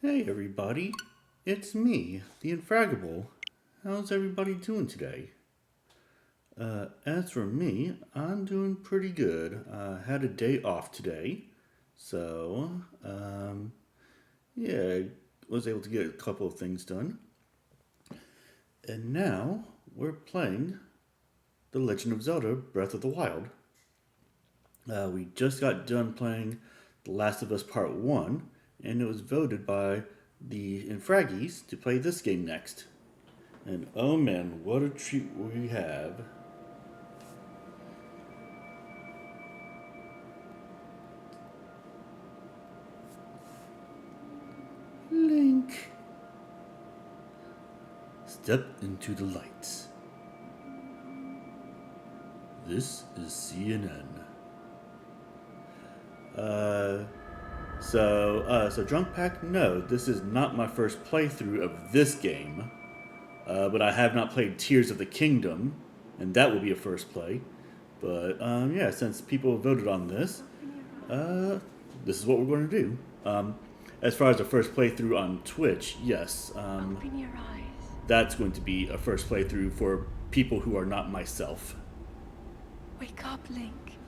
Hey everybody, it's me, the Infraggable. How's everybody doing today? As for me, I'm doing pretty good. I had a day off today, so yeah, was able to get a couple of things done. And now we're playing The Legend of Zelda: Breath of the Wild. We just got done playing The Last of Us Part 1, and it was voted by the Infraggies to play this game next. And oh man, what a treat we have. Link. Step into the light. This is CNN. So Drunk Pack, no, this is not my first playthrough of this game. But I have not played Tears of the Kingdom, and that will be a first play. But yeah, since people voted on this, uh, this is what we're going to do. As far as the first playthrough on Twitch, yes, Open your eyes. that's going to be a first playthrough for people who are not myself. Wake up, Link.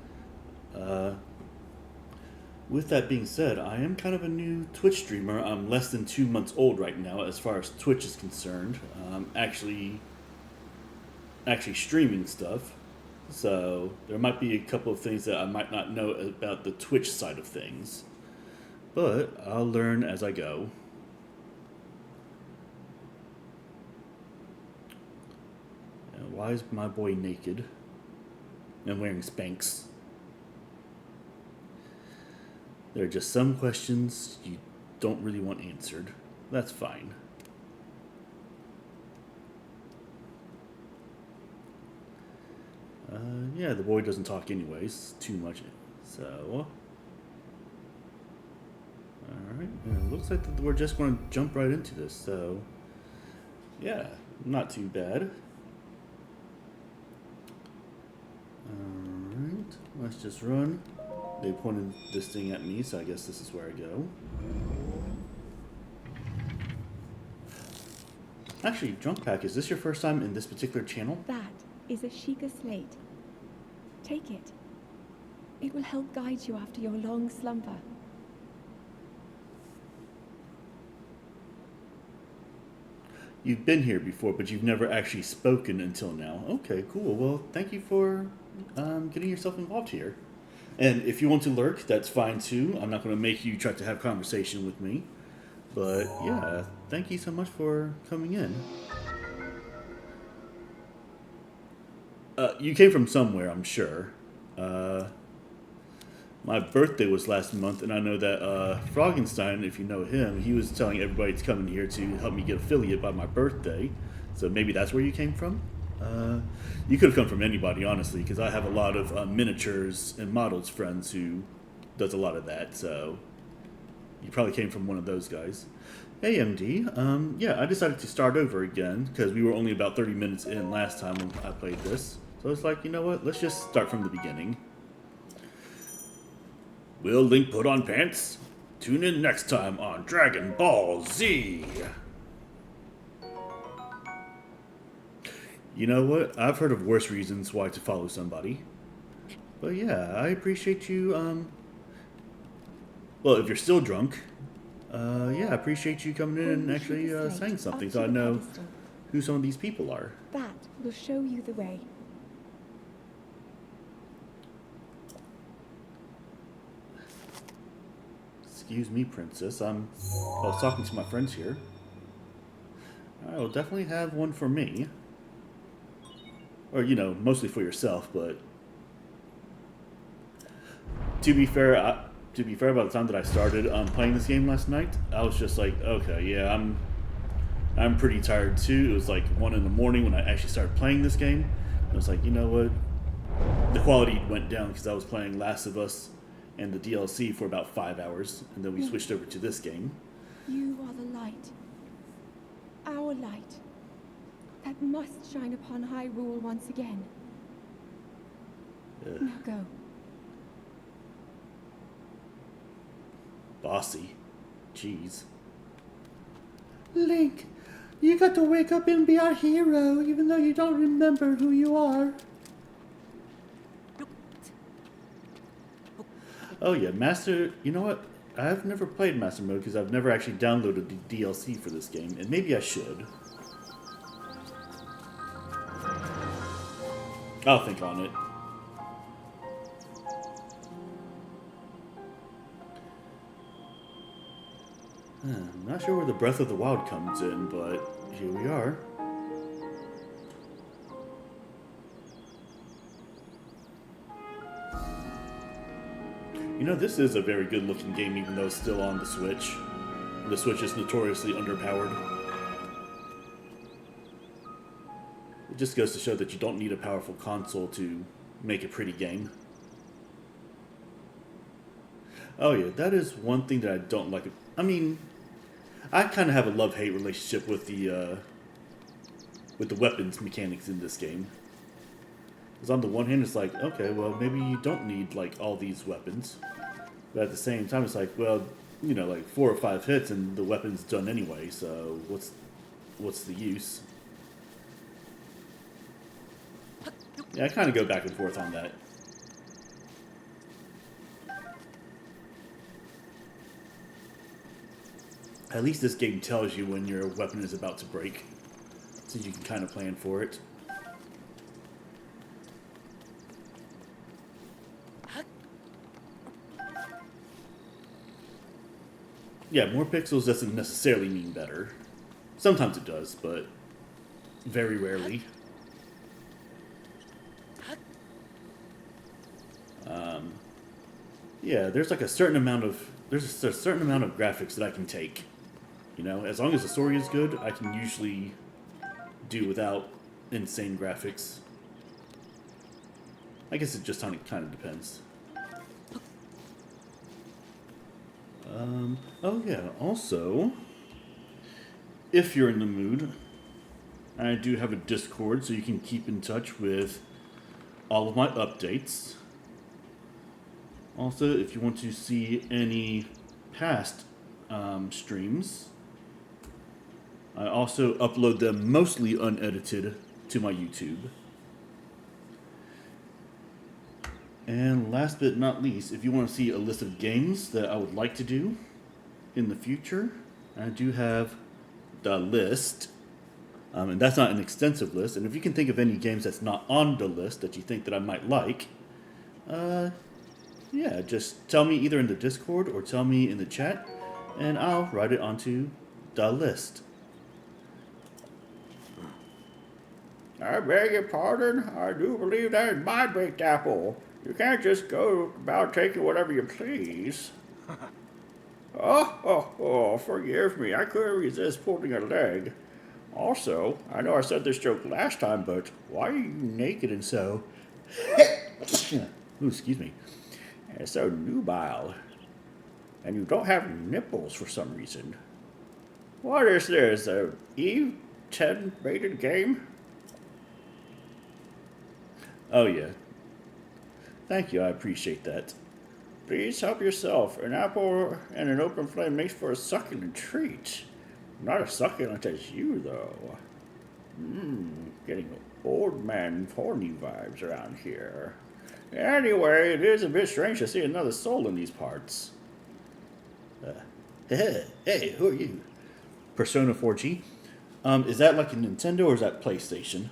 With that being said, I am kind of a new Twitch streamer. I'm less than 2 months old right now as far as Twitch is concerned. Actually streaming stuff. So there might be a couple of things that I might not know about the Twitch side of things. But I'll learn as I go. Why is my boy naked and wearing Spanx? There are just some questions you don't really want answered. That's fine. Yeah, the boy doesn't talk anyways, too much. So, alright, it looks like we're just going to jump right into this. So, yeah, not too bad. Alright, let's just run. They pointed this thing at me, so I guess this is where I go. Actually, Drunk Pack, is this your first time in this particular channel? That is a Sheikah slate. Take it. It will help guide you after your long slumber. You've been here before, but you've never actually spoken until now. Okay, cool. Well, thank you for getting yourself involved here. And if you want to lurk, that's fine too. I'm not going to make you try to have conversation with me. But yeah, thank you so much for coming in. You came from somewhere, I'm sure. My birthday was last month, and I know that Froggenstein, if you know him, he was telling everybody to come in here to help me get affiliate by my birthday. So maybe that's where you came from. You could have come from anybody, honestly, because I have a lot of miniatures and models friends who does a lot of that. So you probably came from one of those guys. Hey, MD. Yeah, I decided to start over again because we were only about 30 minutes in last time when I played this. So it's like, you know what? Let's just start from the beginning. Will Link put on pants? Tune in next time on Dragon Ball Z. You know what? I've heard of worse reasons why to follow somebody. But yeah, I appreciate you, well, if you're still drunk, yeah, I appreciate you coming in and actually saying something so I know who some of these people are. That will show you the way. Excuse me, princess. I was talking to my friends here. I will definitely have one for me. Or, you know, mostly for yourself, but to be fair, by the time that I started playing this game last night, I was just like, okay, yeah, I'm pretty tired too. It was like 1 in the morning when I actually started playing this game. I was like, you know what? The quality went down because I was playing Last of Us and the DLC for about 5 hours, and then we switched over to this game. You are the light. Our light. That must shine upon Hyrule once again. Now go. Bossy. Jeez. Link, you got to wake up and be our hero, even though you don't remember who you are. Oh yeah, Master... You know what? I've never played Master Mode because I've never actually downloaded the DLC for this game, and maybe I should. I'll think on it. I'm not sure where the Breath of the Wild comes in, but here we are. You know, this is a very good looking game, even though it's still on the Switch. The Switch is notoriously underpowered. It just goes to show that you don't need a powerful console to make a pretty game. Oh yeah, that is one thing that I don't like. I mean, I kind of have a love-hate relationship with the weapons mechanics in this game. Because on the one hand, it's like, okay, well, maybe you don't need, like, all these weapons. But at the same time, it's like, well, you know, like 4 or 5 hits and the weapon's done anyway, so what's the use? Yeah, I kind of go back and forth on that. At least this game tells you when your weapon is about to break, so you can kind of plan for it. Yeah, more pixels doesn't necessarily mean better. Sometimes it does, but very rarely. Yeah, there's like a certain amount of graphics that I can take. You know, as long as the story is good, I can usually do without insane graphics. I guess it just kind of depends. Oh yeah, also, if you're in the mood, I do have a Discord so you can keep in touch with all of my updates. Also, if you want to see any past streams, I also upload them mostly unedited to my YouTube. And last but not least, if you want to see a list of games that I would like to do in the future, I do have the list. And that's not an extensive list. And if you can think of any games that's not on the list that you think that I might like, yeah, just tell me either in the Discord or tell me in the chat, and I'll write it onto the list. I beg your pardon. I do believe that is my baked apple. You can't just go about taking whatever you please. Oh, forgive me. I couldn't resist pulling a leg. Also, I know I said this joke last time, but why are you naked and so... Ooh, excuse me. And so nubile. And you don't have nipples for some reason. What is this, a Eve 10 rated game? Oh yeah. Thank you, I appreciate that. Please help yourself. An apple and an open flame makes for a succulent treat. Not as succulent as you, though. Getting old man horny vibes around here. Anyway, it is a bit strange to see another soul in these parts. Hey, who are you? Persona 4G. Is that like a Nintendo or is that PlayStation?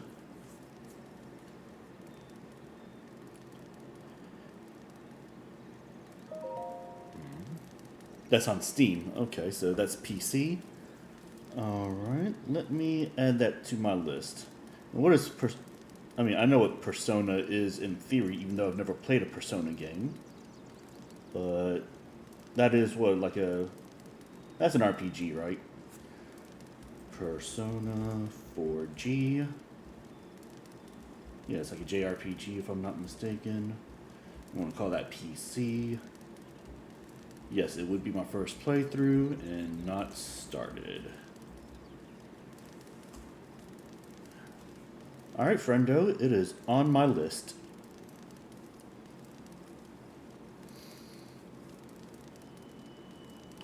That's on Steam. Okay, so that's PC. Alright, let me add that to my list. What is I mean, I know what Persona is in theory, even though I've never played a Persona game. But that is what, like that's an RPG, right? Persona 4G. Yeah, it's like a JRPG if I'm not mistaken. I want to call that PC. Yes, it would be my first playthrough and not started. Alright, friendo, it is on my list.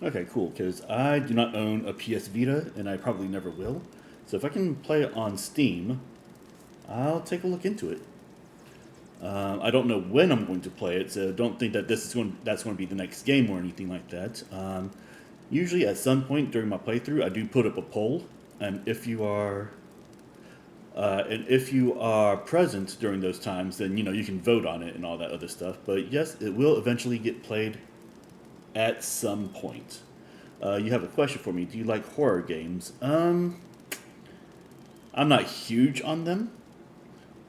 Okay, cool, because I do not own a PS Vita, and I probably never will. So if I can play it on Steam, I'll take a look into it. I don't know when I'm going to play it, so don't think that that's going to be the next game or anything like that. Usually at some point during my playthrough, I do put up a poll, and if you are present during those times, then you can vote on it and all that other stuff. But yes, it will eventually get played at some point. You have a question for me. Do you like horror games? I'm not huge on them,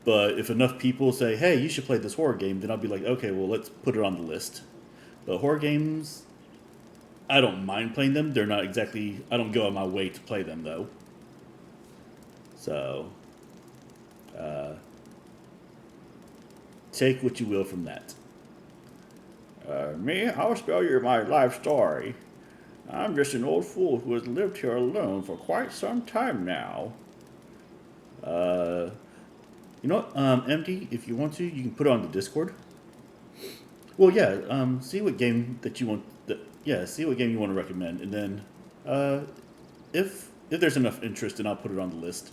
but if enough people say, hey, you should play this horror game, then I'll be like, okay, well, let's put it on the list. But horror games, I don't mind playing them. They're not exactly, I don't go on my way to play them, though. So, take what you will from that. Me, I'll spell you my life story. I'm just an old fool who has lived here alone for quite some time now. You know what, MD, if you want to, you can put it on the Discord. Well, yeah, see what game that you want. See what game you want to recommend, and then, if there's enough interest, then I'll put it on the list.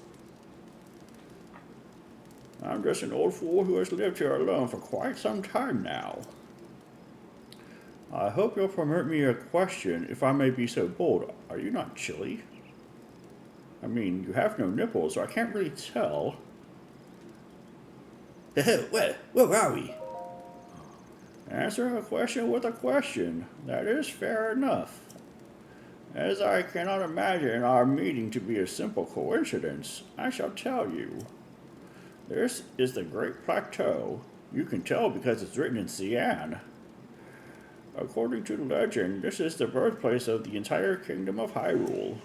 I'm just an old fool who has lived here alone for quite some time now. I hope you'll permit me a question, if I may be so bold. Are you not chilly? I mean, you have no nipples, so I can't really tell. Where are we? Answer a question with a question. That is fair enough. As I cannot imagine our meeting to be a simple coincidence, I shall tell you. This is the Great Plateau. You can tell because it's written in cyan. According to legend, this is the birthplace of the entire kingdom of Hyrule.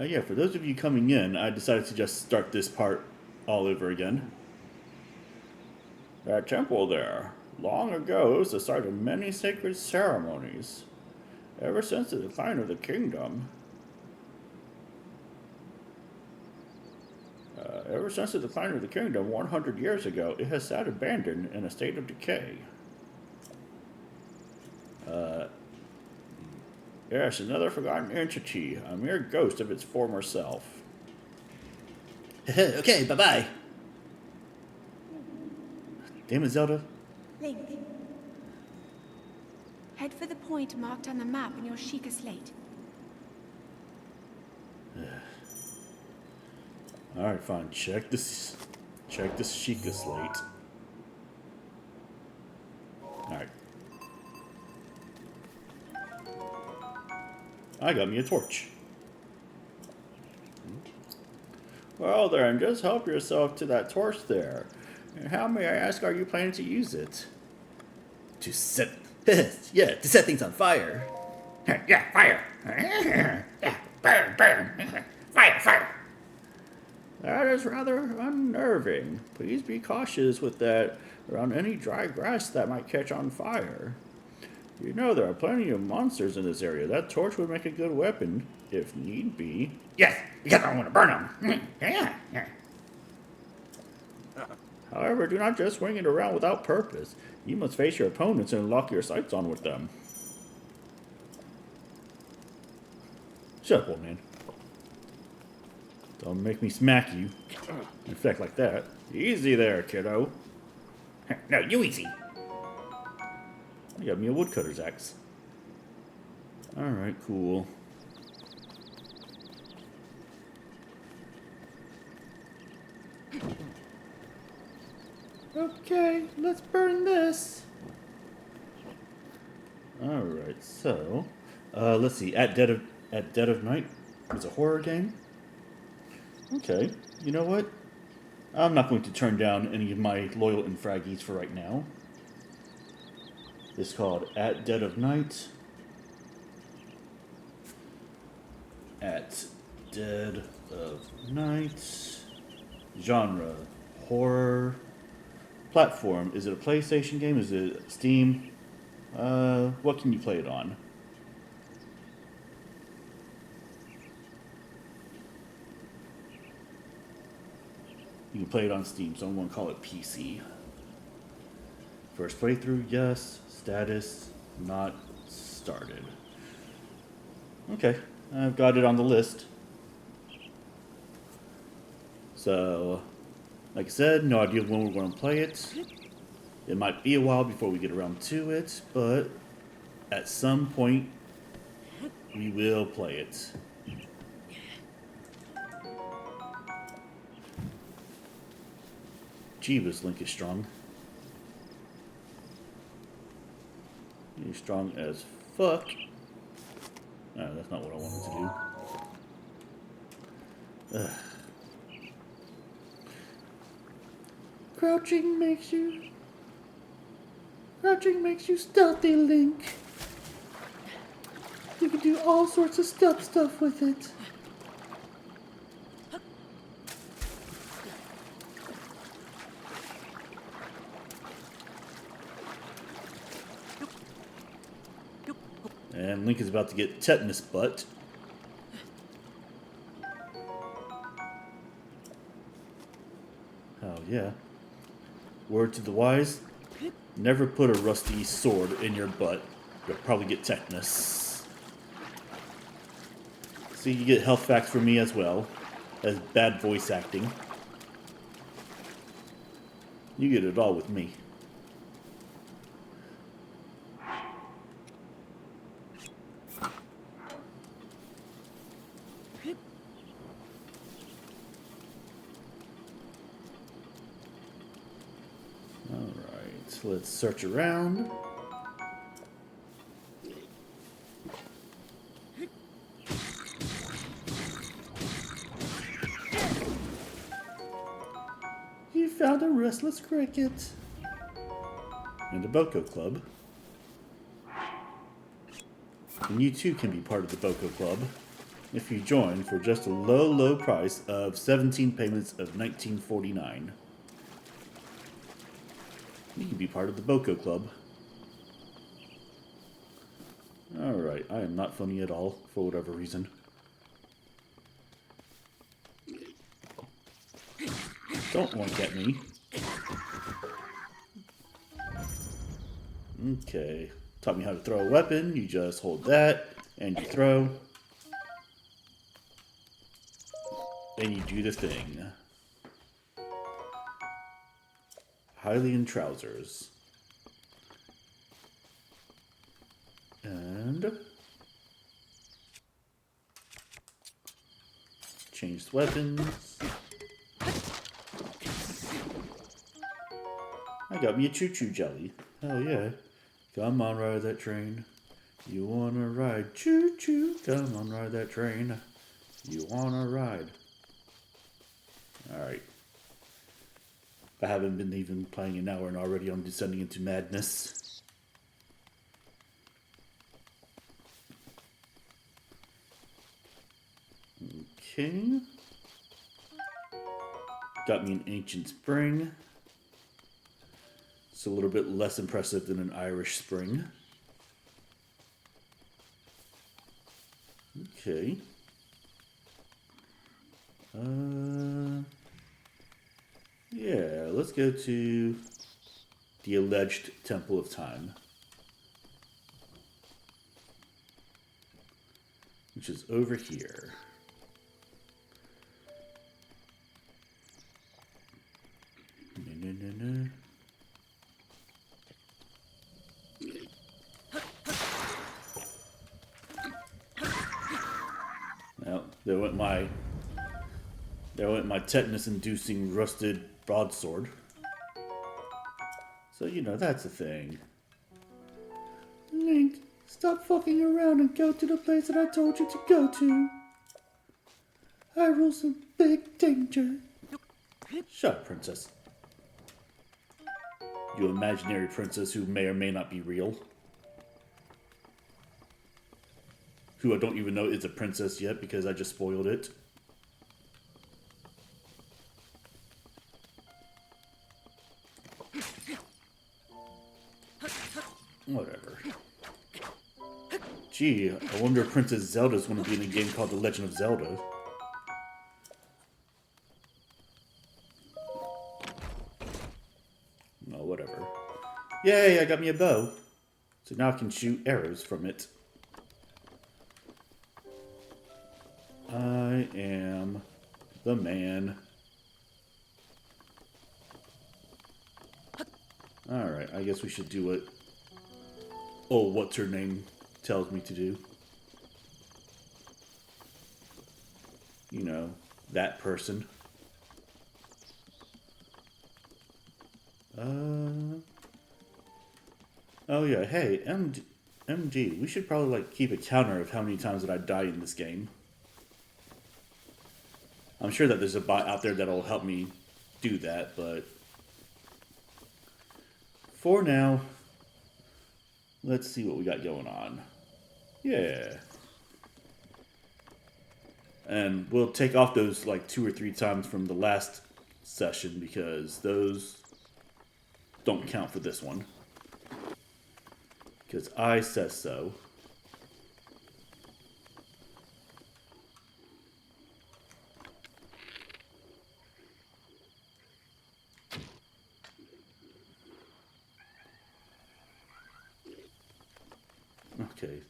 Yeah, for those of you coming in, I decided to just start this part all over again. That temple there, long ago, was the site of many sacred ceremonies. Ever since the decline of the kingdom, 100 years ago, it has sat abandoned in a state of decay. Yes, another forgotten entity, a mere ghost of its former self. Okay, bye-bye. Damn it, Zelda. Link. Head for the point marked on the map in your Sheikah slate. Alright, fine. Check this Sheikah slate. Alright. I got me a torch. Well then, just help yourself to that torch there. And how, may I ask, are you planning to use it? To set things on fire. Yeah, fire. Yeah, burn, burn. Fire. That is rather unnerving. Please be cautious with that around any dry grass that might catch on fire. You know there are plenty of monsters in this area. That torch would make a good weapon, if need be. Yes, because I want to burn them. Yeah. However, do not just swing it around without purpose. You must face your opponents and lock your sights on with them. Shut up, old man. Don't make me smack you. In fact, like that. Easy there, kiddo. No, you easy. I got me a woodcutter's axe. Alright, cool. Okay, let's burn this. Alright, so let's see. At Dead of Night is a horror game. Okay, you know what? I'm not going to turn down any of my loyal infraggies for right now. It's called At Dead of Night. At Dead of Night. Genre, horror. Platform, is it a PlayStation game? Is it Steam? What can you play it on? You You can play it on Steam, so I'm going to call it PC. First playthrough, yes. Status, not started. Okay, I've got it on the list. So, like I said, no idea when we're going to play it. It might be a while before we get around to it, but at some point, we will play it. Jeebus, Link is strong. He's strong as fuck. Oh, that's not what I wanted to do. Ugh. Crouching makes you stealthy, Link. You can do all sorts of stealth stuff with it. And Link is about to get tetanus butt. Oh yeah. Word to the wise, never put a rusty sword in your butt. You'll probably get tetanus. See, you get health facts from me as well as bad voice acting. You get it all with me. Alright, let's search around. You found a restless cricket. And a Boko Club. And you too can be part of the Boko Club if you join for just a low, low price of 17 payments of $19.49. You can be part of the Boko Club. Alright, I am not funny at all, for whatever reason. Don't look at me. Okay. Taught me how to throw a weapon. You just hold that, and you throw. And you do the thing. Hylian trousers. And changed weapons. I got me a choo-choo jelly. Hell yeah. Come on, ride that train. You wanna ride? Choo-choo. Come on, ride that train. You wanna ride? Alright. I haven't been even playing an hour and already I'm descending into madness. Okay. Got me an ancient spring. It's a little bit less impressive than an Irish spring. Okay. Yeah, let's go to the alleged Temple of Time, which is over here. Well, there went my tetanus-inducing rusted broadsword. So, you know, that's a thing. Link, stop fucking around and go to the place that I told you to go to. Hyrule's in big danger. Shut up, princess. You imaginary princess who may or may not be real. Who I don't even know is a princess yet because I just spoiled it. Whatever. Gee, I wonder if Princess Zelda's going to be in a game called The Legend of Zelda. Yay, I got me a bow. So now I can shoot arrows from it. I am the man. Alright, I guess we should do what... Oh, what's her name tells me to do. You know, that person. Oh yeah, hey, MG, we should probably like keep a counter of how many times that I die in this game. I'm sure that there's a bot out there that'll help me do that, but for now, let's see what we got going on. Yeah. And we'll take off those like 2 or 3 times from the last session because those don't count for this one. Because I says so. Okay.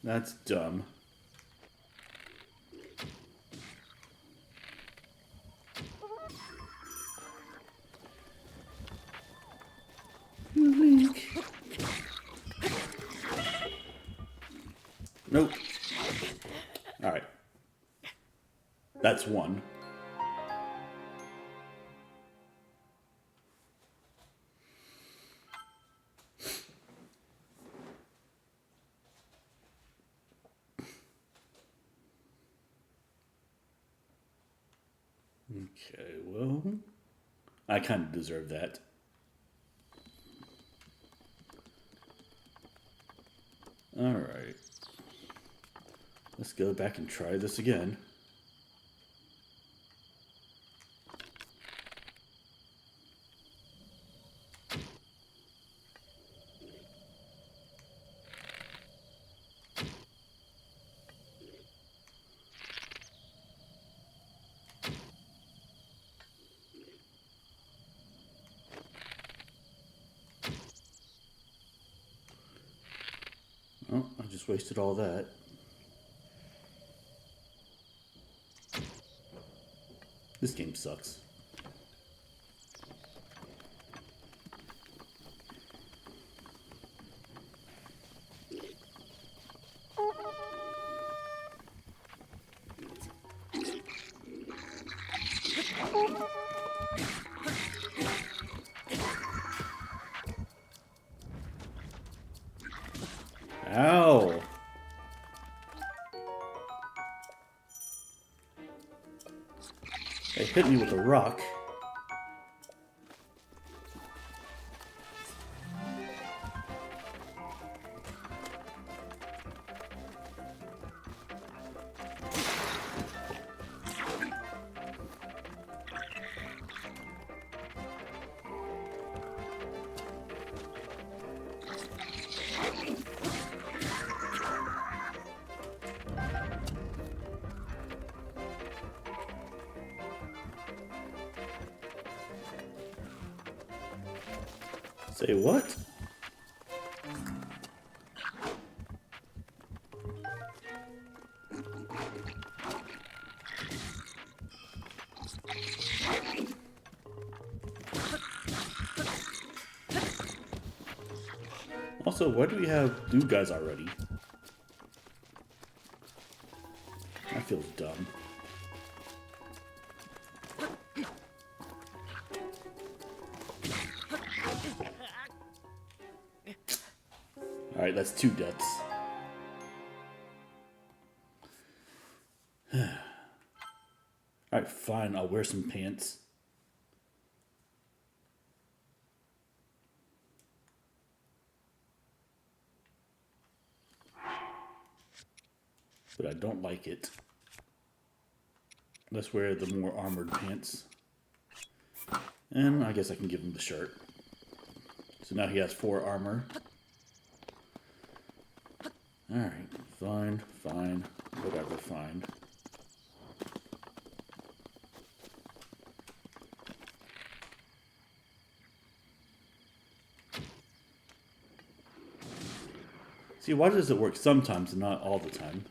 That's dumb. Nope. Alright. That's one. Okay, well, I kind of deserve that. Alright. Let's go back and try this again. Oh, I just wasted all that. This game sucks. Ow! They hit me with a rock. Say what? Also, why do we have new guys already? That feels dumb. Alright, that's 2 deaths. Alright, fine, I'll wear some pants. But I don't like it. Let's wear the more armored pants. And I guess I can give him the shirt. So now he has 4 armor. Alright, fine, fine, whatever, fine. See, why does it work sometimes and not all the time?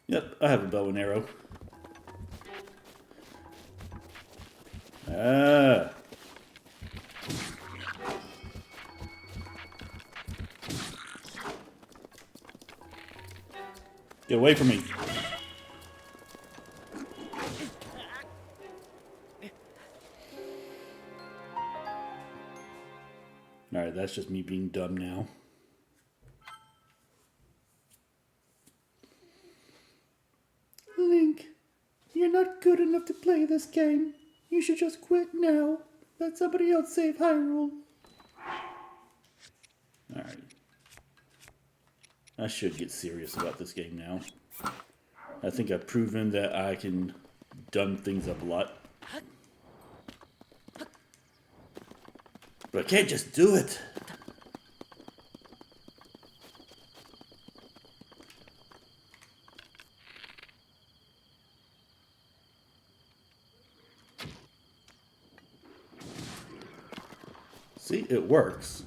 Yep, I have a bow and arrow. Ah. Get away from me. Alright, that's just me being dumb now. Link, you're not good enough to play this game. You should just quit now. Let somebody else save Hyrule. Alright. I should get serious about this game now. I think I've proven that I can dumb things up a lot. But I can't just do it. See, it works.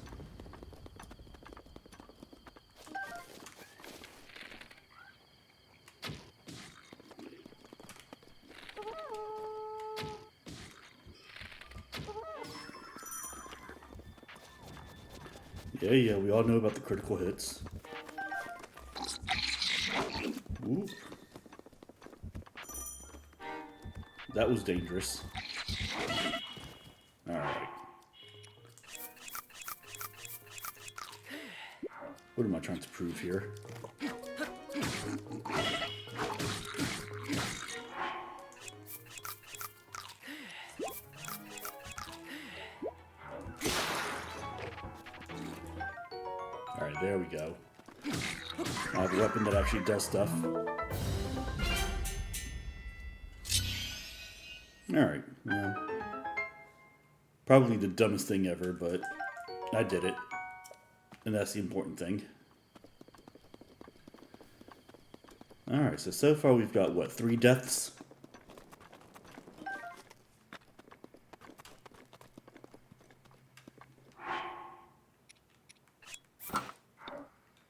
Yeah, we all know about the critical hits. Ooh. That was dangerous. Alright. What am I trying to prove here? Alright, there we go. I have a weapon that actually does stuff. Alright, well, probably the dumbest thing ever, but I did it. And that's the important thing. Alright, so far we've got, what, 3 deaths?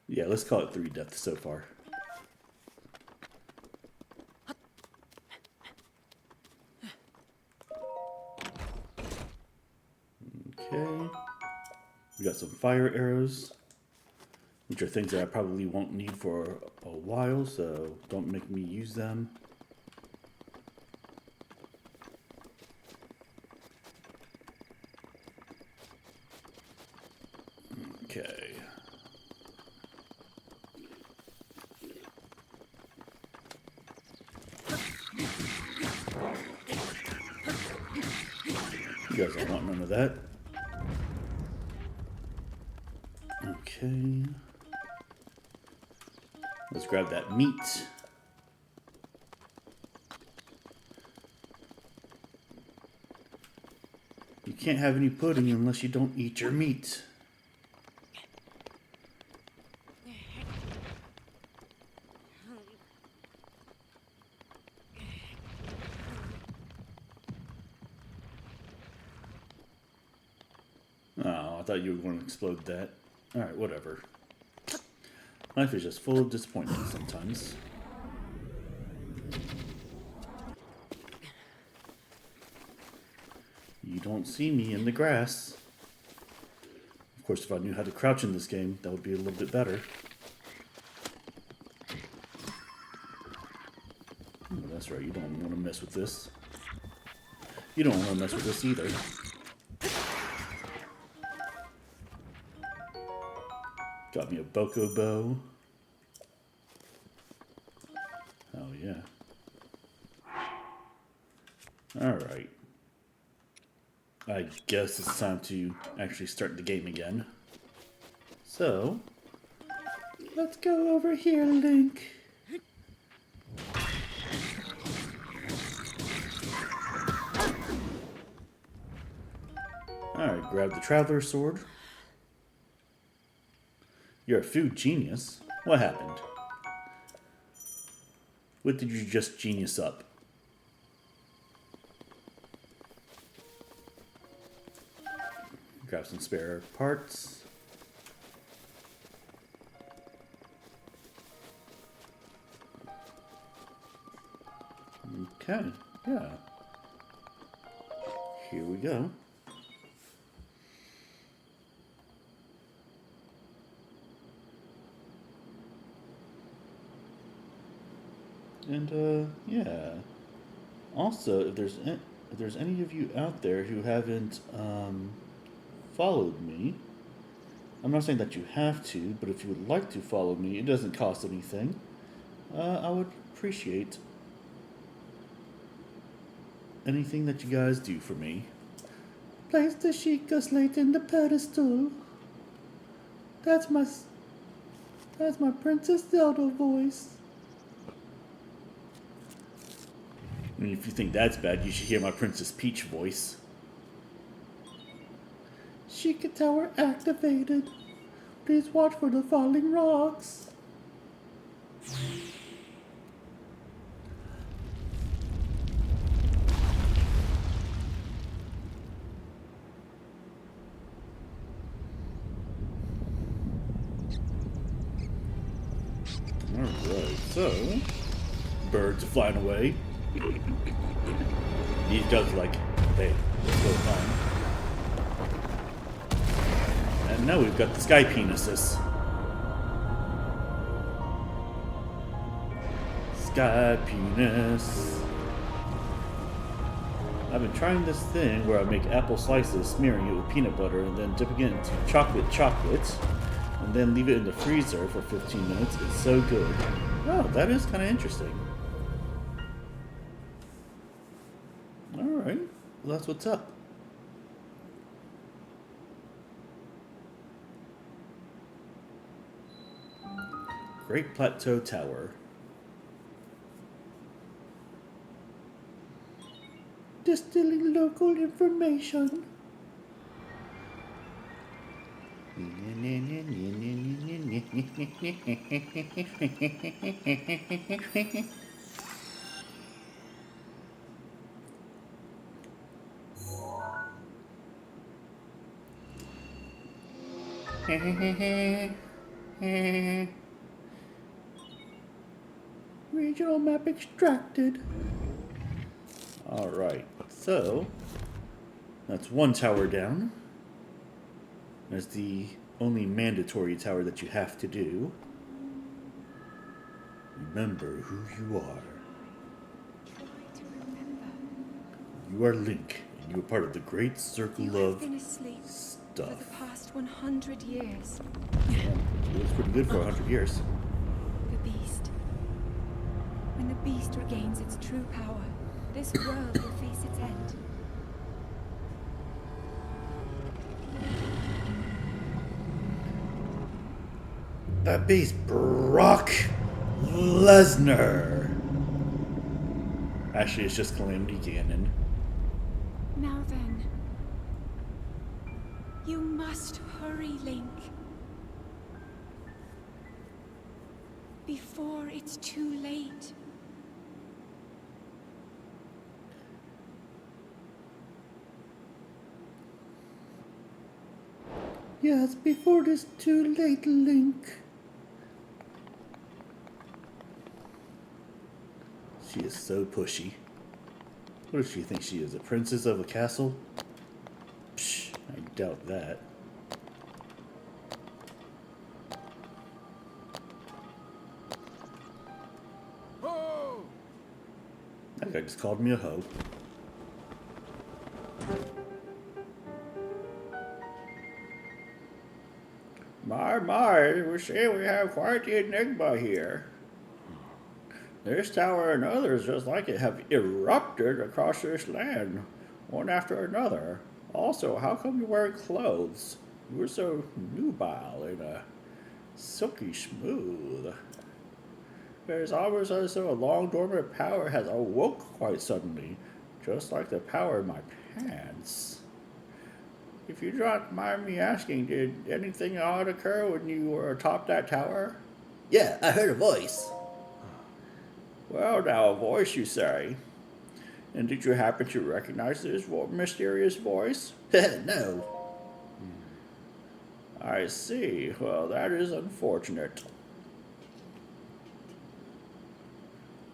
Yeah, let's call it 3 deaths so far. Okay. We got some fire arrows, which are things that I probably won't need for a while, so don't make me use them. Okay. You guys don't want none of that. Okay. Let's grab that meat. You can't have any pudding unless you don't eat your meat. Oh, I thought you were going to explode that. Alright, whatever. Life is just full of disappointment sometimes. You don't see me in the grass. Of course, if I knew how to crouch in this game, that would be a little bit better. Oh, that's right, you don't want to mess with this. You don't want to mess with this either. Got me a Boko bow. Oh yeah. Alright. I guess it's time to actually start the game again. So, let's go over here, Link. Alright, grab the Traveler's Sword. You're a food genius. What happened? What did you just genius up? Grab some spare parts. Okay, yeah. Here we go. And yeah. Also, if there's any of you out there who haven't followed me, I'm not saying that you have to, but if you would like to follow me, it doesn't cost anything. I would appreciate anything that you guys do for me. Place the Sheikah slate in the pedestal. That's my Princess Zelda voice. And if you think that's bad, you should hear my Princess Peach voice. Sheikah Tower activated. Please watch for the falling rocks. Alright, so birds are flying away. These dogs are like, hey, what's going on? And now we've got the sky penises. Sky penis. I've been trying this thing where I make apple slices, smearing it with peanut butter, and then dipping it into chocolate, and then leave it in the freezer for 15 minutes. It's so good. Oh, that is kind of interesting. Alright, well, that's what's up. Great Plateau Tower. Distilling local information. Regional map extracted. Alright, so that's one tower down. That's the only mandatory tower that you have to do. Remember who you are. Try to remember. You are Link, and you are part of the great circle You of have been asleep for stuff. the past 100 years. Yeah, it was pretty good for 100 years. The beast. When the beast regains its true power, this world will face its end. That beast, Brock Lesnar. Actually, it's just Calamity Ganon. Now then, you must hurry, Link. Before it's too late. Yes, before it is too late, Link. She is so pushy. What does she think she is, a princess of a castle? Psh, I doubt that. Ho! That guy just called me a hoe. My, we see we have quite the enigma here. This tower and others just like it have erupted across this land, one after another. Also, how come you're wearing clothes? You were so nubile and silky smooth. It's almost as though a long dormant power has awoke quite suddenly, just like the power in my pants. If you don't mind me asking, did anything odd occur when you were atop that tower? Yeah, I heard a voice. Well, now, a voice, you say? And did you happen to recognize this mysterious voice? No. I see. Well, that is unfortunate.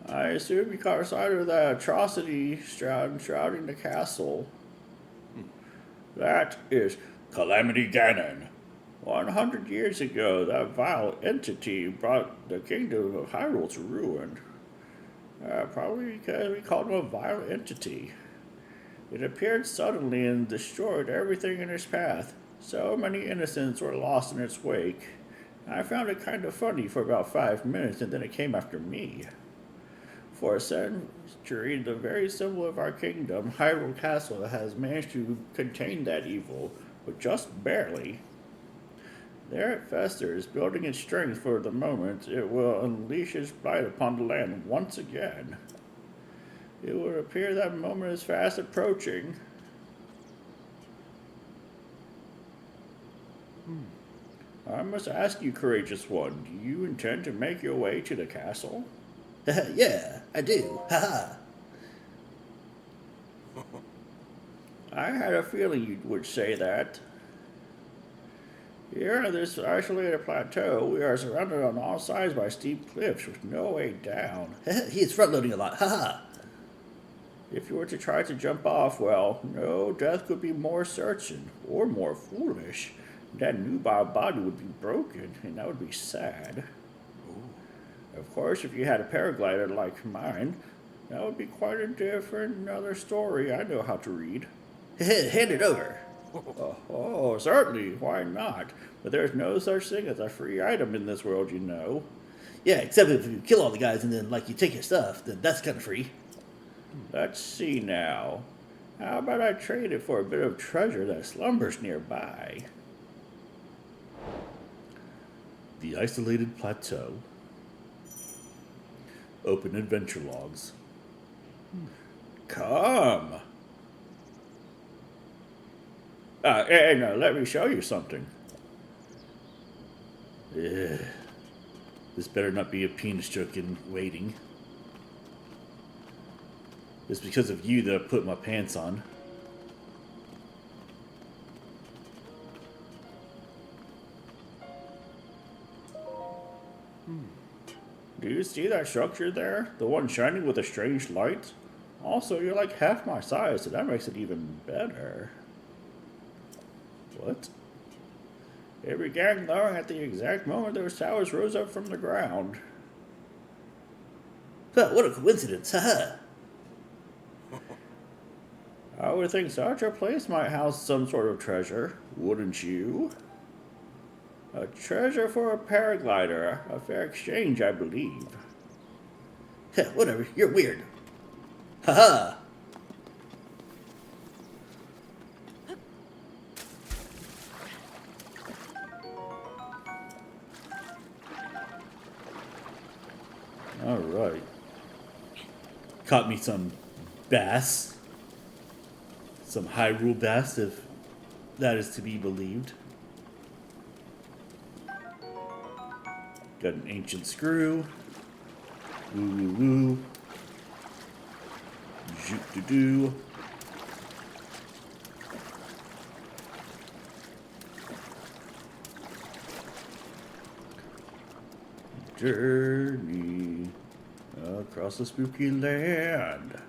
I assume you caught sight of that atrocity shrouding the castle. That is Calamity Ganon. 100 years ago, that vile entity brought the kingdom of Hyrule to ruin. Probably because we called him a vile entity. It appeared suddenly and destroyed everything in its path. So many innocents were lost in its wake. I found it kind of funny for about 5 minutes, and then it came after me. For a century, the very symbol of our kingdom, Hyrule Castle, has managed to contain that evil, but just barely. There it festers, building its strength for the moment it will unleash its blight upon the land once again. It would appear that moment is fast approaching. I must ask you, courageous one, do you intend to make your way to the castle? Yeah, I do. Haha. I had a feeling you would say that. Here on this isolated plateau, we are surrounded on all sides by steep cliffs with no way down. He is front loading a lot. Haha. If you were to try to jump off, well, no death could be more certain or more foolish. That nubile body would be broken, and that would be sad. Of course, if you had a paraglider like mine, that would be quite a different another story. I know how to read. Hand it over. Oh, certainly. Why not? But there's no such thing as a free item in this world, you know. Yeah, except if you kill all the guys and then, like, you take your stuff, then that's kind of free. Let's see now. How about I trade it for a bit of treasure that slumbers nearby? The isolated plateau. Open adventure logs. Come. Hey, now let me show you something. Yeah. This better not be a penis joke in waiting. It's because of you that I put my pants on. Do you see that structure there? The one shining with a strange light? Also, you're like half my size, so that makes it even better. What? It began glowing at the exact moment those towers rose up from the ground. Huh, what a coincidence. Haha. I would think such a place might house some sort of treasure, wouldn't you? A treasure for a paraglider, a fair exchange, I believe. Whatever, you're weird. Haha. Alright. Caught me some bass. Some Hyrule bass, if that is to be believed. Got an ancient screw. Woo woo woo. Joot doo doo. Journey across the spooky land.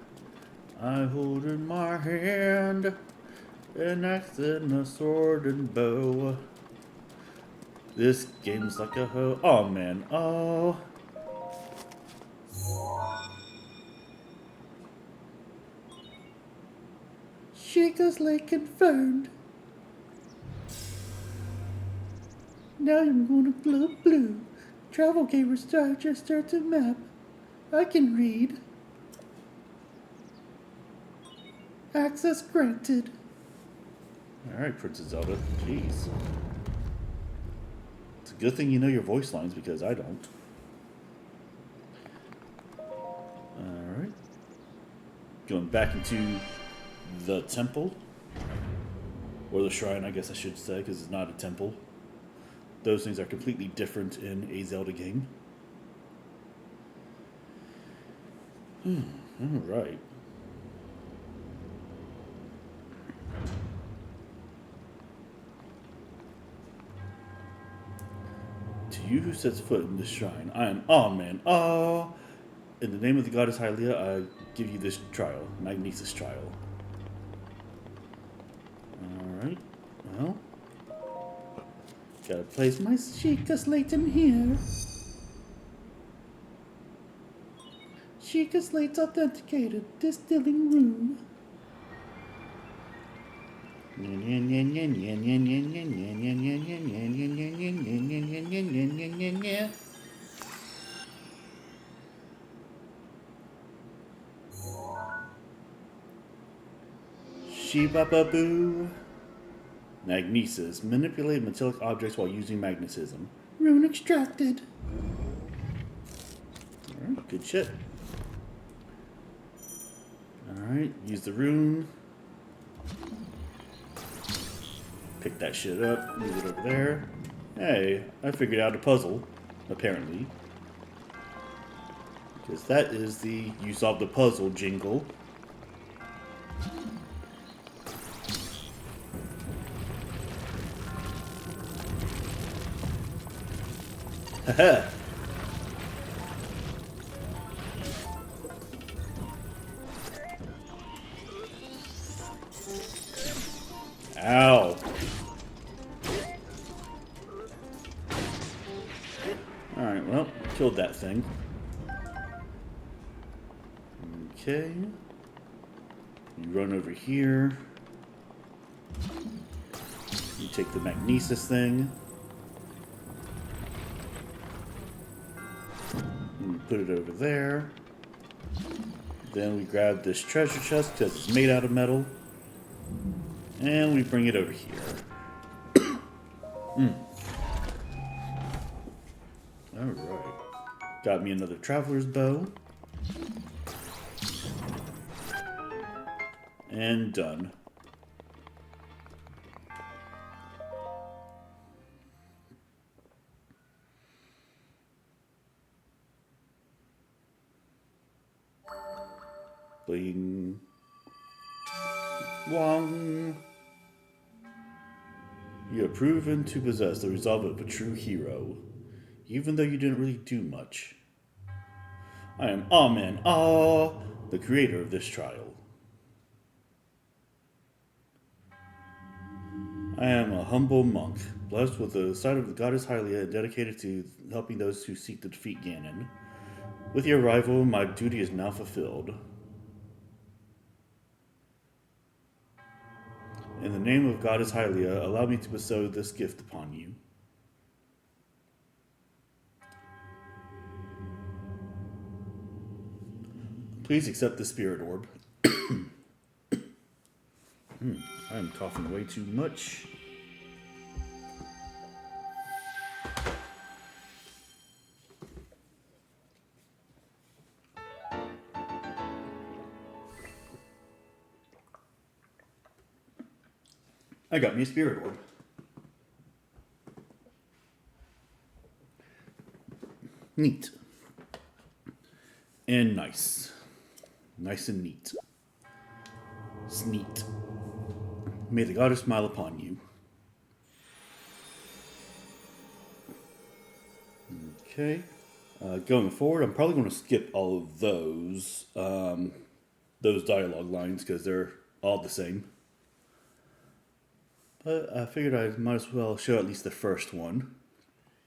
I hold in my hand an axe and a sword and bow. This game's like a hoe. Oh man, oh. Chica's Lake confirmed. Now I'm gonna glow blue. Travel Gamer's Digest starts a map. I can read. Access granted. Alright, Princess Zelda. Jeez. It's a good thing you know your voice lines because I don't. Alright. Going back into the temple. Or the shrine, I guess I should say, because it's not a temple. Those things are completely different in a Zelda game. Alright. To you who sets foot in this shrine, I am man. In the name of the goddess Hylia, I give you this trial, Magnesis trial. Alright, well. Gotta place my Sheikah Slate in here. Sheikah Slate's authenticated. Distilling room. Shibababoo. Magnesis. Manipulate metallic objects while using magnetism. Rune extracted. Alright, good shit. Alright, use the rune. Pick that shit up, move it over there. Hey, I figured out a puzzle, apparently. Because that is the you solved the puzzle jingle. Haha! Ow! Alright, well, killed that thing. Okay. You run over here. You take the magnesis thing. And you put it over there. Then we grab this treasure chest because it's made out of metal. And we bring it over here. Alright. Got me another traveler's bow. And done. Bling. Wong. You have proven to possess the resolve of a true hero, even though you didn't really do much. I am Amen, the creator of this trial. I am a humble monk, blessed with the sight of the goddess Hylia and dedicated to helping those who seek to defeat Ganon. With your arrival, my duty is now fulfilled. In the name of Goddess Hylia, allow me to bestow this gift upon you. Please accept the spirit orb. I'm coughing way too much. I got me a spirit orb. Neat. And nice. Nice and neat. Sneet. May the goddess smile upon you. Okay. Going forward, I'm probably going to skip all of those dialogue lines because they're all the same. But I figured I might as well show at least the first one,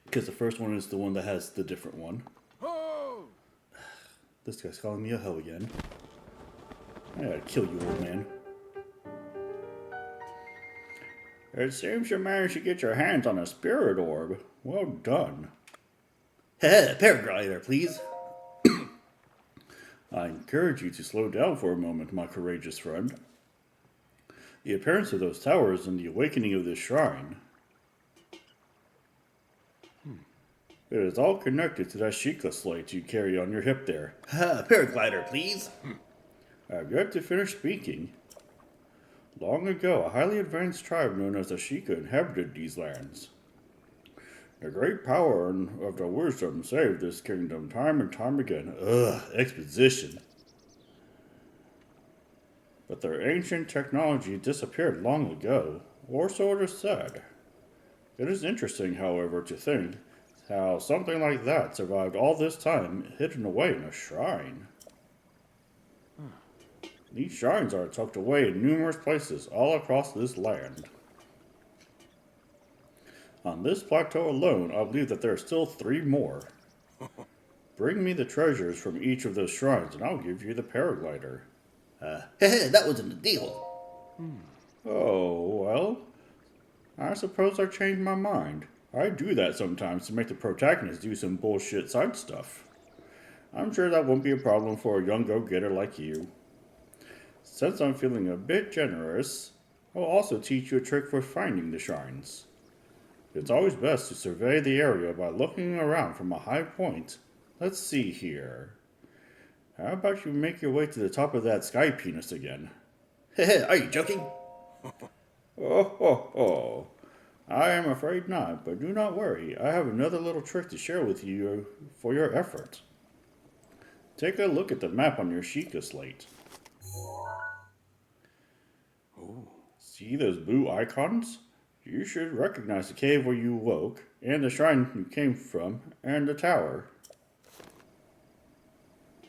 because the first one is the one that has the different one. Ho! This guy's calling me a hoe again. I gotta kill you, old man. It seems you managed to get your hands on a spirit orb. Well done. Heh, paraglider, please. I encourage you to slow down for a moment, my courageous friend. The appearance of those towers and the awakening of this shrine. It is all connected to that Sheikah slate you carry on your hip there. Paraglider, please. I've yet to finish speaking. Long ago, a highly advanced tribe known as the Sheikah inhabited these lands. The great power of the wisdom saved this kingdom time and time again. Ugh, exposition. but their ancient technology disappeared long ago, or so it is said. It is interesting, however, to think how something like that survived all this time hidden away in a shrine. These shrines are tucked away in numerous places all across this land. On this plateau alone, I believe that there are still 3 more. Bring me the treasures from each of those shrines, and I'll give you the paraglider. That wasn't a deal. Oh, well, I suppose I changed my mind. I do that sometimes to make the protagonist do some bullshit side stuff. I'm sure that won't be a problem for a young go-getter like you. Since I'm feeling a bit generous, I'll also teach you a trick for finding the shrines. It's always best to survey the area by looking around from a high point. Let's see here. How about you make your way to the top of that sky penis again? Are you joking? Oh. I am afraid not, but do not worry. I have another little trick to share with you for your effort. Take a look at the map on your Sheikah slate. See those blue icons? You should recognize the cave where you woke, and the shrine you came from, and the tower.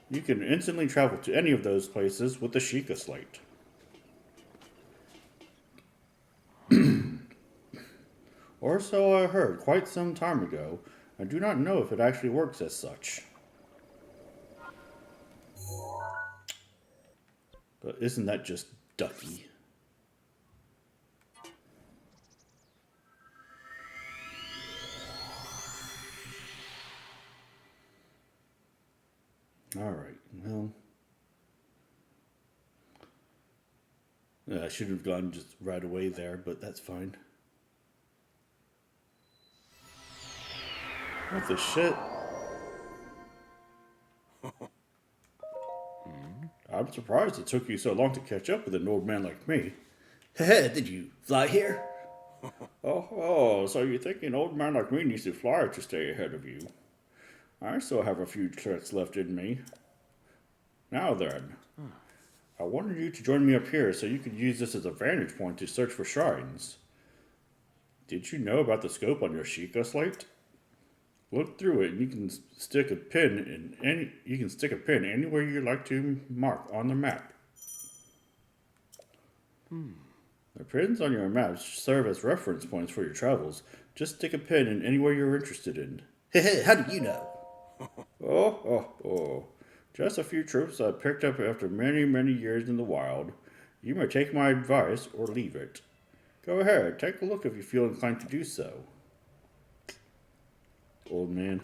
You can instantly travel to any of those places with the Sheikah slate. Or so I heard quite some time ago. I do not know if it actually works as such. But isn't that just ducky? Alright, well. I should have gone just right away there, but that's fine. What the shit? I'm surprised it took you so long to catch up with an old man like me. Did you fly here? So you think an old man like me needs to fly to stay ahead of you? I still have a few tricks left in me. Now then, I wanted you to join me up here so you could use this as a vantage point to search for shrines. Did you know about the scope on your Sheikah slate? Look through it, and you can stick a pin anywhere you like to mark on the map. The pins on your maps serve as reference points for your travels. Just stick a pin in anywhere you're interested in. How do you know? Just a few tropes I picked up after many, many years in the wild. You may take my advice or leave it. Go ahead, take a look if you feel inclined to do so. Old man,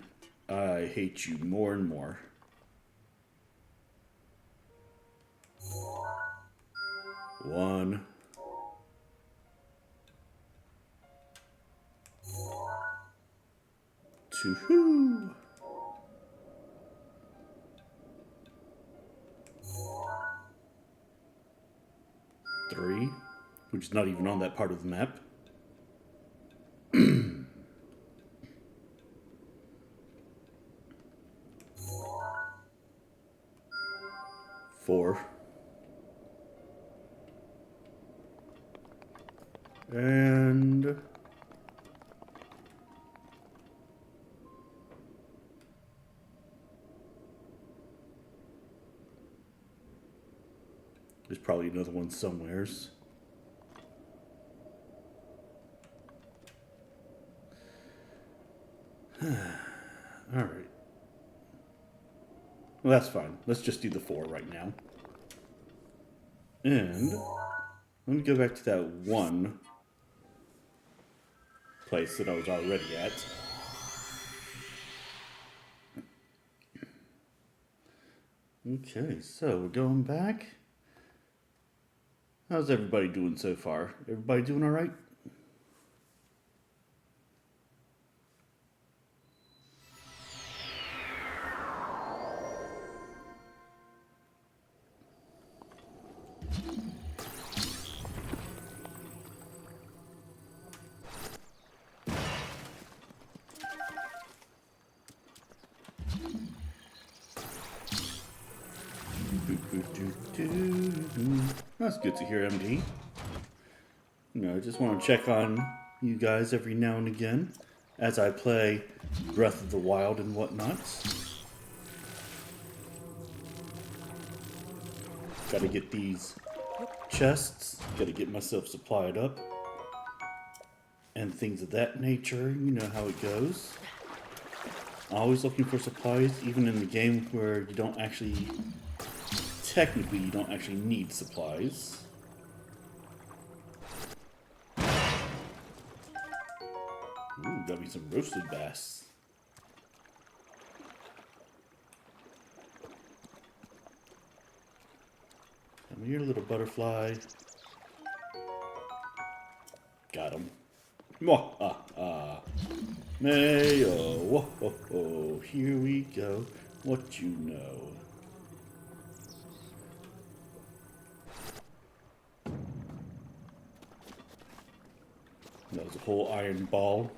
I hate you more and more. One. Two. 3, which is not even on that part of the map. 4. And there's probably another one somewheres. Alright. Well, that's fine. Let's just do the 4 right now. And let me go back to that one place that I was already at. Okay, so we're going back. How's everybody doing so far? Everybody doing alright? That's good to hear, MD. You know, I just want to check on you guys every now and again as I play Breath of the Wild and whatnot. Gotta get these chests, gotta get myself supplied up, and things of that nature. You know how it goes. Always looking for supplies, even in the game where you don't actually, technically, you don't actually need supplies. Ooh, got me some roasted bass. Come here, little butterfly. Got him. Mwah, ah, ah. Mayo, whoa, ho, ho. Here we go. What you know. That was a whole iron ball.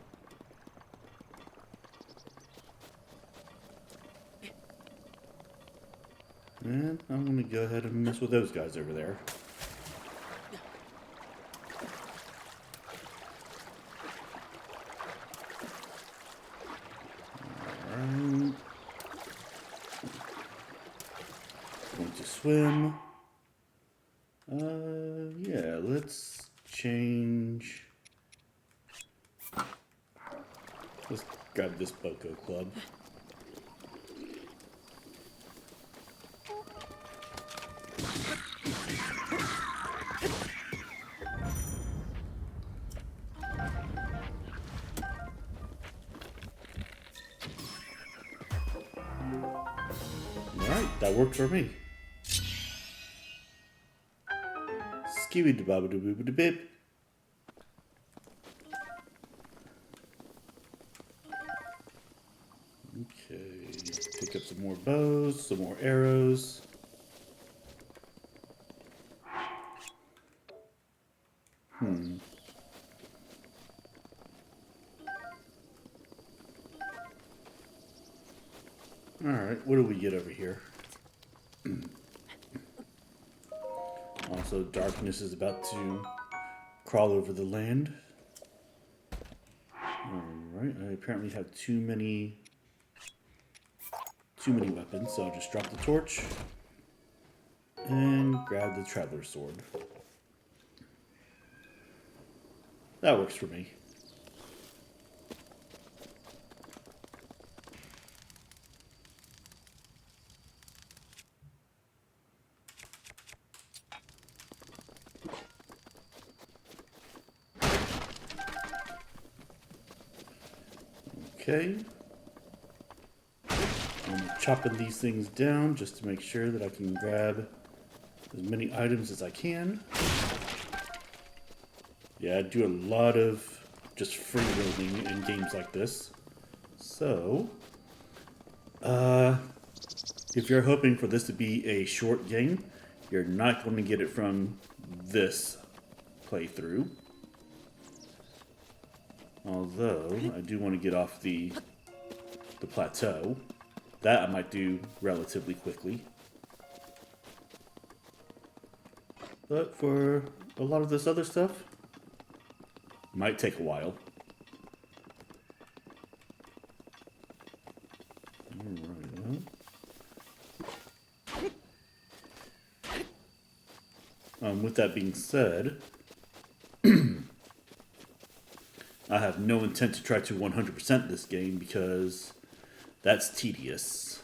And I'm gonna go ahead and mess with those guys over there. Alright. Going to swim. Yeah, let's change. Let's grab this Boko Club. Alright, that worked for me. Skibby da babba da booba da bip. Okay, pick up some more bows, some more arrows. Alright, what do we get over here? Also, darkness is about to crawl over the land. Alright, I apparently have too many weapons, so I'll just drop the torch and grab the traveler's sword. That works for me. Okay. I'm chopping these things down just to make sure that I can grab as many items as I can. Yeah, I do a lot of just free roaming in games like this. So, if you're hoping for this to be a short game, you're not going to get it from this playthrough. Although, I do want to get off the plateau. That I might do relatively quickly. But for a lot of this other stuff, might take a while. With that being said, I have no intent to try to 100% this game because that's tedious.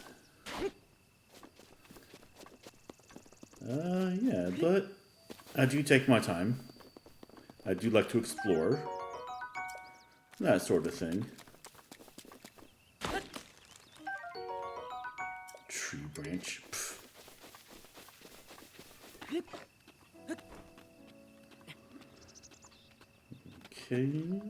Yeah, but I do take my time. I do like to explore. That sort of thing. Tree branch. Pff. Okay.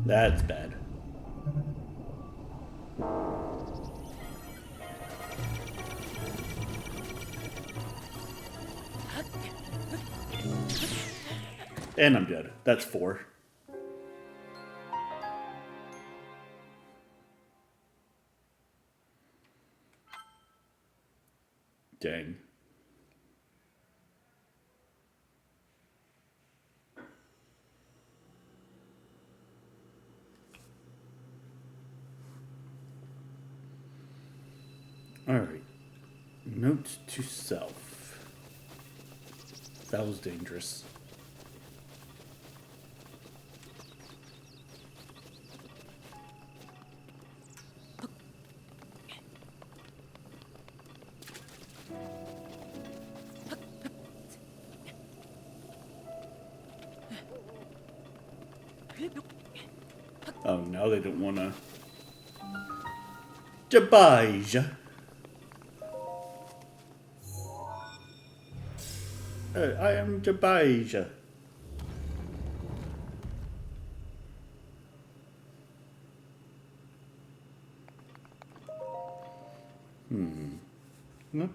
That's bad. And I'm dead. That's 4. Dang. Alright. Note to self. That was dangerous. Oh, now they don't want to. Jabaj. I am Jabaj. No.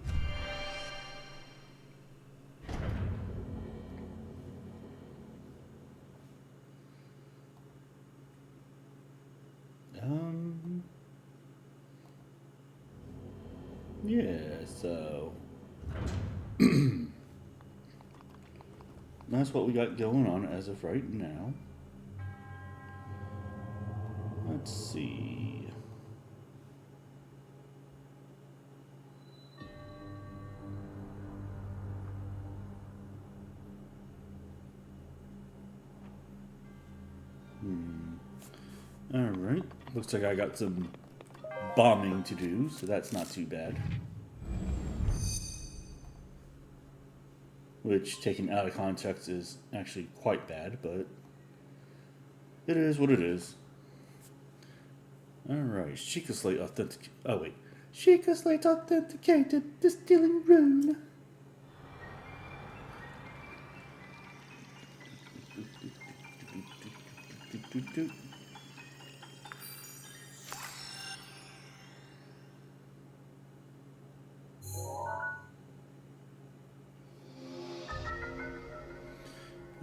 Yeah, so that's what we got going on as of right now. Let's see. Alright. Looks like I got some bombing to do, so that's not too bad. Which, taken out of context, is actually quite bad, but it is what it is. Alright, Sheikah Slate authentic. Oh, wait. Sheikah Slate authenticated. Distilling rune.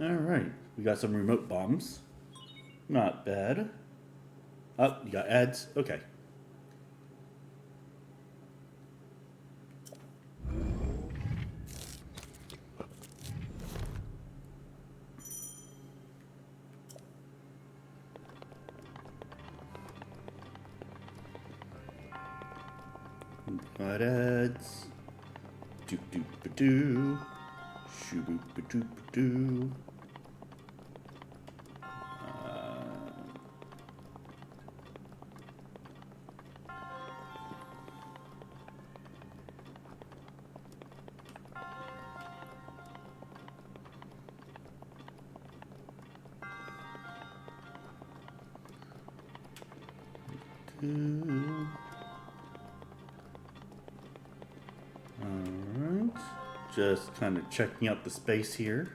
Alright, we got some remote bombs. Not bad. Oh, you got ads? Okay. Got ads. Doop doop ba doo. Shoo boop ba doop ba doo. Alright. Just kind of checking out the space here.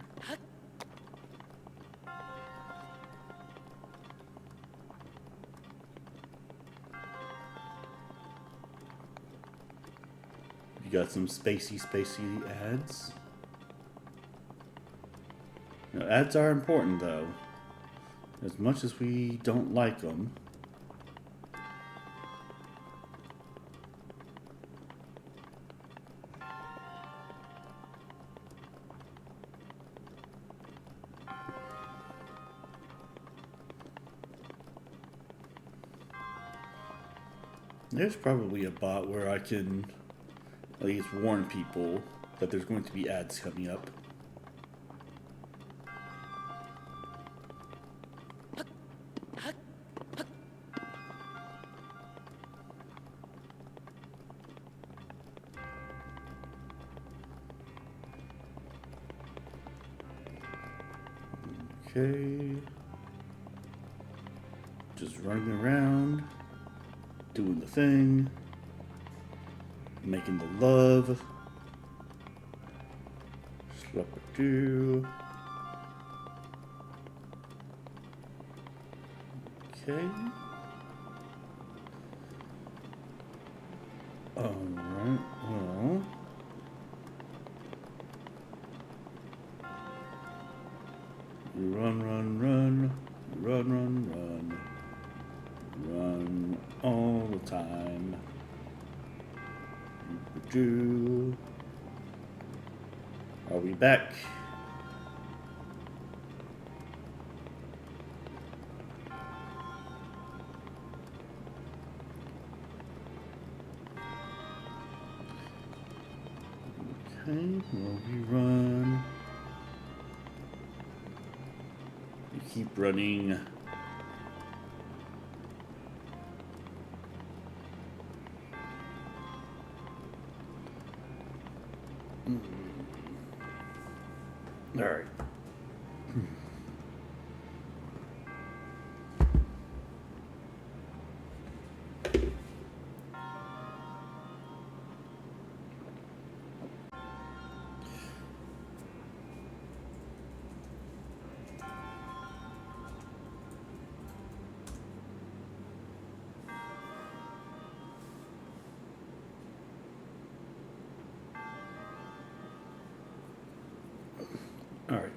You got some spacey ads. Now, ads are important though. As much as we don't like them. There's probably a bot where I can at least warn people that there's going to be ads coming up. Okay. Just running around, doing the thing, making the love. Slap-a-doo. Okay. Alright, well. Run, run, run. Run, run, run. Run all the time. Do. Are we back? Okay, well, we run. We keep running. All right. All right.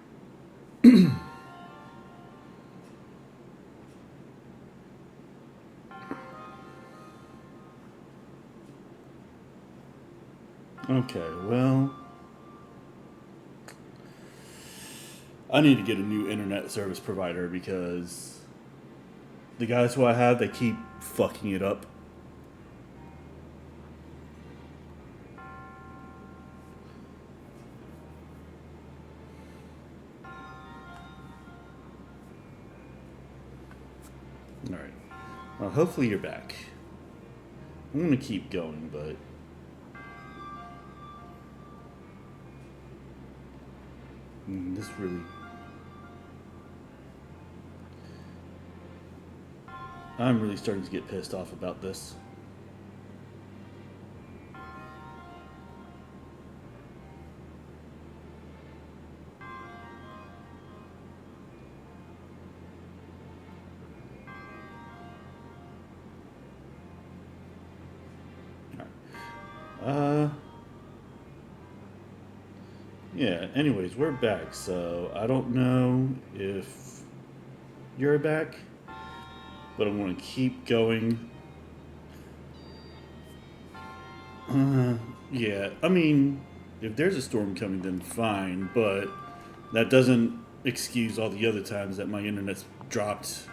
Okay, well, I need to get a new internet service provider because the guys who I have, they keep fucking it up. All right. Well, hopefully you're back. I'm gonna keep going, but this really. I'm really starting to get pissed off about this. Yeah, anyways, we're back, so I don't know if you're back, but I'm going to keep going. Yeah, I mean, if there's a storm coming, then fine, but that doesn't excuse all the other times that my internet's dropped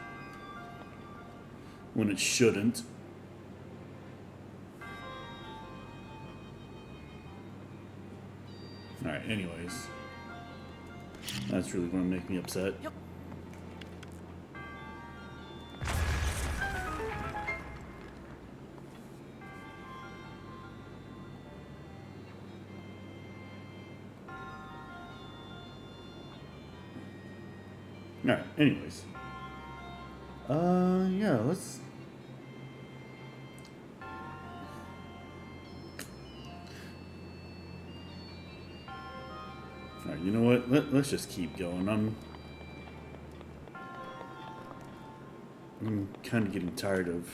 when it shouldn't. Alright, anyways. That's really going to make me upset. Yep. Alright, anyways. Yeah, let's... Alright, you know what? Let's just keep going. I'm kind of getting tired of...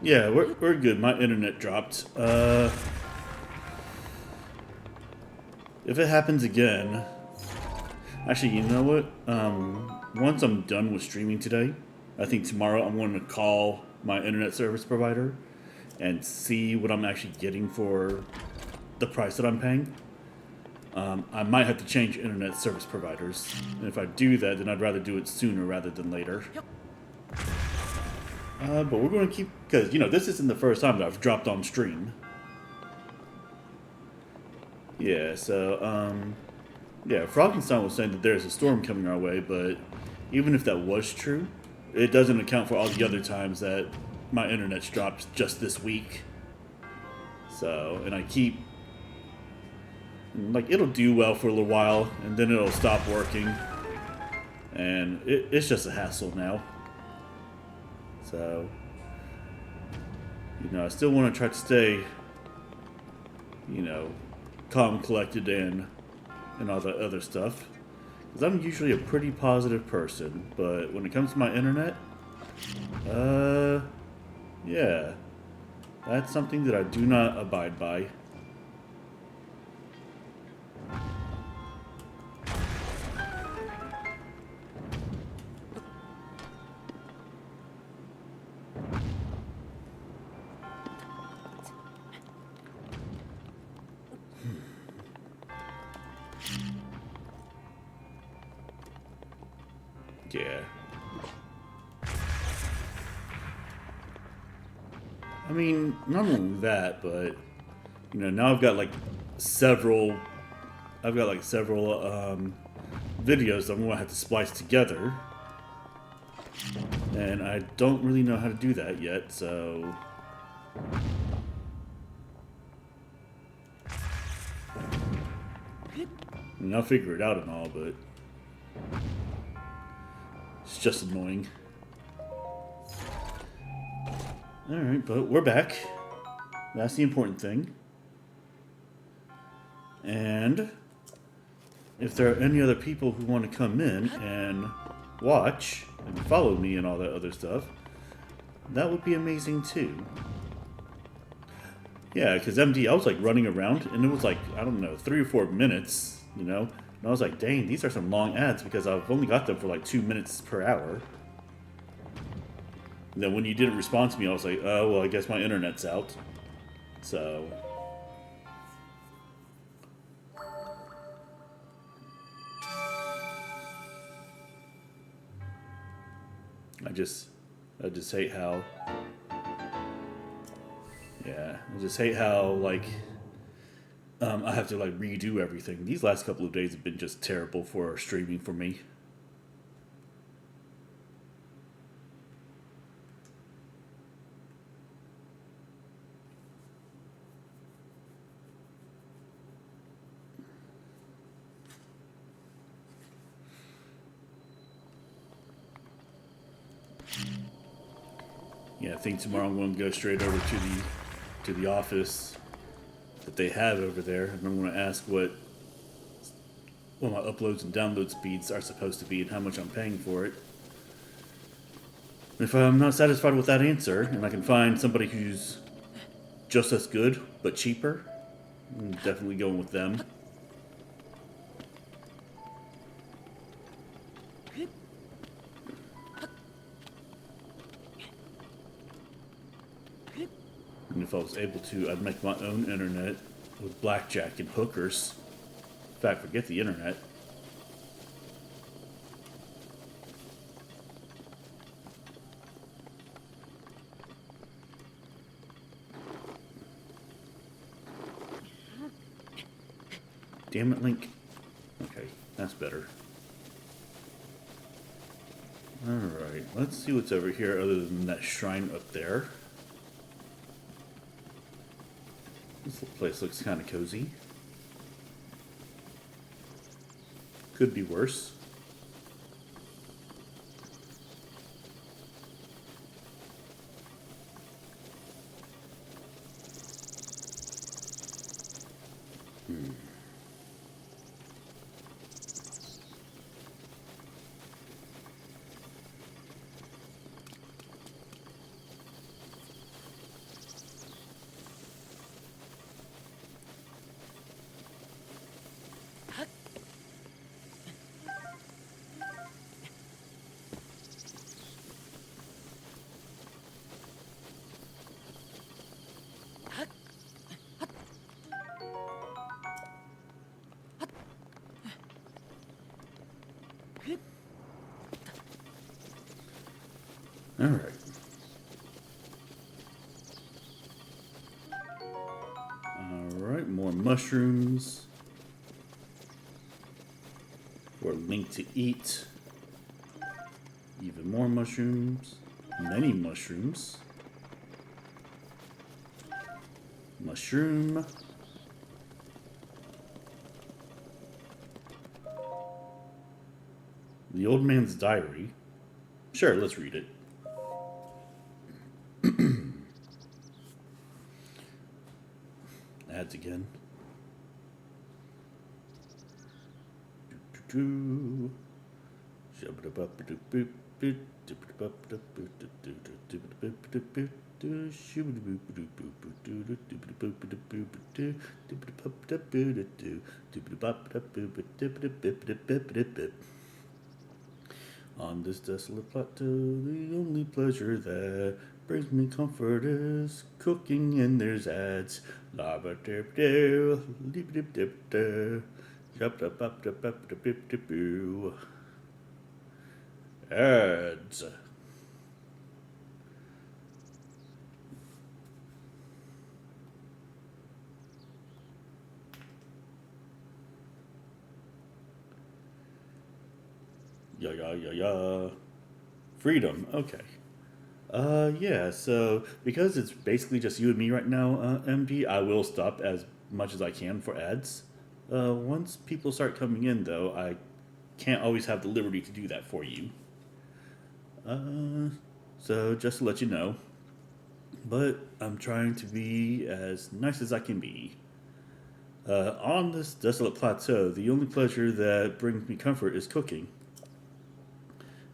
Yeah, we're good. My internet dropped. If it happens again... Actually, you know what? Once I'm done with streaming today, I think tomorrow I'm going to call my internet service provider and see what I'm actually getting for the price that I'm paying. I might have to change internet service providers. And if I do that, then I'd rather do it sooner rather than later. Yep. But we're going to keep... Because, you know, this isn't the first time that I've dropped on stream. Yeah, so, yeah, Froggenstein was saying that there's a storm coming our way, but even if that was true, it doesn't account for all the other times that my internet's dropped just this week. So, and I keep... Like, it'll do well for a little while, and then it'll stop working. And it's just a hassle now. So, you know, I still want to try to stay, you know, calm, collected, and all that other stuff. Because I'm usually a pretty positive person, but when it comes to my internet, yeah, that's something that I do not abide by. Yeah. I mean, not only that, but you know, now I've got like several videos that I'm gonna have to splice together, and I don't really know how to do that yet. So, I mean, I'll figure it out and all, but it's just annoying. All right, but we're back. That's the important thing. And if there are any other people who want to come in and watch and follow me and all that other stuff, that would be amazing too. Yeah, because MD, I was like running around and it was like, I don't know, 3 or 4 minutes, you know? And I was like, dang, these are some long ads because I've only got them for like 2 minutes per hour. And then when you didn't respond to me, I was like, oh, well, I guess my internet's out. So... I just hate how... Yeah, I just hate how, like, I have to, like, redo everything. These last couple of days have been just terrible for streaming for me. Yeah, I think tomorrow I'm going to go straight over to the office that they have over there, and I'm going to ask what my uploads and download speeds are supposed to be and how much I'm paying for it. If I'm not satisfied with that answer, and I can find somebody who's just as good but cheaper, I'm definitely going with them. And if I was able to, I'd make my own internet with blackjack and hookers. In fact, forget the internet. Damn it, Link. Okay, that's better. Alright, let's see what's over here other than that shrine up there. This place looks kind of cozy. Could be worse. Alright. Alright, more mushrooms. For Link to eat. Even more mushrooms. Many mushrooms. Mushroom. The Old Man's Diary. Sure, let's read it. Ads again. On this desolate plateau, the only pleasure that brings me comfort is cooking, and there's ads. Ads. Yeah. Freedom. Okay. Yeah, so because it's basically just you and me right now, MP, I will stop as much as I can for ads. Once people start coming in, though, I can't always have the liberty to do that for you. Uh, so just to let you know, but I'm trying to be as nice as I can be. On this desolate plateau, the only pleasure that brings me comfort is cooking.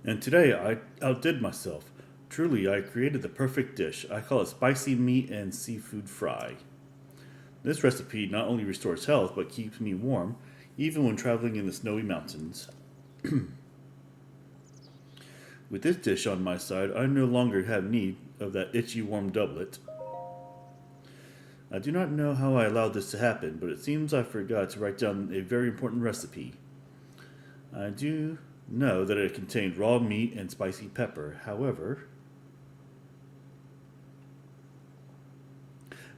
And today I outdid myself. Truly, I created the perfect dish. I call it spicy meat and seafood fry. This recipe not only restores health, but keeps me warm, even when traveling in the snowy mountains. With this dish on my side, I no longer have need of that itchy warm doublet. I do not know how I allowed this to happen, but it seems I forgot to write down a very important recipe. I do know that it contained raw meat and spicy pepper. However,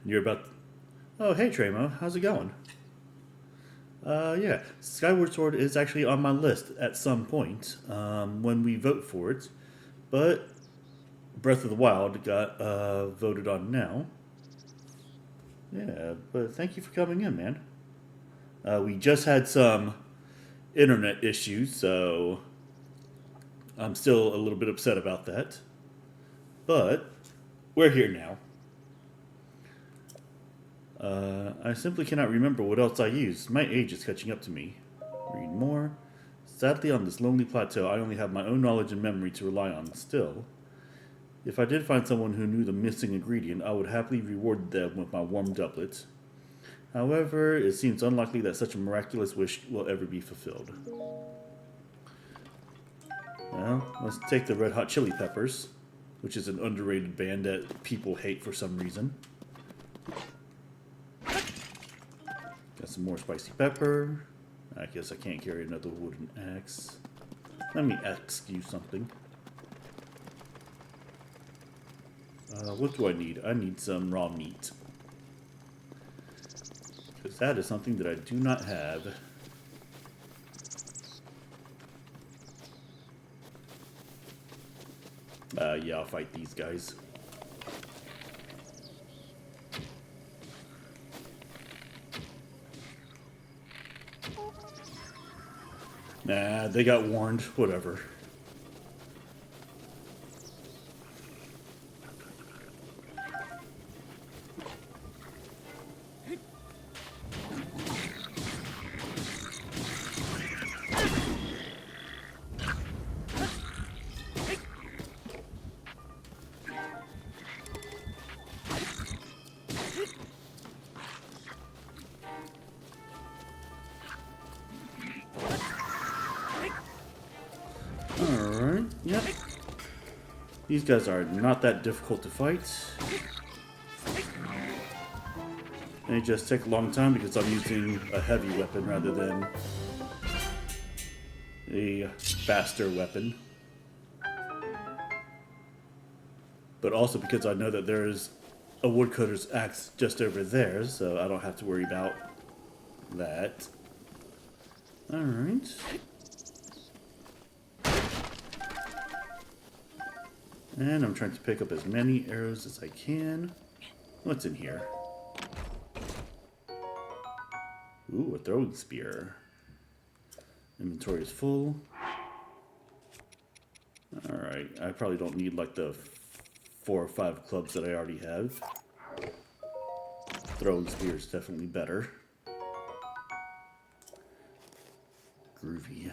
you're about. Oh, hey Tremo, how's it going? Yeah, Skyward Sword is actually on my list at some point when we vote for it, but Breath of the Wild got voted on now. Yeah, but thank you for coming in, man. We just had some internet issues, so I'm still a little bit upset about that. But we're here now. I simply cannot remember what else I used. My age is catching up to me. Read more. Sadly, on this lonely plateau, I only have my own knowledge and memory to rely on still. If I did find someone who knew the missing ingredient, I would happily reward them with my warm doublet. However, it seems unlikely that such a miraculous wish will ever be fulfilled. Well, let's take the Red Hot Chili Peppers, which is an underrated band that people hate for some reason. Got some more spicy pepper. I guess I can't carry another wooden axe. Let me ask you something. What do I need? I need some raw meat. Because that is something that I do not have. Yeah, I'll fight these guys. Nah, they got warned. Whatever. Alright, yep. These guys are not that difficult to fight. They just take a long time because I'm using a heavy weapon rather than a faster weapon. But also because I know that there's a woodcutter's axe just over there, so I don't have to worry about that. Alright. And I'm trying to pick up as many arrows as I can. What's in here? Ooh, a throwing spear. Inventory is full. Alright, I probably don't need like the 4 or 5 clubs that I already have. Throwing spear is definitely better. Groovy.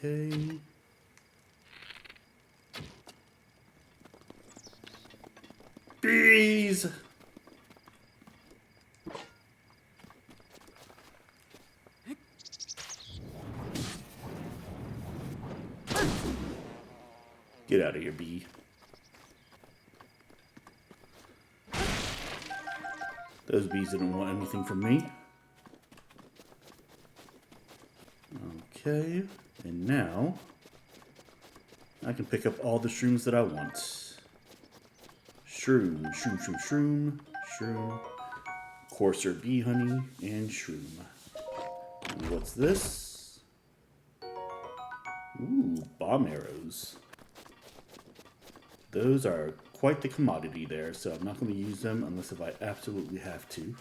Okay. Bees! Get out of here, bee. Those bees didn't want anything from me. Okay, and now I can pick up all the shrooms that I want. Shroom, shroom, shroom, shroom, shroom, coarser bee honey, and shroom. And what's this? Ooh, bomb arrows. Those are quite the commodity there, so I'm not going to use them unless if I absolutely have to.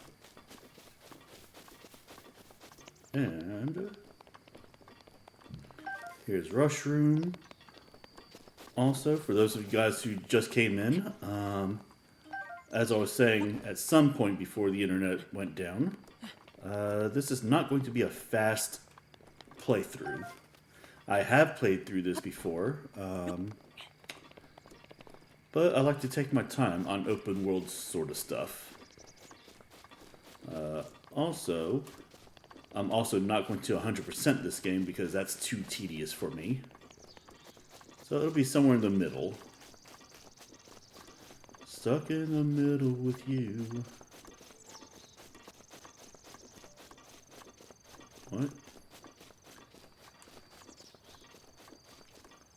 And here's Rushroom. Also, for those of you guys who just came in, as I was saying at some point before the internet went down, this is not going to be a fast playthrough. I have played through this before, but I like to take my time on open world sort of stuff. Also, I'm also not going to 100% this game because that's too tedious for me. So it'll be somewhere in the middle. Stuck in the middle with you. What?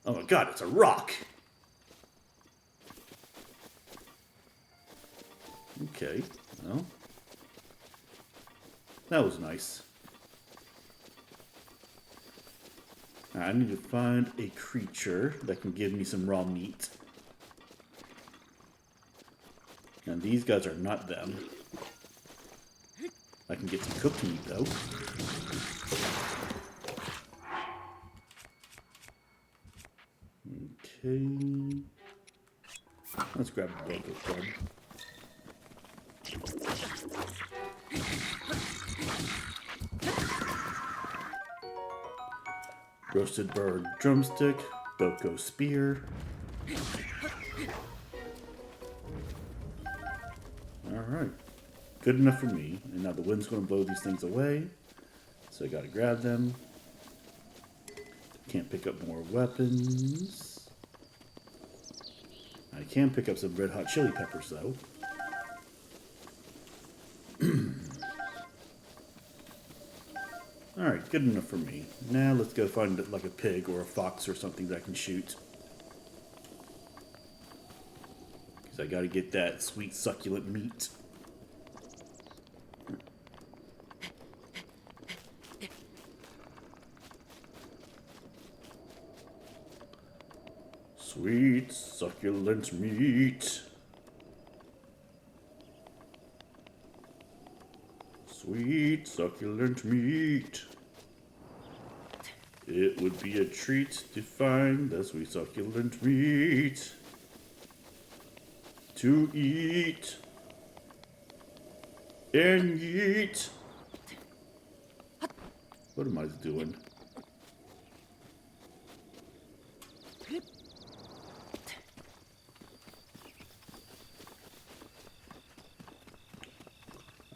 Oh my god, it's a rock! Okay, well. That was nice. I need to find a creature that can give me some raw meat. And these guys are not them. I can get some cooked meat though. Okay. Let's grab the bug club. Roasted bird drumstick, Boko spear. Alright. Good enough for me. And now the wind's going to blow these things away. So I gotta grab them. Can't pick up more weapons. I can pick up some red hot chili peppers though. Alright, good enough for me. Now let's go find like a pig or a fox or something that I can shoot. Because I gotta get that sweet succulent meat. Sweet succulent meat. Sweet succulent meat. It would be a treat to find the sweet succulent meat to eat and eat. What am I doing?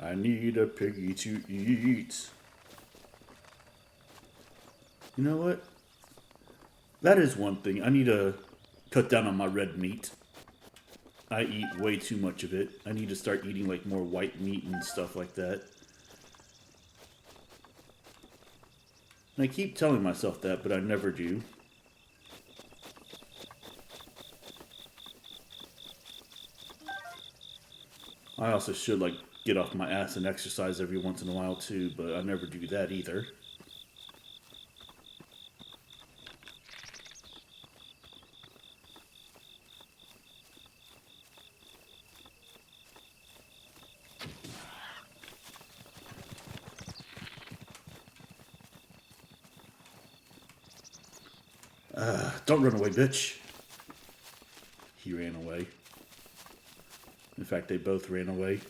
I need a piggy to eat. You know what? That is one thing. I need to cut down on my red meat. I eat way too much of it. I need to start eating like more white meat and stuff like that. And I keep telling myself that, but I never do. I also should like get off my ass and exercise every once in a while too, but I never do that either. Don't run away, bitch. He ran away. In fact, they both ran away.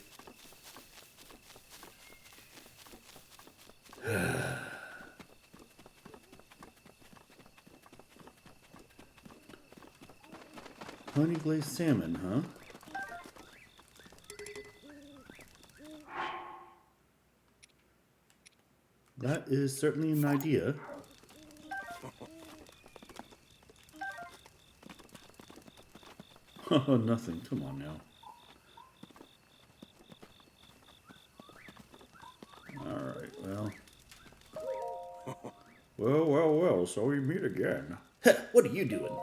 Honey glazed salmon, huh? That is certainly an idea. Oh, nothing. Come on now. Alright, well. Well, so we meet again. What are you doing?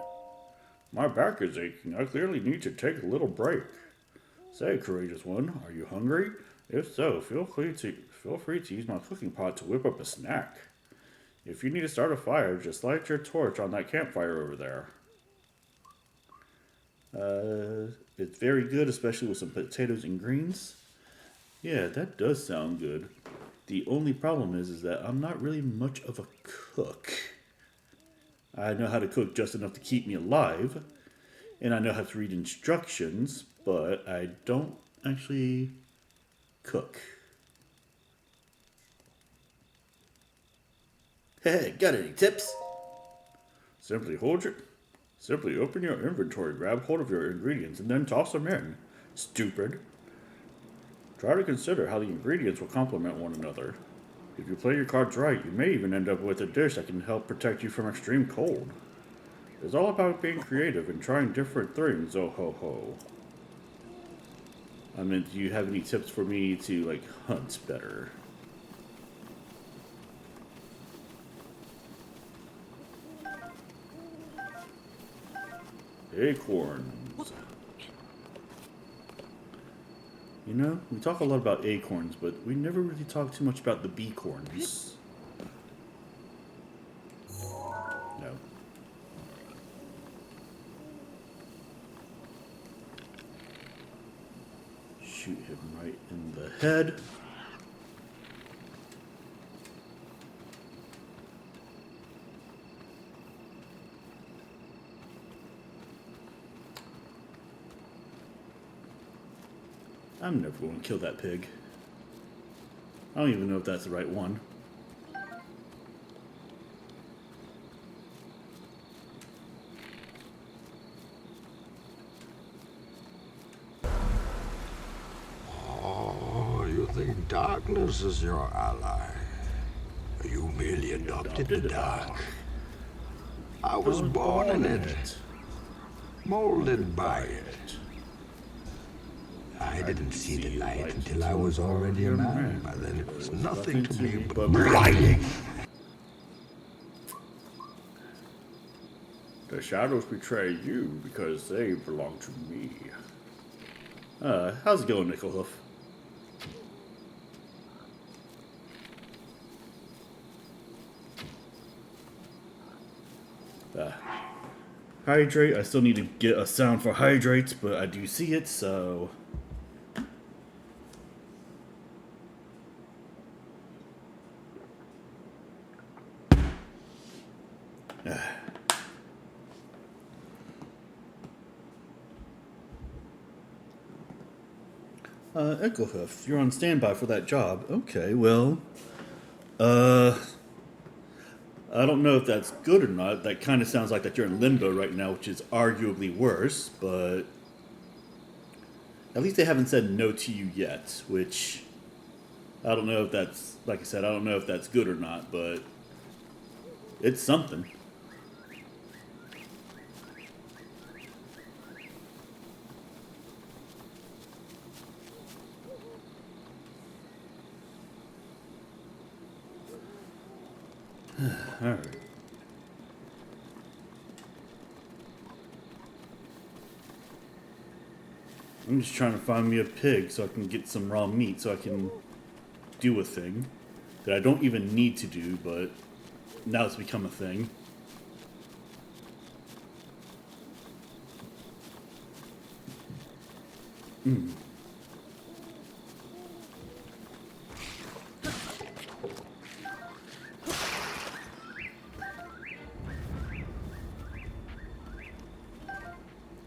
My back is aching. I clearly need to take a little break. Say, courageous one, are you hungry? If so, feel free to use my cooking pot to whip up a snack. If you need to start a fire, just light your torch on that campfire over there. It's very good, especially with some potatoes and greens. Yeah, that does sound good. The only problem is that I'm not really much of a cook. I know how to cook just enough to keep me alive, and I know how to read instructions, but I don't actually cook. Hey, got any tips? Simply open your inventory, grab hold of your ingredients, and then toss them in. Stupid. Try to consider how the ingredients will complement one another. If you play your cards right, you may even end up with a dish that can help protect you from extreme cold. It's all about being creative and trying different things, oh ho ho. I mean, do you have any tips for me to, like, hunt better? Acorns. You know, we talk a lot about acorns, but we never really talk too much about the beacorns. No. Shoot him right in the head. I'm never going to kill that pig. I don't even know if that's the right one. Oh, you think darkness is your ally? You merely adopted the dark. I was born in it, molded by it. I didn't see the light until I was already a man. By then it was nothing to me but blinding. The shadows betray you because they belong to me. How's it going, Nickelhoof? Hydrate. I still need to get a sound for hydrates, but I do see it, so... Nickelhoof, you're on standby for that job. Okay, well... I don't know if that's good or not. That kind of sounds like that you're in limbo right now, which is arguably worse, but at least they haven't said no to you yet, which I don't know if that's, like I said, I don't know if that's good or not, but it's something. Alright. I'm just trying to find me a pig so I can get some raw meat so I can do a thing that I don't even need to do, but now it's become a thing.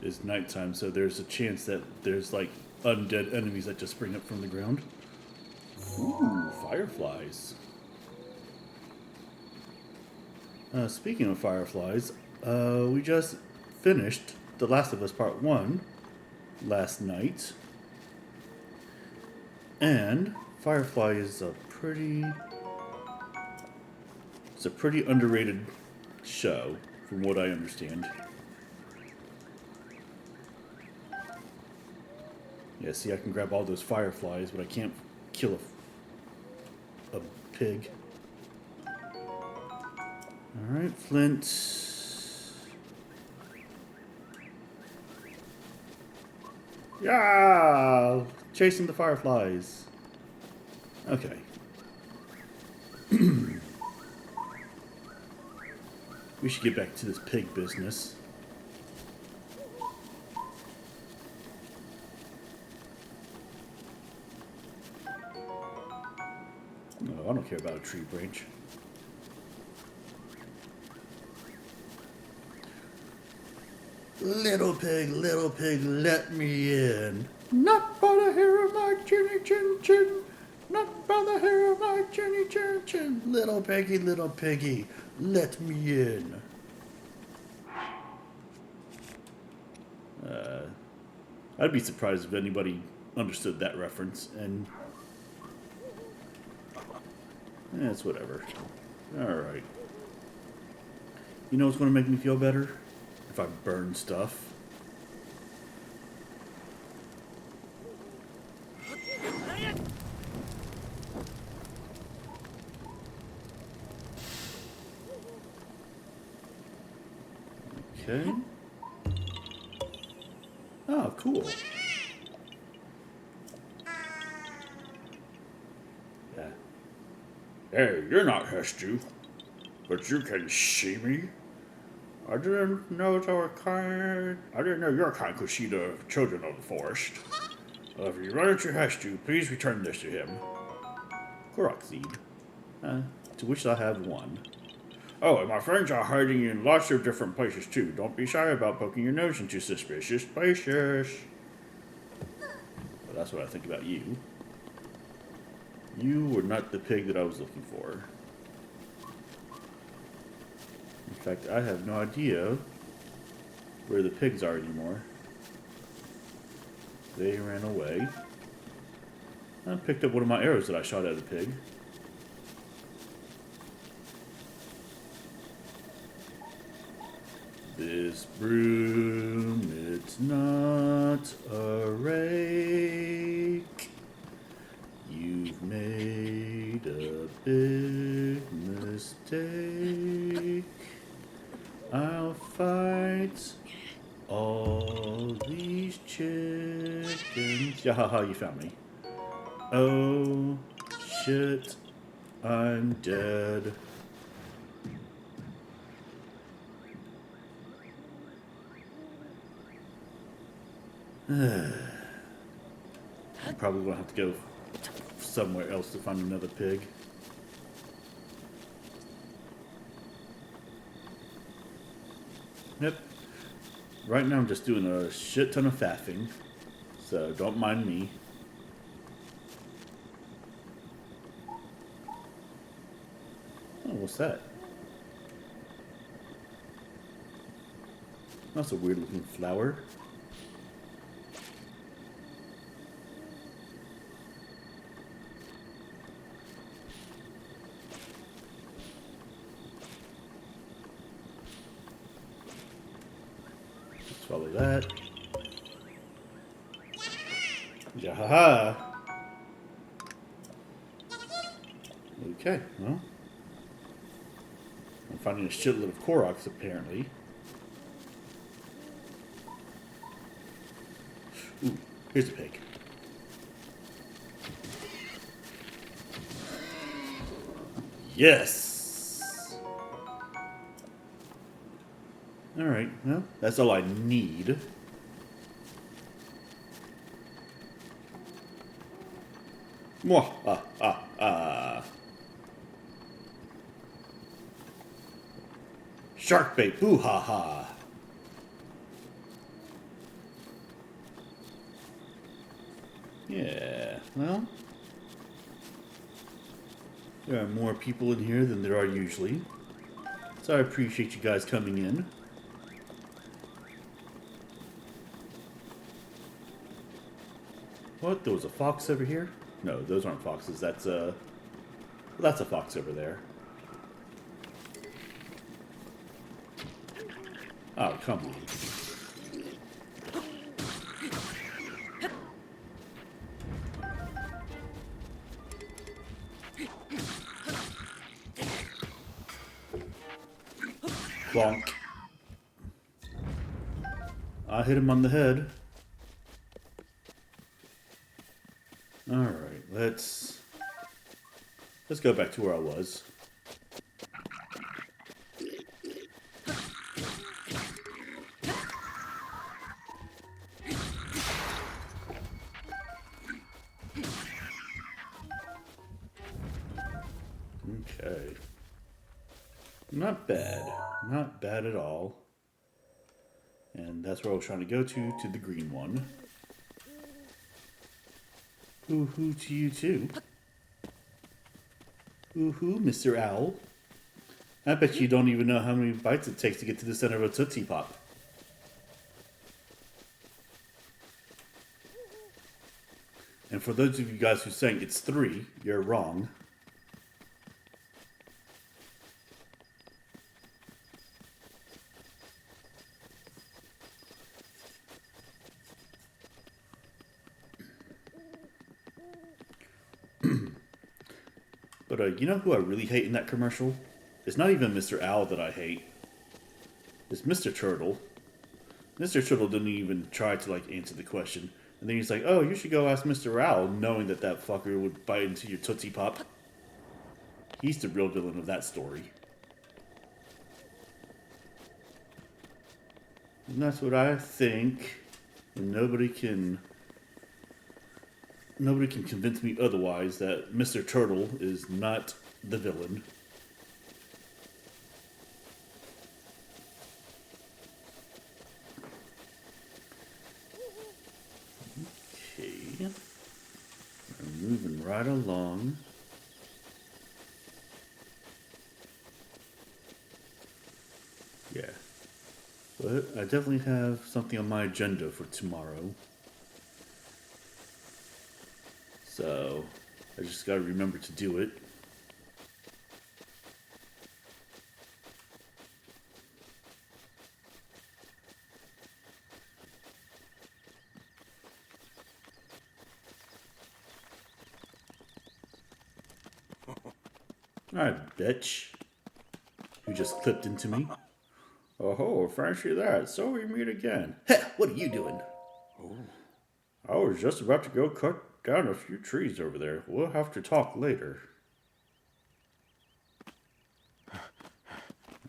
It's nighttime, so there's a chance that there's like undead enemies that just spring up from the ground. Ooh, fireflies. Speaking of fireflies, we just finished The Last of Us Part 1 last night. And Firefly is a pretty underrated show, from what I understand. Yeah, see, I can grab all those fireflies, but I can't kill a pig. Alright, Flint. Yeah! Chasing the fireflies. Okay. We should get back to this pig business. No, I don't care about a tree branch. Little pig, let me in. Not by the hair of my chinny chin chin. Not by the hair of my chinny chin chin. Little piggy, let me in. I'd be surprised if anybody understood that reference, and it's whatever. Alright. You know what's going to make me feel better? If I burn stuff. Okay. Oh, cool. Yeah. Hey, you're not Hestu, but you can see me. I didn't know your kind could see the children of the forest. If you run into Hestu, please return this to him. Korok seed. To which I have one. Oh, and my friends are hiding in lots of different places too. Don't be shy about poking your nose into suspicious places. Well, that's what I think about you. You were not the pig that I was looking for. In fact, I have no idea where the pigs are anymore. They ran away. I picked up one of my arrows that I shot at a pig. This broom, it's not a rake. You've made a big mistake. I'll fight all these chickens. Yahaha, you found me. Oh, shit. I'm dead. I'm probably going to have to go somewhere else to find another pig. Yep. Right now I'm just doing a shit ton of faffing, so don't mind me. Oh, what's that? That's a weird looking flower. Follow that. Yahaha. Okay, well. I'm finding a shitload of Koroks, apparently. Ooh, here's a pig. Yes! Alright, well, that's all I need. Mwah! Shark bait, boo ha ha! Yeah, well, there are more people in here than there are usually. So I appreciate you guys coming in. What? There was a fox over here? No, those aren't foxes. That's a fox over there. Oh, come on. Bonk. I hit him on the head. Alright, let's go back to where I was. Okay. Not bad. Not bad at all. And that's where I was trying to go to the green one. Hoo-hoo to you too. Hoo-hoo, Mr. Owl. I bet you don't even know how many bites it takes to get to the center of a Tootsie Pop. And for those of you guys who saying it's 3, you're wrong. But you know who I really hate in that commercial? It's not even Mr. Owl that I hate. It's Mr. Turtle. Mr. Turtle didn't even try to like answer the question. And then he's like, oh, you should go ask Mr. Owl, knowing that that fucker would bite into your Tootsie Pop. He's the real villain of that story. And that's what I think. And nobody can convince me otherwise that Mr. Turtle is not the villain. Okay. I'm moving right along. Yeah. But I definitely have something on my agenda for tomorrow. So, I just gotta remember to do it. Alright, bitch. You just clipped into me. Oh, fancy that. So we meet again. Heh, what are you doing? I was just about to go cut down a few trees over there. We'll have to talk later.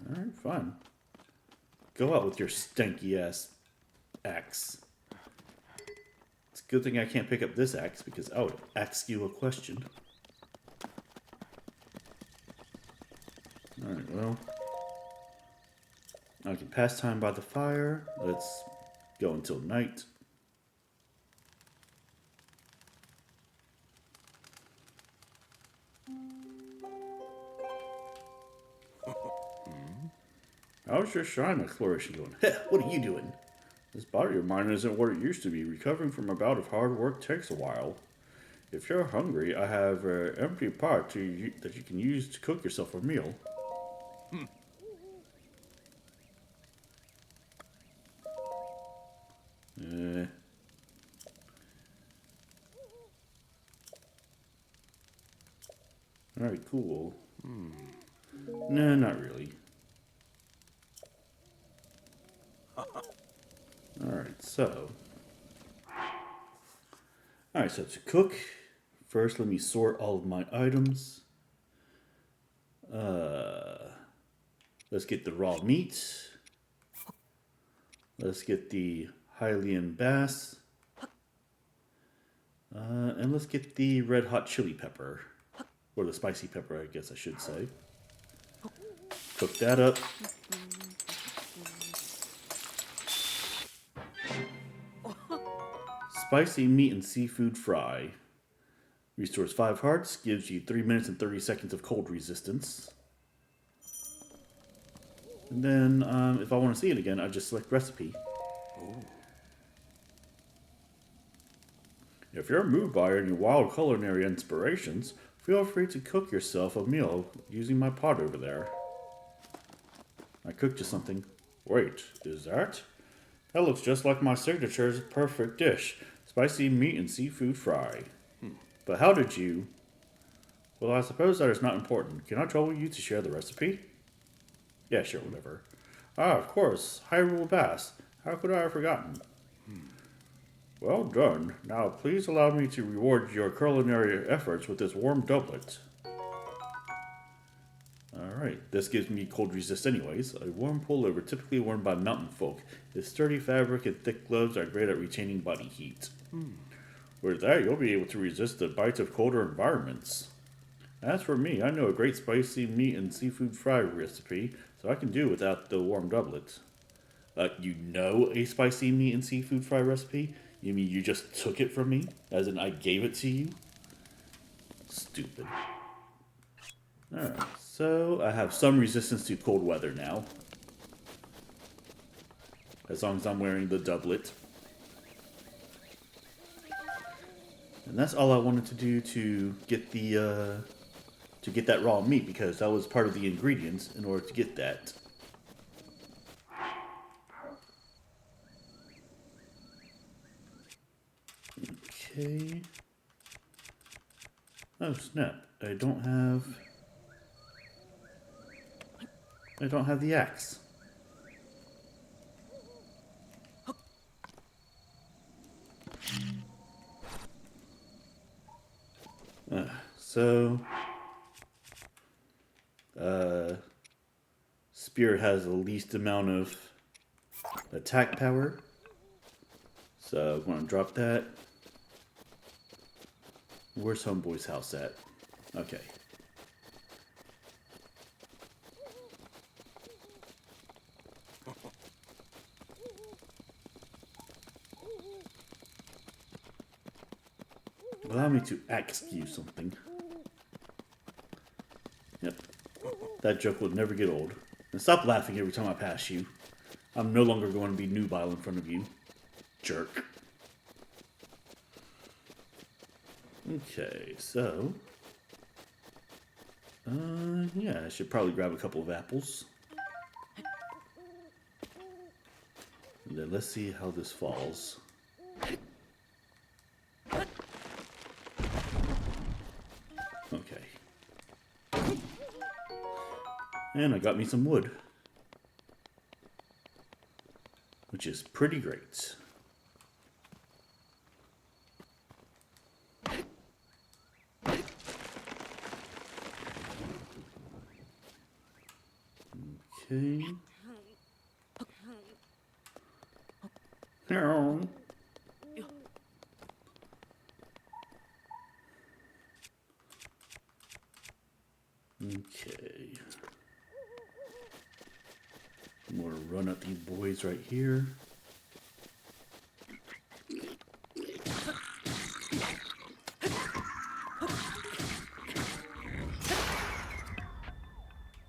Alright, fine. Go out with your stanky ass axe. It's a good thing I can't pick up this axe because I would ask you a question. Alright, well. I can pass time by the fire. Let's go until night. How's your shine flourishing going? Heh, what are you doing? This body of mine isn't what it used to be. Recovering from a bout of hard work takes a while. If you're hungry, I have an empty pot that you can use to cook yourself a meal. Alright, cool. Nah, not really. Alright, so. Alright, so to cook, first let me sort all of my items. Let's get the raw meat. Let's get the Hylian bass. And let's get the red hot chili pepper. Or the spicy pepper, I guess I should say. Cook that up. Spicy meat and seafood fry. Restores 5 hearts, gives you 3 minutes and 30 seconds of cold resistance. And then, if I want to see it again, I just select recipe. If you're moved by any wild culinary inspirations, feel free to cook yourself a meal using my pot over there. I cooked you something. Wait, is that? That looks just like my signature's perfect dish. Spicy meat and seafood fry. But how did you? Well, I suppose that is not important. Can I trouble you to share the recipe? Yeah, sure, whatever. Ah, of course. Hyrule Bass. How could I have forgotten? Well done. Now, please allow me to reward your culinary efforts with this warm doublet. Alright, this gives me cold resist anyways. A warm pullover typically worn by mountain folk. Its sturdy fabric and thick gloves are great at retaining body heat. With that, you'll be able to resist the bites of colder environments. As for me, I know a great spicy meat and seafood fry recipe, so I can do without the warm doublet. You know a spicy meat and seafood fry recipe? You mean you just took it from me? As in I gave it to you? Stupid. Alright, so I have some resistance to cold weather now. As long as I'm wearing the doublet. And that's all I wanted to do to get the, to get that raw meat, because that was part of the ingredients in order to get that. Okay. Oh snap, I don't have the axe. So Spear has the least amount of attack power. So I'm gonna drop that. Where's Homeboy's house at? Okay. Allow me to ask you something. Yep. That joke will never get old. And stop laughing every time I pass you. I'm no longer going to be nubile in front of you. Jerk. Okay, so... yeah, I should probably grab a couple of apples. And then let's see how this falls. Okay. And I got me some wood. Which is pretty great. Okay. Okay. I'm gonna run up these boys right here.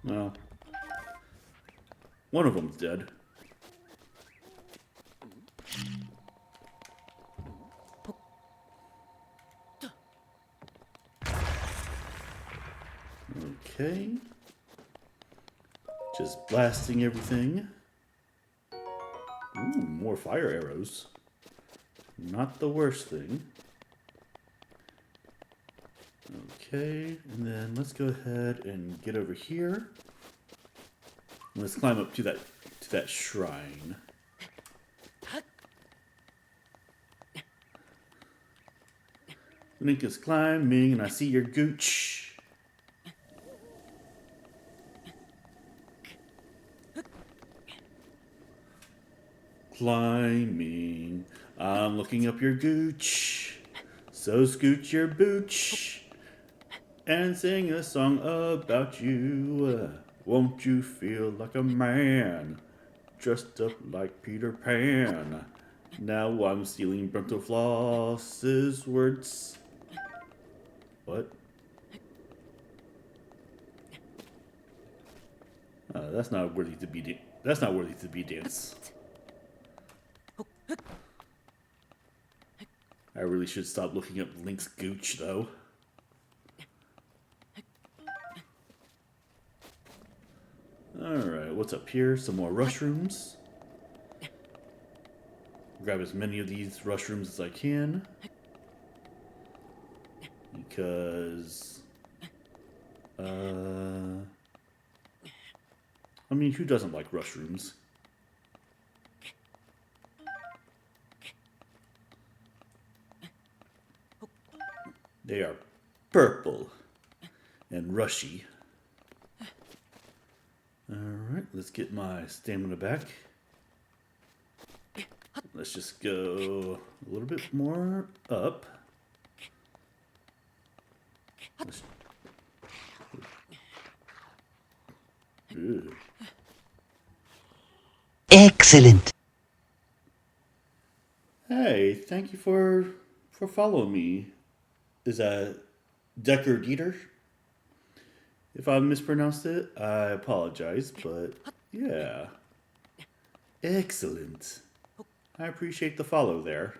Well, one of them's dead. Okay. Just blasting everything. Ooh, more fire arrows. Not the worst thing. Okay, and then let's go ahead and get over here. Let's climb up to that shrine. Link is climbing, and I see your gooch. Climbing, I'm looking up your gooch. So scoot your booch and sing a song about you. Won't you feel like a man, dressed up like Peter Pan? Now I'm stealing Brentalfloss's words. What? That's not worthy to be. That's not worthy to be danced. I really should stop looking up Link's gooch, though. Alright, what's up here? Some more rushrooms. Grab as many of these rushrooms as I can. Because... I mean, who doesn't like mushrooms? They are purple and rushy. Alright, let's get my stamina back. Let's just go a little bit more up. Ew. Excellent. Hey, thank you for following me. Is that Decker Dieter? If I mispronounced it, I apologize, but yeah. Excellent. I appreciate the follow there.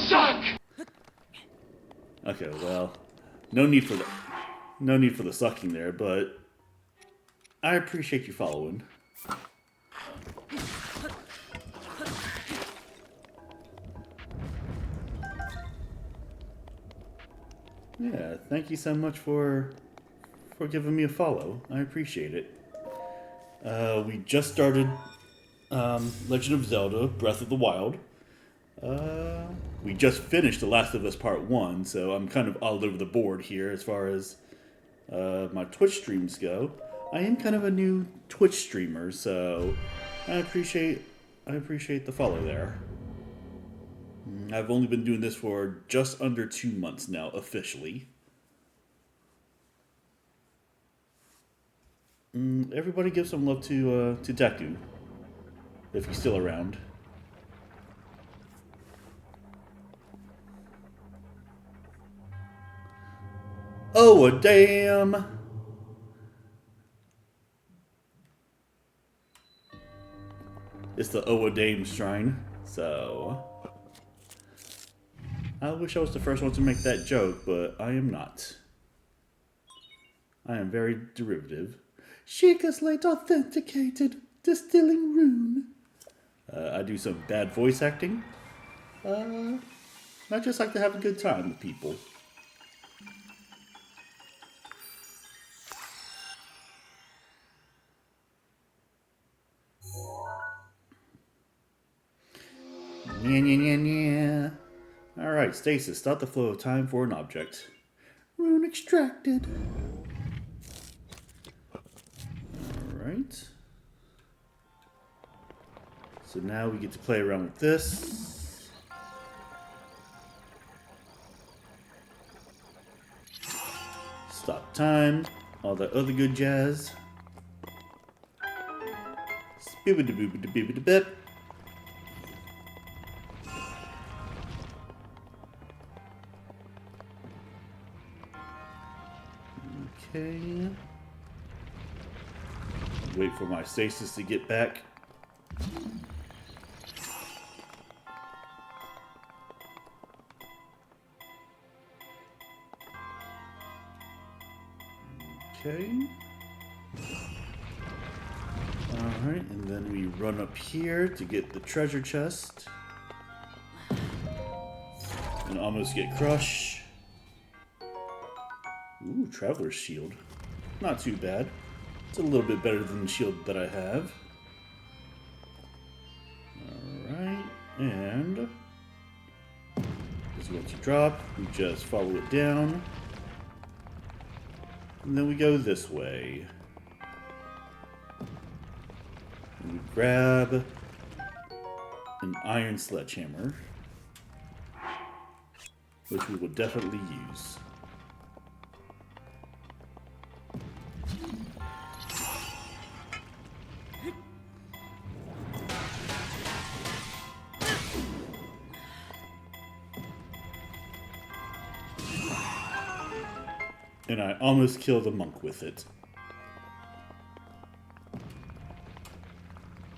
Suck! Okay, well, no need for the sucking there, but I appreciate you following. Yeah, thank you so much for giving me a follow. I appreciate it. We just started Legend of Zelda: Breath of the Wild. We just finished The Last of Us Part 1, so I'm kind of all over the board here as far as my Twitch streams go. I am kind of a new Twitch streamer, so I appreciate the follow there. I've only been doing this for just under 2 months now, officially. Everybody give some love to Deku, if he's still around. Oh, a damn! It's the Owadame Shrine, so... I wish I was the first one to make that joke, but I am not. I am very derivative. Sheikah Slate authenticated. Distilling rune. I do some bad voice acting. I just like to have a good time with people. Yeah. Alright, stasis. Stop the flow of time for an object. Rune extracted. Alright. So now we get to play around with this. Stop time. All that other good jazz. Spibbidi-boobidi-bibbidi-bip. Okay. Wait for my stasis to get back. Okay. Alright, and then we run up here to get the treasure chest. And almost get crushed. Ooh, Traveler's Shield. Not too bad. It's a little bit better than the shield that I have. Alright, and... this is what you drop. We just follow it down. And then we go this way. And we grab an iron sledgehammer, which we will definitely use. And I almost killed a monk with it.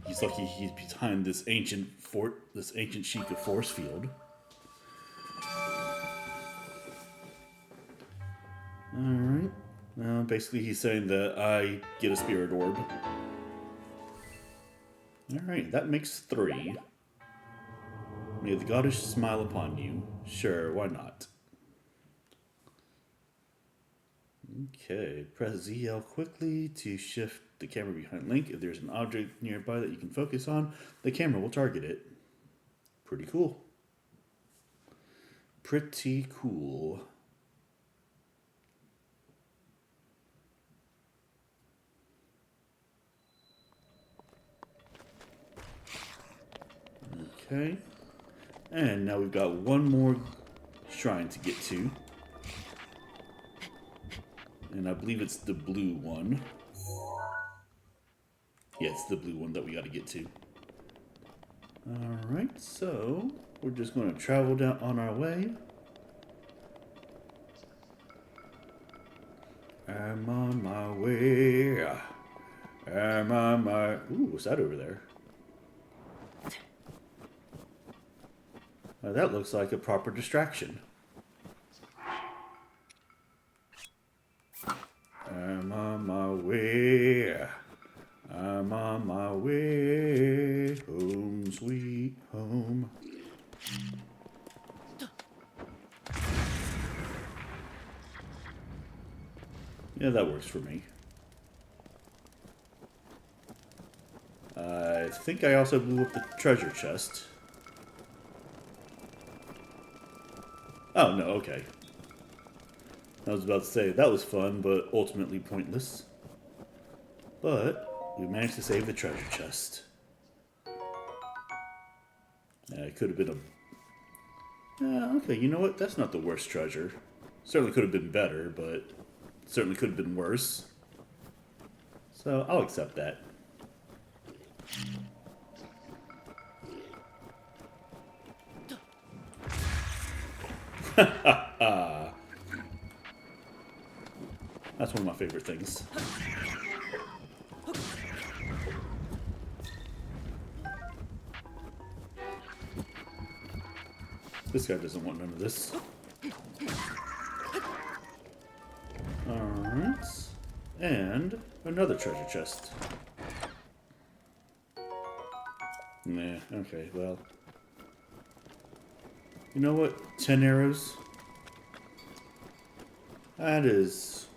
He's lucky he's behind this ancient fort, this ancient Sheikah force field. Alright. Basically he's saying that I get a spirit orb. Alright, that makes 3. May the goddess smile upon you. Sure, why not? Okay, press ZL quickly to shift the camera behind Link. If there's an object nearby that you can focus on, the camera will target it. Pretty cool. Pretty cool. Okay. And now we've got one more shrine to get to. And I believe it's the blue one. Yeah, it's the blue one that we got to get to. Alright, so we're just going to travel down on our way. I'm on my way. I'm on my... Ooh, what's that over there? That looks like a proper distraction. I'm on my way. I'm on my way. Home, sweet home. Yeah, that works for me. I think I also blew up the treasure chest. Oh, no, okay. I was about to say, that was fun, but ultimately pointless. But we managed to save the treasure chest. It could have been a... okay, you know what? That's not the worst treasure. Certainly could have been better, but certainly could have been worse. So I'll accept that. That's one of my favorite things. This guy doesn't want none of this. Alright. And another treasure chest. Nah, okay, well. You know what? 10 arrows. That is,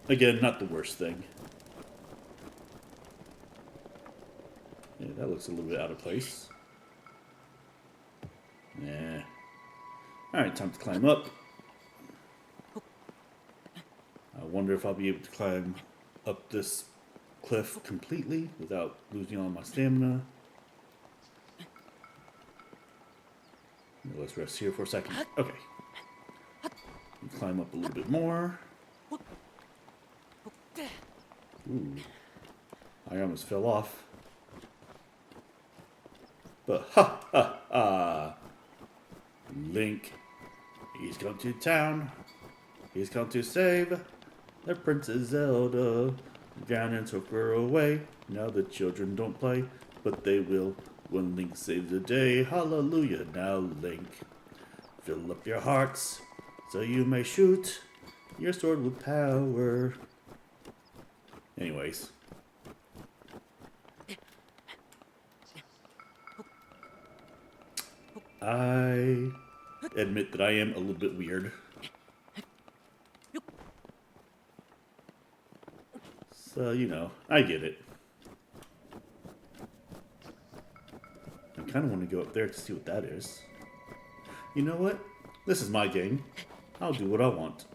again, not the worst thing. Yeah, that looks a little bit out of place. Nah. Alright, time to climb up. I wonder if I'll be able to climb up this cliff completely without losing all my stamina. Let's rest here for a second. Okay. Climb up a little bit more. Ooh. I almost fell off. But ha ha ha! Link, he's come to town. He's come to save the Princess Zelda. Ganon took her away. Now the children don't play, but they will when Link saves the day. Hallelujah! Now Link, fill up your hearts so you may shoot your sword with power. Anyways. I admit that I am a little bit weird. So, you know, I get it. I kind of want to go up there to see what that is. You know what? This is my game. I'll do what I want.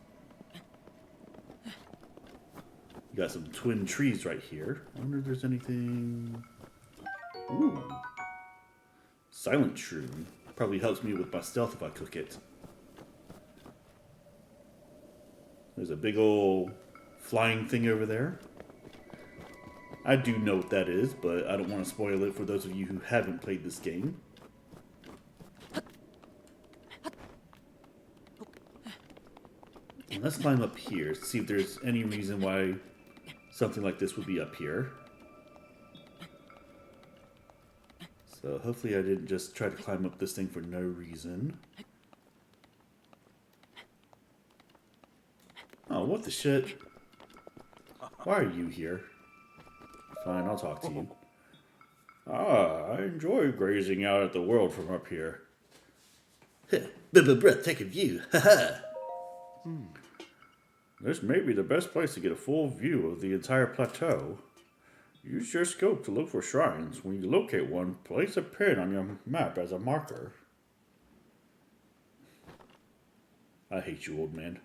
You got some twin trees right here. I wonder if there's anything... Ooh. Silent shroom. Probably helps me with my stealth if I cook it. There's a big old flying thing over there. I do know what that is, but I don't want to spoil it for those of you who haven't played this game. And let's climb up here, see if there's any reason why something like this would be up here. So hopefully I didn't just try to climb up this thing for no reason. Oh, what the shit? Why are you here? Fine, I'll talk to you. Ah, I enjoy gazing out at the world from up here. Breathtaking view, haha. This may be the best place to get a full view of the entire plateau. Use your scope to look for shrines. When you locate one, place a pin on your map as a marker. I hate you, old man.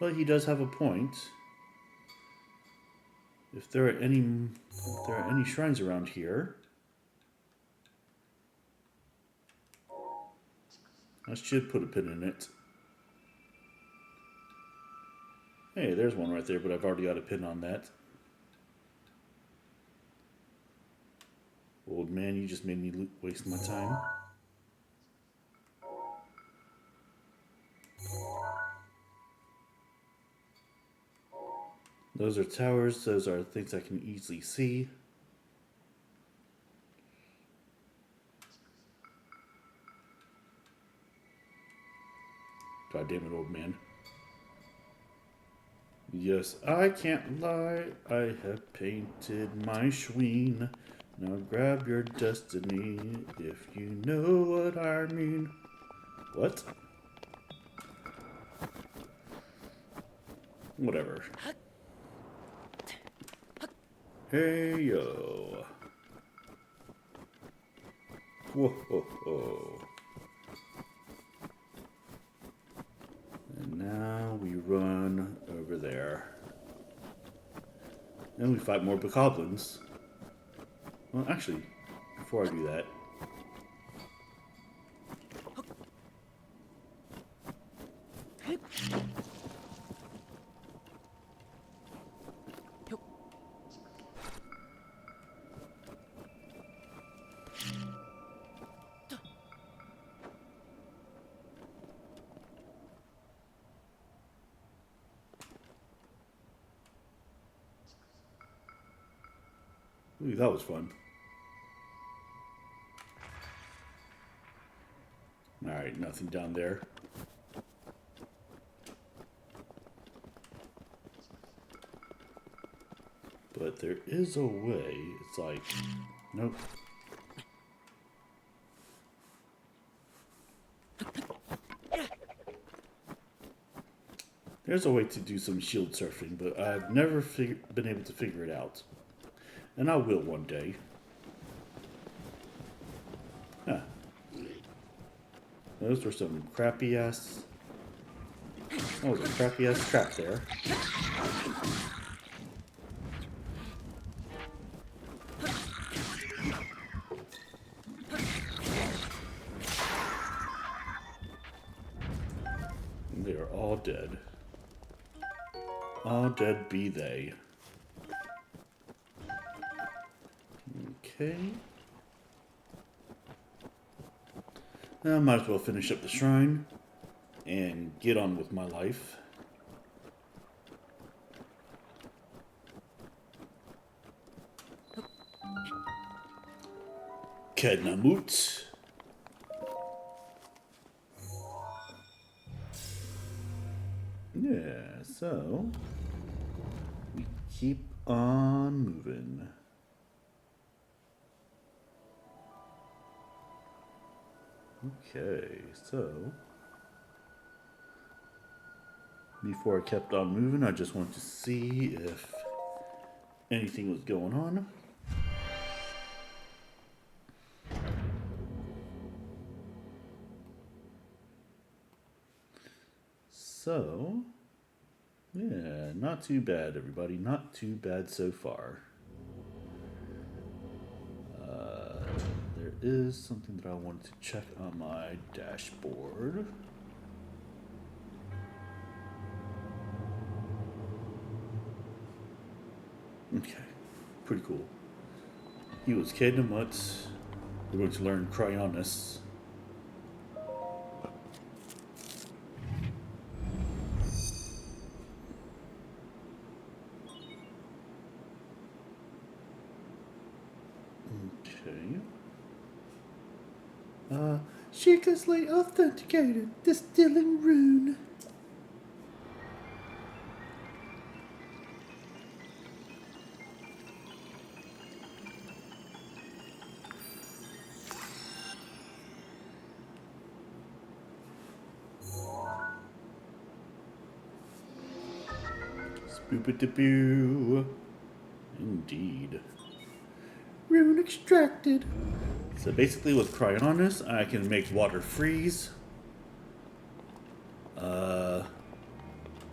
But he does have a point. If there are any shrines around here, I should put a pin in it. Hey, there's one right there, but I've already got a pin on that. Old man, you just made me waste my time. Those are towers. Those are things I can easily see. God damn it, old man. Yes, I can't lie. I have painted my schween. Now grab your destiny if you know what I mean. What? Whatever. Hey yo. Whoa ho ho. And now we run over there. And we fight more bokoblins. Well, actually, before I do that, ooh, that was fun. Alright, nothing down there. But there is a way. It's like, nope. There's a way to do some shield surfing, but I've never been able to figure it out. And I will one day. Huh. Those were some crappy ass... That was a crappy ass trap there. They are all dead. All dead be they. Okay. Now I might as well finish up the shrine and get on with my life. Kednamut. Yeah, so we keep on moving. Okay, so before I kept on moving, I just wanted to see if anything was going on. So, yeah, not too bad, everybody. Not too bad so far. There is something that I wanted to check on my dashboard. Okay, pretty cool. He was Kednamut. We're going to learn Cryonis. Okay. Sheikah's authenticated. Distilling rune. Boop-a-da-boo. Indeed. Rune extracted. So basically with Cryonis, I can make water freeze.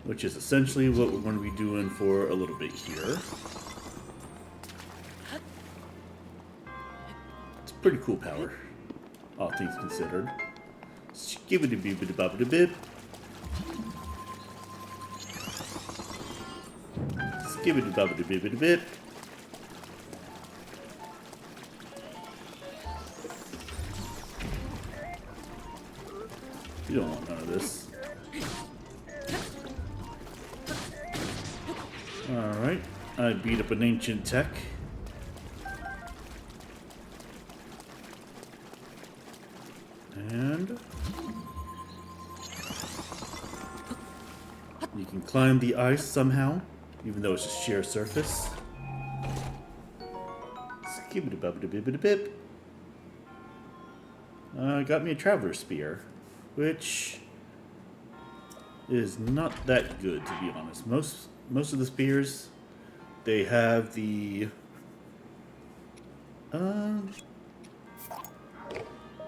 Which is essentially what we're going to be doing for a little bit here. It's pretty cool power, all things considered. Skibbity-bee-bity-bop-a-da-bip. Skibbity-bop-a-da-bip-a-da-bip. You don't want none of this. Alright, I beat up an ancient tech. And you can climb the ice somehow, even though it's just sheer surface. Skibbity-bop-a-da-bip-a-da-bip. Got me a traveler spear, which is not that good, to be honest. Most of the spears, they have the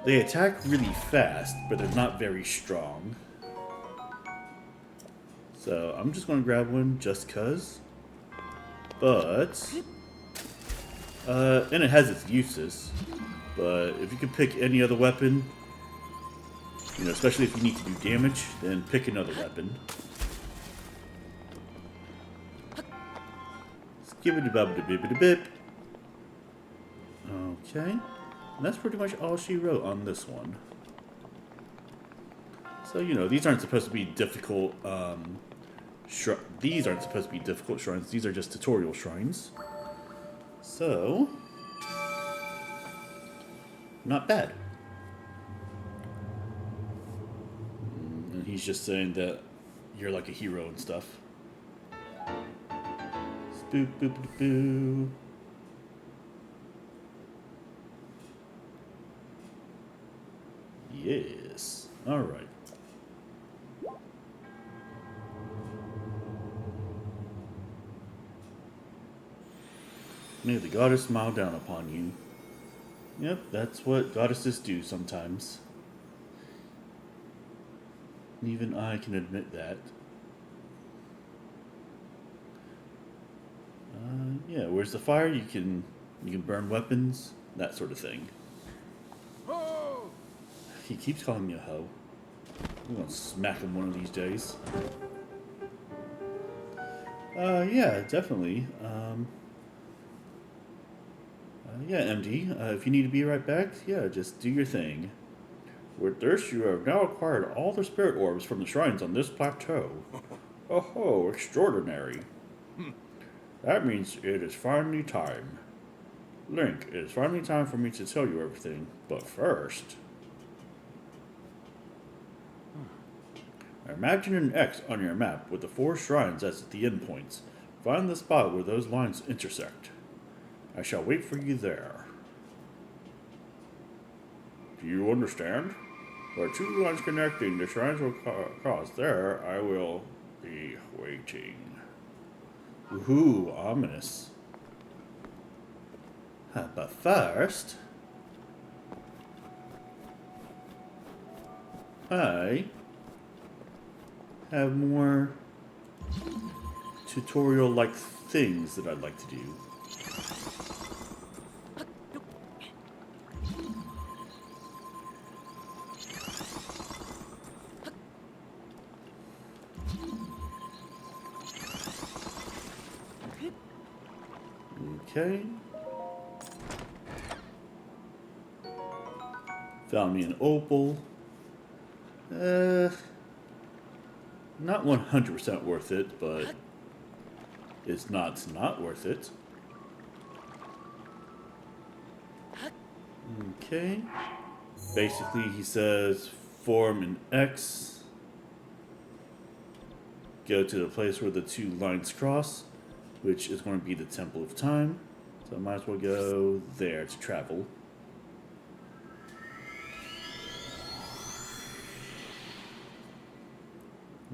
they attack really fast, but they're not very strong. So I'm just going to grab one just cuz. But and it has its uses. But if you can pick any other weapon, you know, especially if you need to do damage, then pick another weapon. Skibbity-bop-a-da-bip-a-da-bip. Okay. And that's pretty much all she wrote on this one. So, you know, these aren't supposed to be difficult, these aren't supposed to be difficult shrines. These are just tutorial shrines. So, not bad. And he's just saying that you're like a hero and stuff. Boop, boop, boop, boop. Yes. Alright. May the goddess smile down upon you. Yep, that's what goddesses do sometimes. Even I can admit that. Yeah, where's the fire? You can burn weapons, that sort of thing. He keeps calling me a hoe. I'm gonna smack him one of these days. Yeah, definitely. Yeah, MD, if you need to be right back, yeah, just do your thing. With this, you have now acquired all the spirit orbs from the shrines on this plateau. Oh, extraordinary. That means it is finally time. Link, it is finally time for me to tell you everything, but first... Imagine an X on your map with the 4 shrines as the endpoints. Find the spot where those lines intersect. I shall wait for you there. Do you understand? Where 2 lines connecting the shrines will cross there, I will be waiting. Ooh, ominous. But first... I have more tutorial-like things that I'd like to do. Okay. Found me an opal. Not 100% worth it, but it's not worth it. Okay. Basically, he says form an X. Go to the place where the 2 lines cross, which is going to be the Temple of Time. So I might as well go there to travel.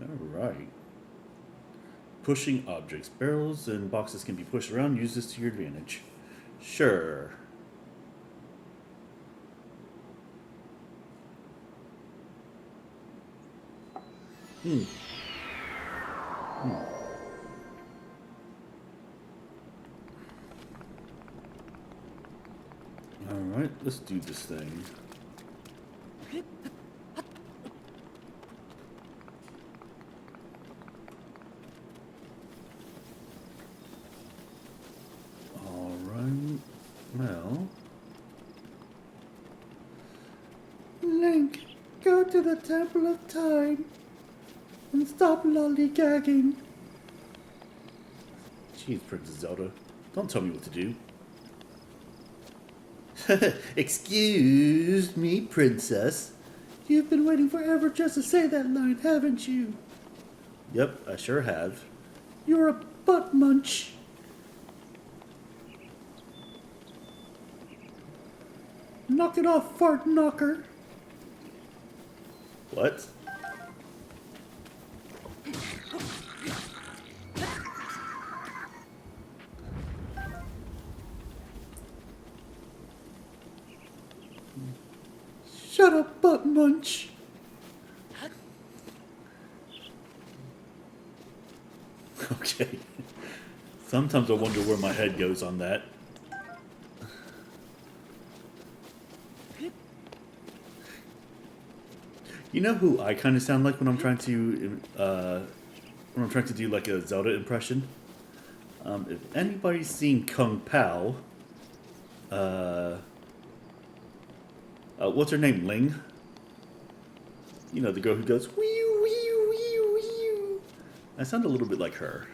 Alright. Pushing objects. Barrels and boxes can be pushed around. Use this to your advantage. Sure. Alright, let's do this thing. Alright, well. Link, go to the Temple of Time and stop lollygagging. Jeez, Princess Zelda. Don't tell me what to do. Excuse me, Princess. You've been waiting forever just to say that line, haven't you? Yep, I sure have. You're a butt munch. Knock it off, fart knocker. What? Shut up, butt munch. Okay. Sometimes I wonder where my head goes on that. You know who I kind of sound like when I'm trying to do like a Zelda impression? If anybody's seen Kung Pao, what's her name? Ling? You know, the girl who goes, wee wee wee wee. I sound a little bit like her.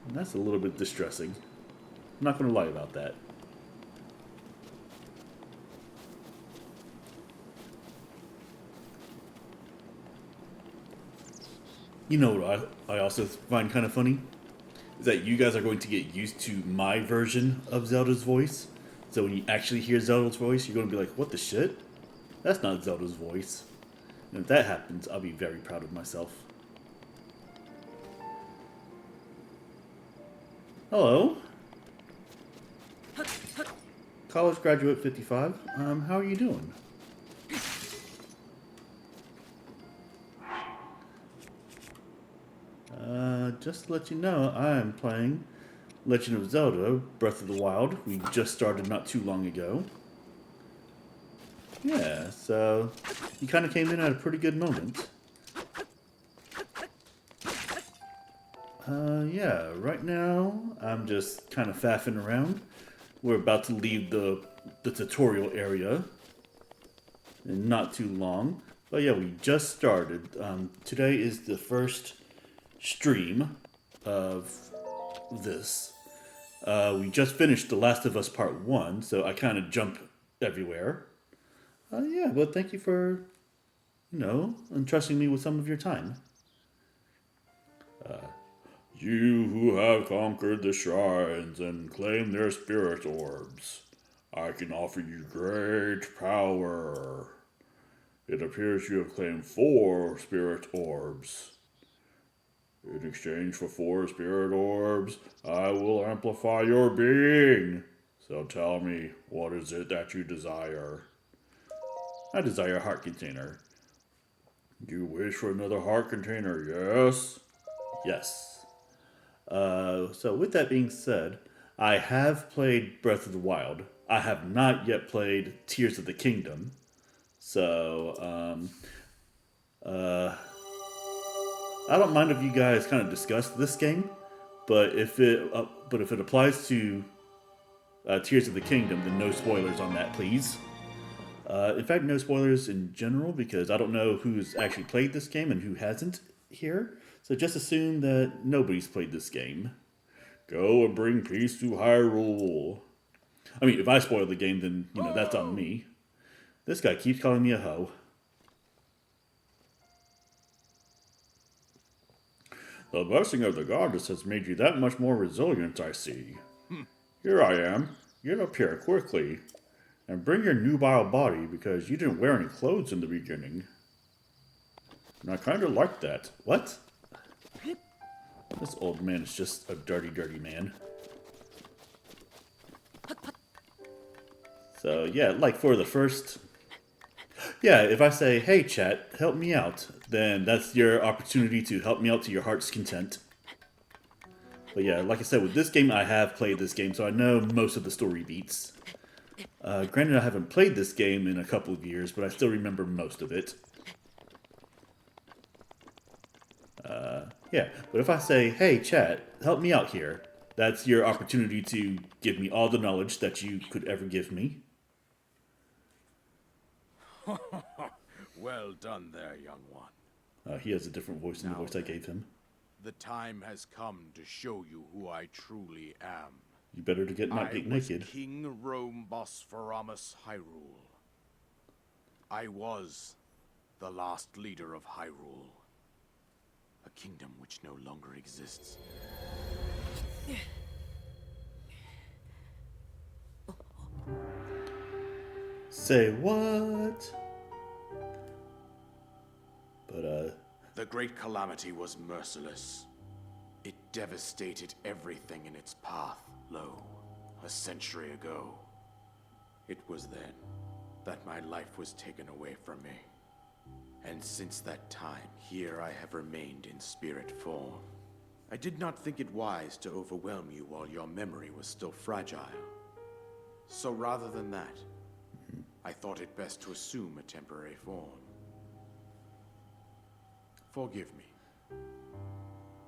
And that's a little bit distressing. I'm not going to lie about that. You know what I also find kind of funny? Is that you guys are going to get used to my version of Zelda's voice. So when you actually hear Zelda's voice, you're going to be like, what the shit? That's not Zelda's voice. And if that happens, I'll be very proud of myself. Hello. College graduate 55. How are you doing? Just to let you know, I am playing Legend of Zelda Breath of the Wild. We just started not too long ago. Yeah, so you kind of came in at a pretty good moment. Yeah, right now I'm just kind of faffing around. We're about to leave the tutorial area in not too long. But yeah, we just started. Today is the first stream of this. We just finished The Last of Us Part 1, so I kind of jump everywhere. Yeah, well, thank you for, entrusting me with some of your time. You who have conquered the shrines and claimed their spirit orbs, I can offer you great power. It appears you have claimed 4 spirit orbs. In exchange for 4 spirit orbs, I will amplify your being. So tell me, what is it that you desire? I desire a heart container. You wish for another heart container, yes? Yes. So with that being said, I have played Breath of the Wild. I have not yet played Tears of the Kingdom. So, I don't mind if you guys kind of discuss this game, but if it applies to Tears of the Kingdom, then no spoilers on that, please. In fact, no spoilers in general, because I don't know who's actually played this game and who hasn't here. So just assume that nobody's played this game. Go and bring peace to Hyrule. I mean, if I spoil the game, then, that's on me. This guy keeps calling me a hoe. The blessing of the goddess has made you that much more resilient, I see. Here I am. Get up here quickly. And bring your nubile body, because you didn't wear any clothes in the beginning. And I kind of like that. What? This old man is just a dirty, dirty man. So, yeah, like for the first... Yeah, if I say, hey, chat, help me out, then that's your opportunity to help me out to your heart's content. But yeah, like I said, with this game, I have played this game, so I know most of the story beats. Granted, I haven't played this game in a couple of years, but I still remember most of it. Yeah, but if I say, hey, chat, help me out here, that's your opportunity to give me all the knowledge that you could ever give me. Well done there, young one. He has a different voice than the voice I gave him. The time has come to show you who I truly am. You better to not get naked. King Rome Bosphoramus Hyrule. I was the last leader of Hyrule. A kingdom which no longer exists. Say what? But, The Great Calamity was merciless. It devastated everything in its path, lo, a century ago. It was then that my life was taken away from me. And since that time, here I have remained in spirit form. I did not think it wise to overwhelm you while your memory was still fragile. So rather than that, I thought it best to assume a temporary form. Forgive me.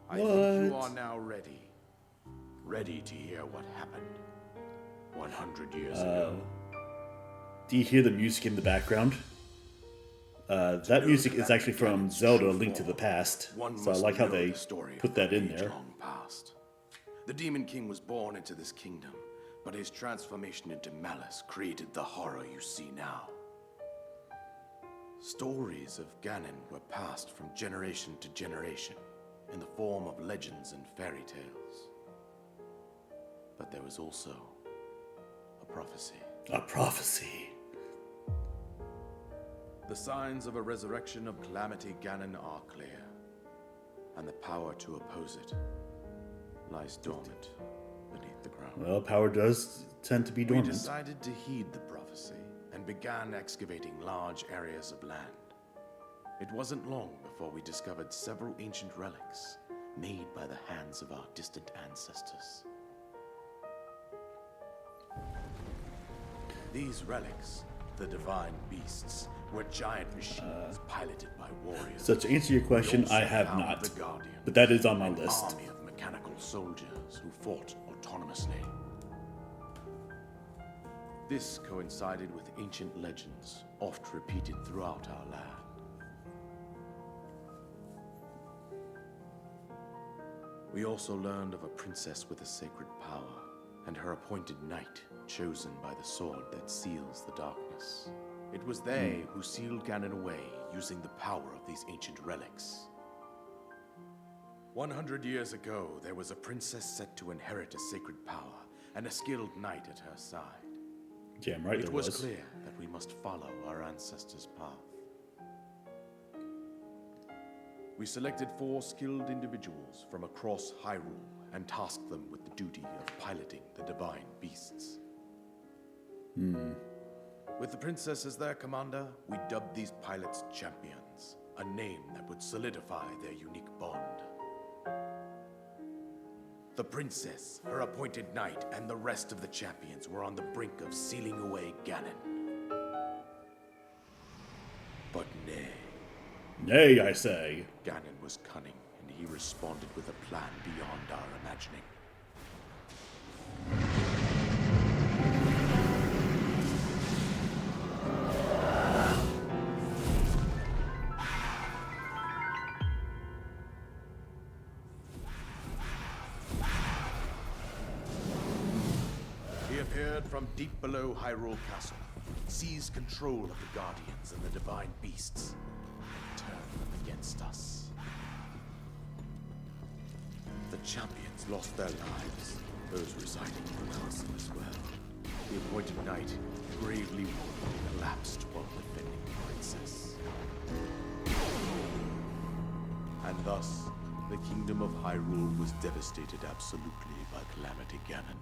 I think you are now ready. Ready to hear what happened 100 years ago. Do you hear the music in the background? That music is actually from Zelda: A Link to the Past. So I like how they put that in there. Long past. The Demon King was born into this kingdom, but his transformation into malice created the horror you see now. Stories of Ganon were passed from generation to generation in the form of legends and fairy tales. But there was also a prophecy. A prophecy. The signs of a resurrection of Calamity Ganon are clear, and the power to oppose it lies dormant beneath the ground. Well, power does tend to be dormant. We decided to heed the prophecy and began excavating large areas of land. It wasn't long before we discovered several ancient relics made by the hands of our distant ancestors. These relics, the divine beasts, were giant machines piloted by warriors. So to answer your question, I have not. But that is on my list. An army of mechanical soldiers who fought autonomously. This coincided with ancient legends, oft repeated throughout our land. We also learned of a princess with a sacred power, and her appointed knight, chosen by the sword that seals the darkness. It was they who sealed Ganon away using the power of these ancient relics. 100 years ago, there was a princess set to inherit a sacred power, and a skilled knight at her side. Damn right It there was was. clear that we must follow our ancestors' path. We selected 4 skilled individuals from across Hyrule and tasked them with the duty of piloting the divine beasts. With the princess as their commander, we dubbed these pilots champions, a name that would solidify their unique bond. The princess, her appointed knight, and the rest of the champions were on the brink of sealing away Ganon. But nay. Nay, I say. Ganon was cunning, and he responded with a plan beyond our imagining. He appeared from deep below Hyrule Castle, seized control of the Guardians and the Divine Beasts, and turned them against us. The champions lost their lives, those residing in the castle as well. The appointed knight, gravely wounded, collapsed while defending the princess. And thus, The kingdom of Hyrule was devastated absolutely by Calamity Ganon.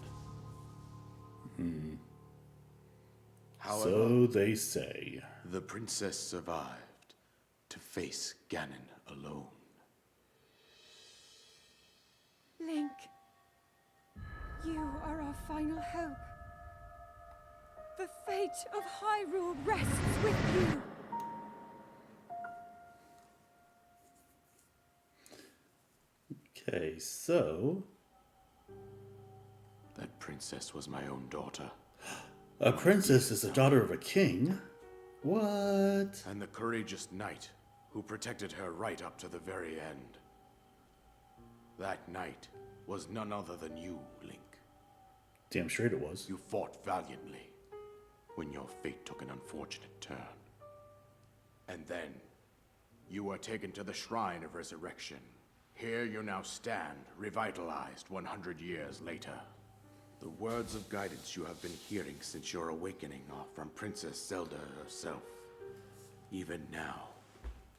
However, So they say. the princess survived to face Ganon alone. Link, you are our final hope. The fate of Hyrule rests with you. Okay, so That princess was my own daughter. a princess is the daughter of a king? What? And the courageous knight who protected her right up to the very end. That knight was none other than you, Link. Damn straight it was. You fought valiantly when your fate took an unfortunate turn. And then, you were taken to the Shrine of Resurrection. Here you now stand, revitalized 100 years later. The words of guidance you have been hearing since your awakening are from Princess Zelda herself. Even now,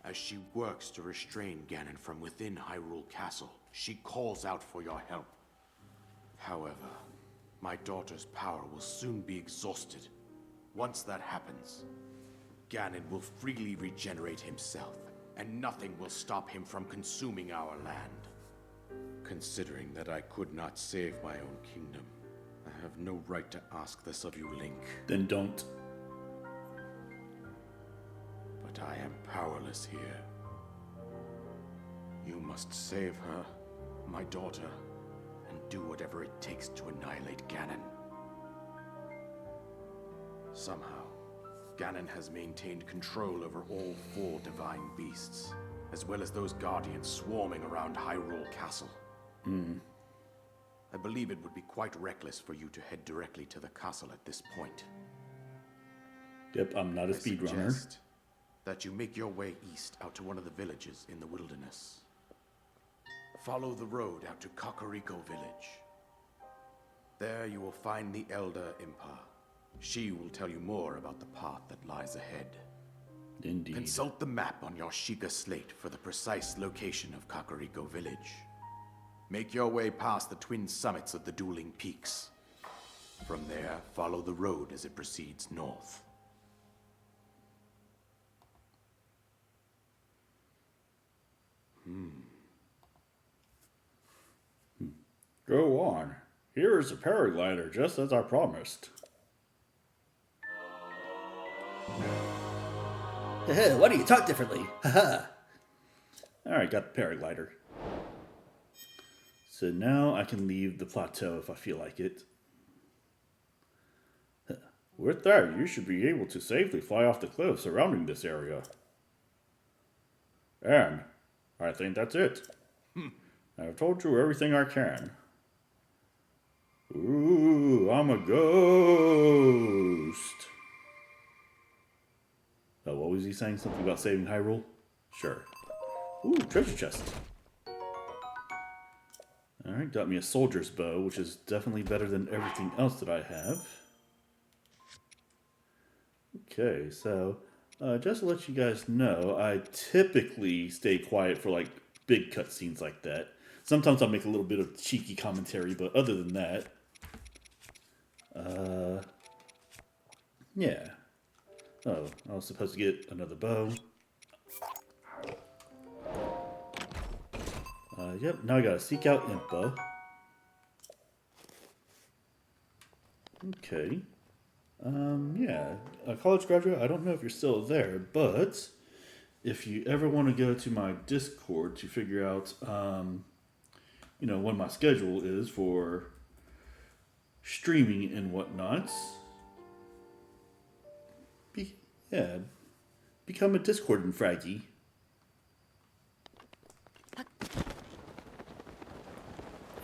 as she works to restrain Ganon from within Hyrule Castle, she calls out for your help. However, my daughter's power will soon be exhausted. Once that happens, Ganon will freely regenerate himself, and nothing will stop him from consuming our land. Considering that I could not save my own kingdom, I have no right to ask this of you, Link. Then don't. But I am powerless here. You must save her, my daughter, and do whatever it takes to annihilate Ganon. Somehow, Ganon has maintained control over all 4 divine beasts, as well as those guardians swarming around Hyrule Castle. I believe it would be quite reckless for you to head directly to the castle at this point. Yep, I'm not a I speedrunner. suggest that you make your way east out to one of the villages in the wilderness. Follow the road out to Kakariko Village. There you will find the Elder Impa. She will tell you more about the path that lies ahead. Indeed. Consult the map on your Sheikah slate for the precise location of Kakariko Village. Make your way past the twin summits of the dueling peaks. From there, follow the road as it proceeds north. Go on. Here is a paraglider, just as I promised. Why do you talk differently? Haha. Alright, got the paraglider. So now I can leave the plateau if I feel like it. With that, you should be able to safely fly off the cliff surrounding this area. And I think that's it. I've told you everything I can. Ooh, I'm a ghost. Oh, what was he saying? Something about saving Hyrule? Sure. Ooh, treasure chest. Alright, got me a soldier's bow, which is definitely better than everything else that I have. Okay, so just to let you guys know, I typically stay quiet for like big cutscenes like that. Sometimes I'll make a little bit of cheeky commentary, but other than that, yeah. Oh, I was supposed to get another bow. Yep, now I gotta seek out Impa. Okay. Yeah, a college graduate, I don't know if you're still there, but if you ever want to go to my Discord to figure out, you know, what my schedule is for streaming and whatnot, become a Discord and fraggy.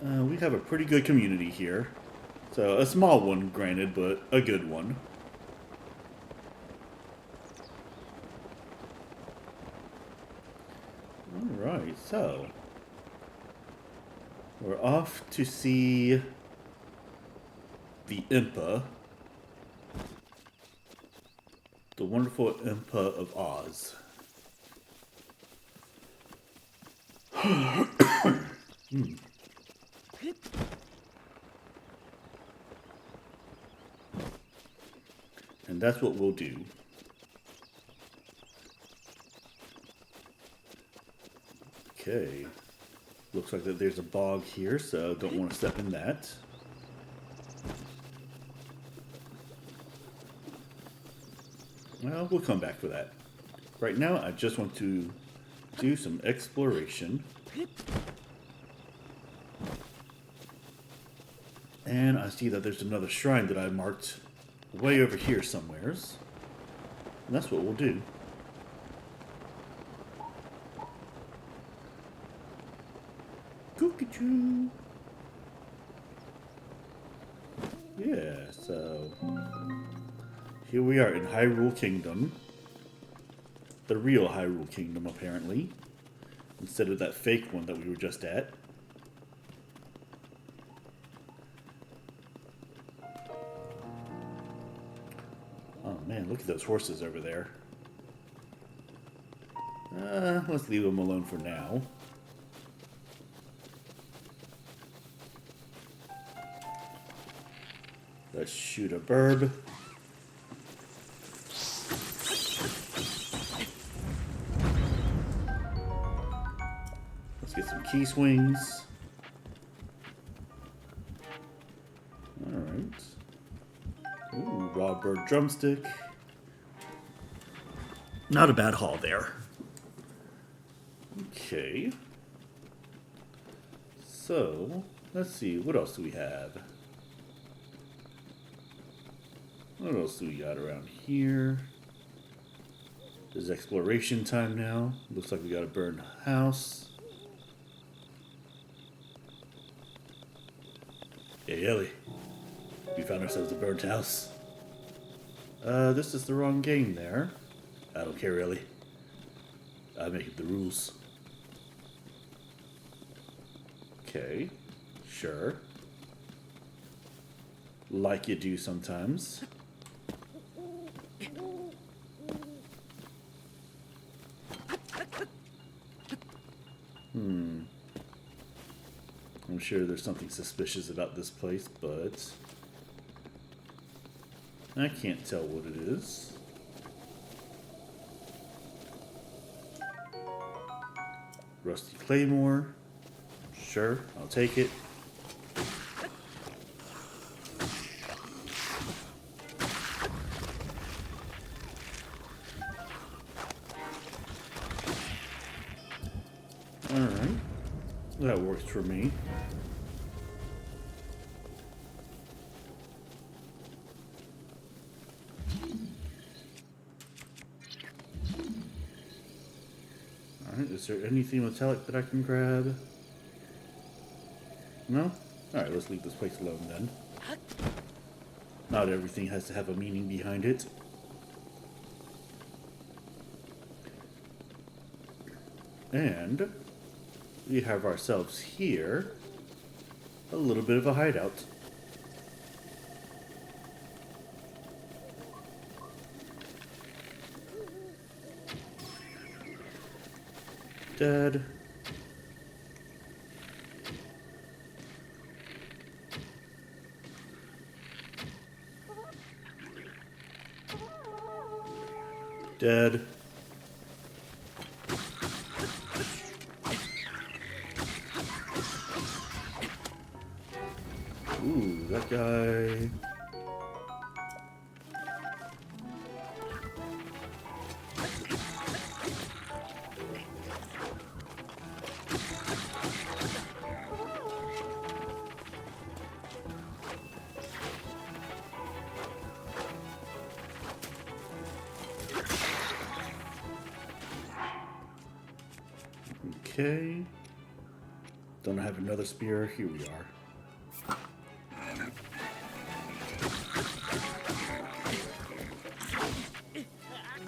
We have a pretty good community here. So, a small one, granted, but a good one. Alright, so we're off to see the Impa. The wonderful Impa of Oz. Hmm. And that's what we'll do. Okay. Looks like that there's a bog here, so don't want to step in that. Well, we'll come back for that. Right now, I just want to do some exploration. And I see that there's another shrine that I marked way over here somewheres. And that's what we'll do. Cookie-choo. Yeah, so here we are in Hyrule Kingdom. The real Hyrule Kingdom, apparently. Instead of that fake one that we were just at. Oh man, look at those horses over there. Let's leave them alone for now. Let's shoot a burb. Let's get some key swings. Alright. Ooh, raw bird drumstick. Not a bad haul there. Okay. So, let's see, what else do we have? What else do we got around here? There's exploration time now. Looks like we got a burned house. Hey, Ellie. We found ourselves a burnt house. This is the wrong game there. I don't care, Ellie. I make the rules. Okay. Sure. Like you do sometimes. I'm sure there's something suspicious about this place, but I can't tell what it is. Rusty Claymore. Sure, I'll take it. Alright. That works for me. Alright, is there anything metallic that I can grab? No? Alright, let's leave this place alone then. Not everything has to have a meaning behind it. And we have ourselves here a little bit of a hideout. Dead. Dead. Ooh, that guy. Okay. Don't have another spear. Here we are.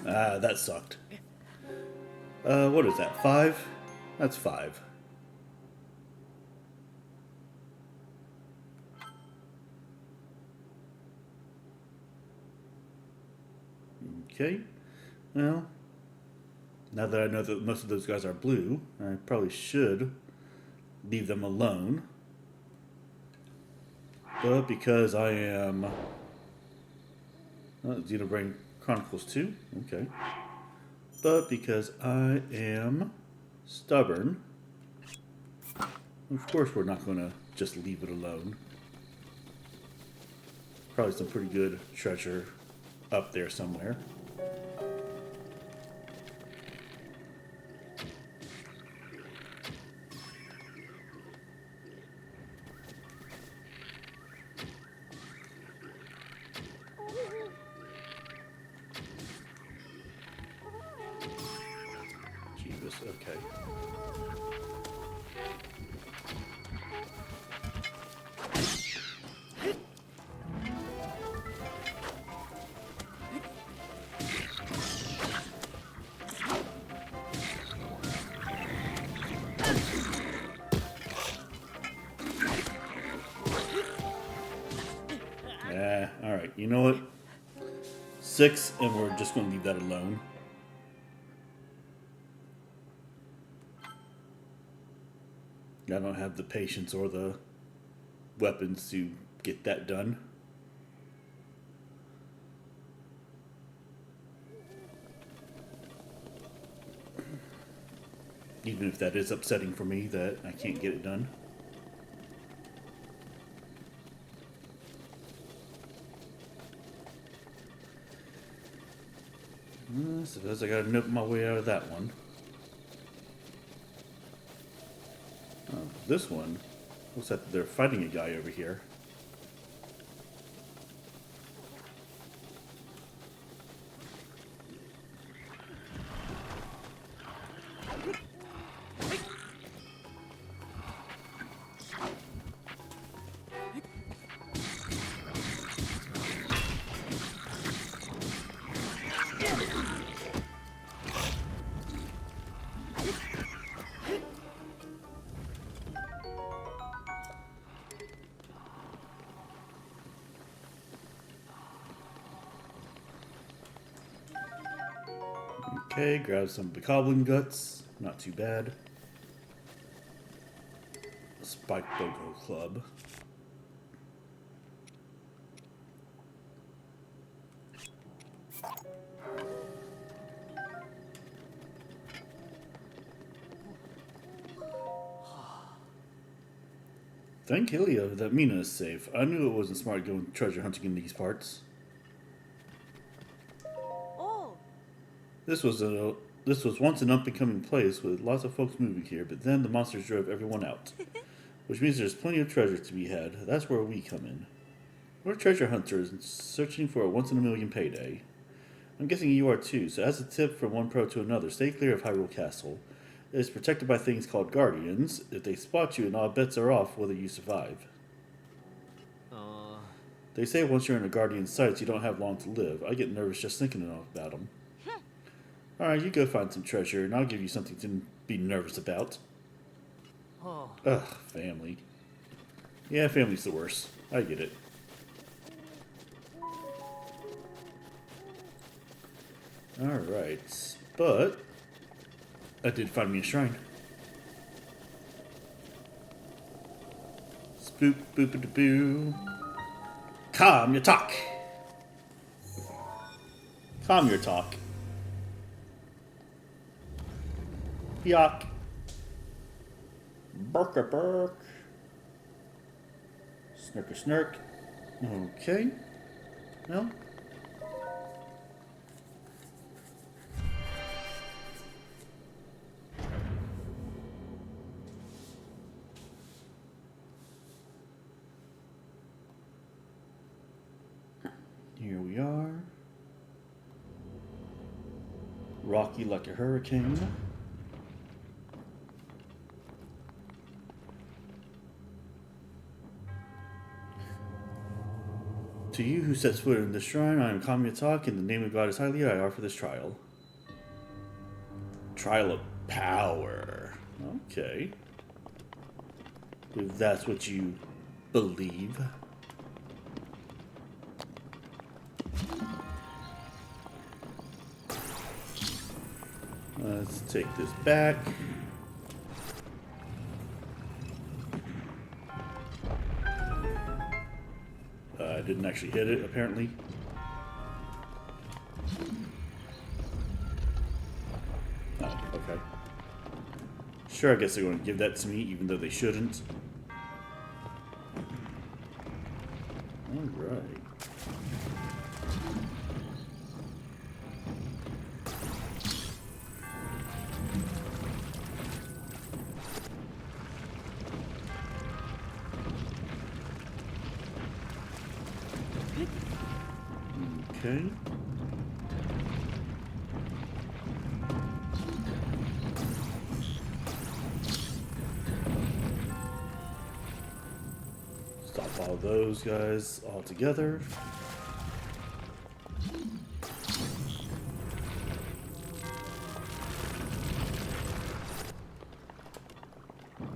Ah, that sucked. What is that? 5? That's 5. Okay. Well, now that I know that most of those guys are blue, I probably should leave them alone. But because I am... Xenobrain Chronicles 2? Okay. But because I am stubborn, of course we're not going to just leave it alone. Probably some pretty good treasure up there somewhere. Jesus, okay. Alright, you know what? 6, and we're just going to leave that alone. I don't have the patience or the weapons to get that done. Even if that is upsetting for me that I can't get it done. I suppose I gotta nip my way out of that one. Oh, this one looks like they're fighting a guy over here. Okay, grab some of the goblin guts. Not too bad. A spike bogo club. Thank Ilya that Mina is safe. I knew it wasn't smart going treasure hunting in these parts. This was once an up-and-coming place with lots of folks moving here, but then the monsters drove everyone out. Which means there's plenty of treasure to be had. That's where we come in. We're treasure hunters and searching for a once-in-a-million payday. I'm guessing you are too, so as a tip from one pro to another, stay clear of Hyrule Castle. It is protected by things called guardians. If they spot you, and all bets are off whether you survive. They say once you're in a guardian's sights, you don't have long to live. I get nervous just thinking about them. Alright, you go find some treasure, and I'll give you something to be nervous about. Ugh, family. Yeah, family's the worst. I get it. Alright, but I did find me a shrine. Spoop boop-a-da-boo. Calm your talk. Calm your talk. Yuck. Burk-a-burk. Snirk-a-snirk. Okay. Well. Here we are. Rocky like a hurricane. To you who sets foot in this shrine, I am Kamyatak. In the name of Goddess Hylia, I offer this trial. Trial of power. Okay. If that's what you believe. Let's take this back. I didn't actually hit it, apparently. Oh, okay. Sure, I guess they're going to give that to me, even though they shouldn't. Alright. Okay. Stop all those guys all together.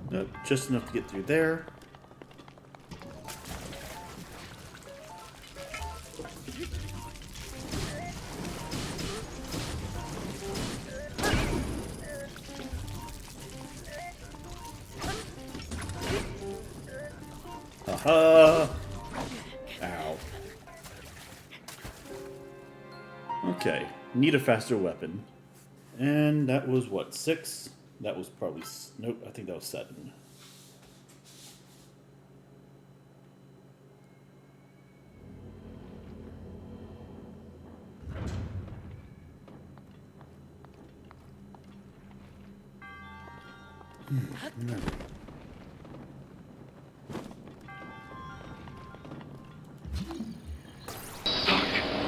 Nope, just enough to get through there. Haha! Ow. Okay, need a faster weapon. And that was what, 6? That was probably... Nope, I think that was 7.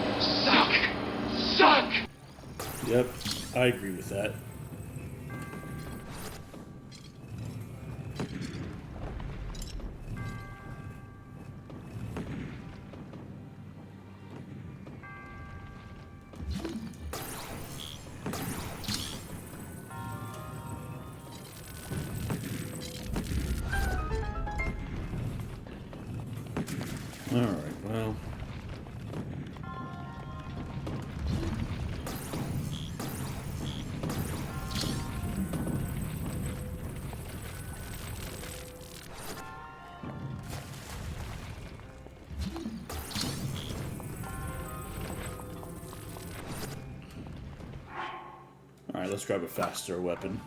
Suck! Suck! Yep, I agree with that. Alright, well... Alright, let's grab a faster weapon.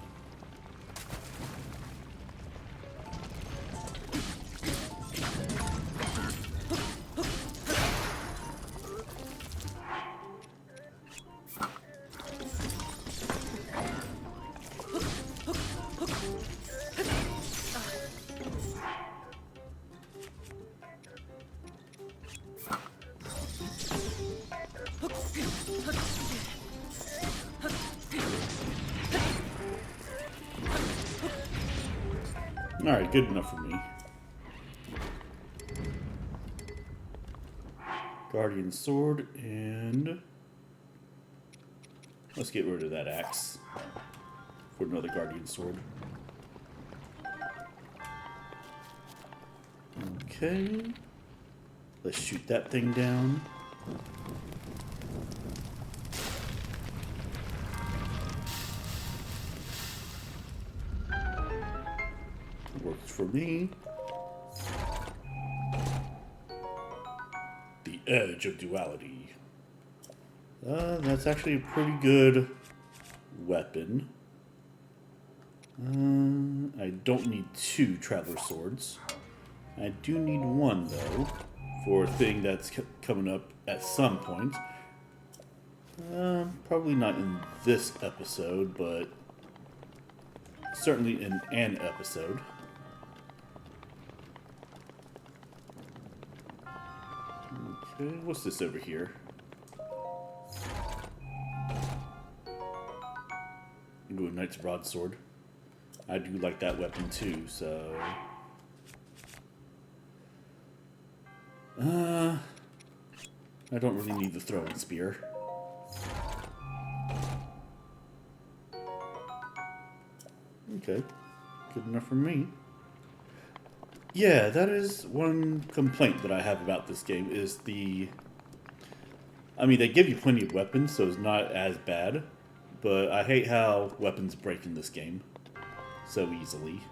Alright, good enough for me. Guardian sword, and... let's get rid of that axe for another guardian sword. Okay. Let's shoot that thing down. Works for me. The edge of duality. That's actually a pretty good weapon. I don't need 2 traveler swords. I do need 1 though, for a thing that's coming up at some point. Probably not in this episode, but certainly in an episode. Okay, what's this over here? Into a knight's broadsword. I do like that weapon too, so... I don't really need the throwing spear. Okay, good enough for me. Yeah, that is one complaint that I have about this game, is the... I mean, they give you plenty of weapons, so it's not as bad, but I hate how weapons break in this game so easily.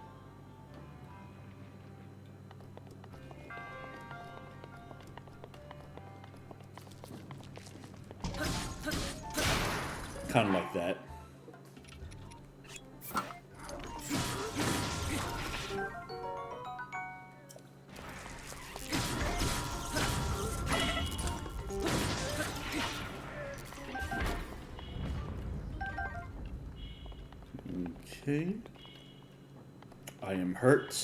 kind of like that. Okay. I am hurt.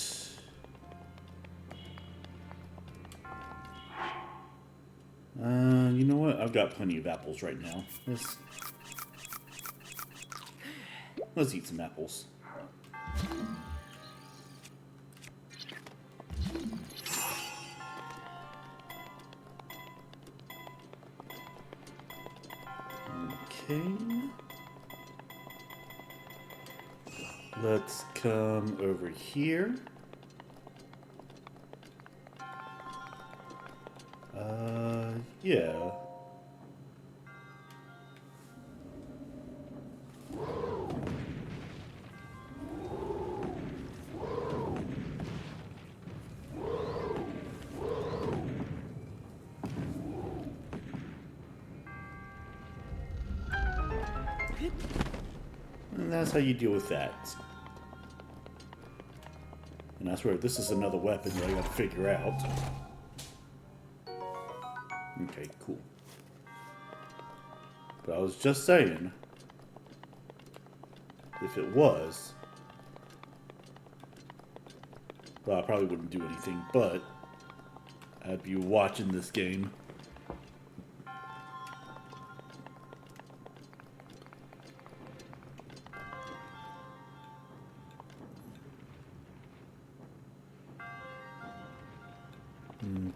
You know what? I've got plenty of apples right now. Let's eat some apples. Okay. Let's come over here. Yeah. And that's how you deal with that. And I swear, this is another weapon that I gotta figure out. Okay, cool. But I was just saying, if it was, well, I probably wouldn't do anything, but I'd be watching this game.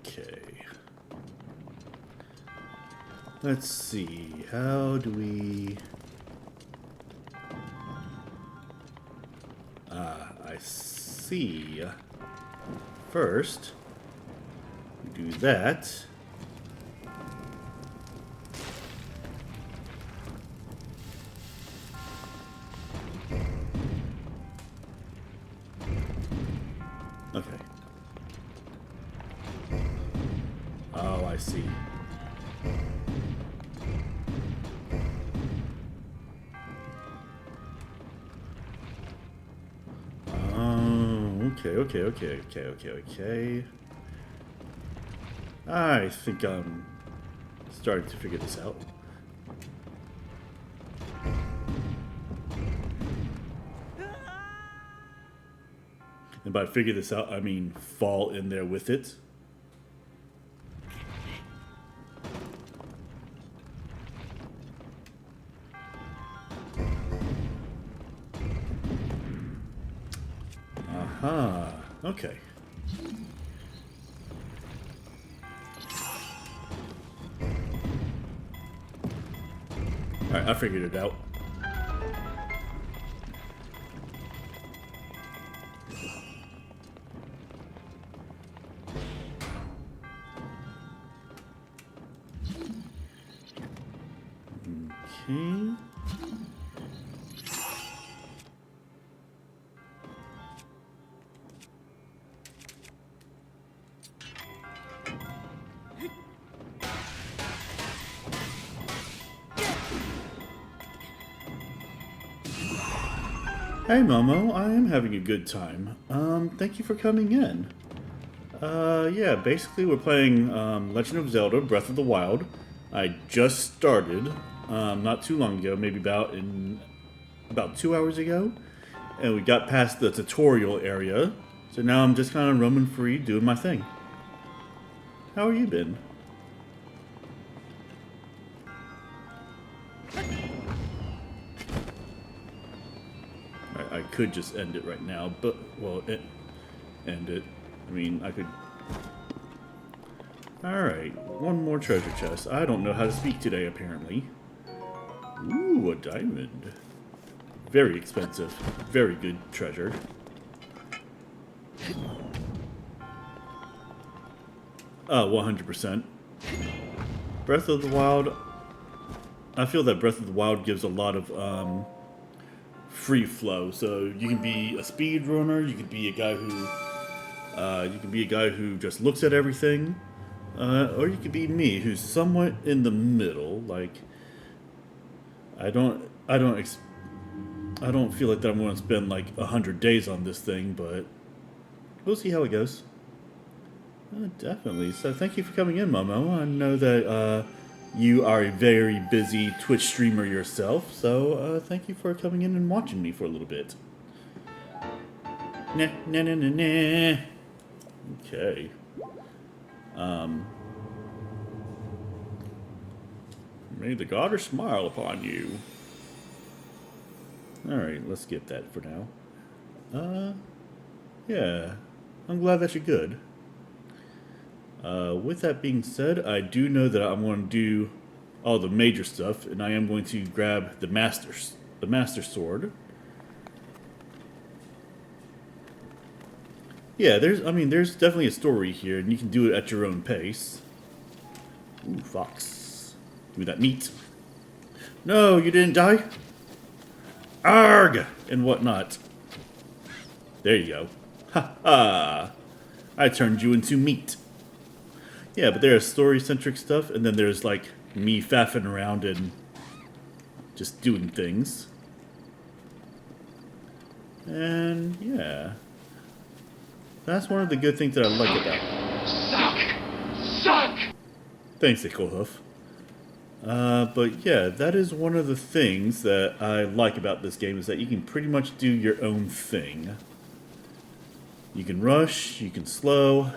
Okay. Let's see. How do we... I see. First, we do that. Okay. Oh, I see. Okay. I think I'm starting to figure this out. And by figure this out, I mean fall in there with it. Aha, okay. Alright, I figured it out. Okay. Hey Momo, I am having a good time. Thank you for coming in. Yeah, basically we're playing Legend of Zelda Breath of the Wild. I just started not too long ago, maybe about 2 hours ago, and we got past the tutorial area. So now I'm just kind of roaming free, doing my thing. How have you been? I could just end it right now, but, well, end it. I mean, I could... Alright, one more treasure chest. I don't know how to speak today, apparently. Ooh, a diamond. Very expensive. Very good treasure. Oh, 100%. Breath of the Wild... I feel that Breath of the Wild gives a lot of, free flow. So you can be a speedrunner, you can be a guy who just looks at everything, or you could be me, who's somewhat in the middle. Like, I don't feel like that I'm going to spend like 100 days on this thing, but we'll see how it goes. Definitely. So thank you for coming in, Momo. I know that you are a very busy Twitch streamer yourself, so thank you for coming in and watching me for a little bit. Nah, nah, nah, nah, nah. Okay. May the goddess smile upon you. Alright, let's skip that for now. Yeah. I'm glad that you're good. With that being said, I do know that I'm going to do all the major stuff, and I am going to grab the Master Sword. Yeah, there's definitely a story here, and you can do it at your own pace. Ooh, fox. Give me that meat. No, you didn't die? Arg! And whatnot. There you go. Ha ha! I turned you into meat. Yeah, but there's story-centric stuff, and then there's, like, me faffing around and just doing things. And, yeah. That's one of the good things that I like about it. Suck! Thanks, Icklehoof. But yeah, that is one of the things that I like about this game, is that you can pretty much do your own thing. You can rush, you can slow,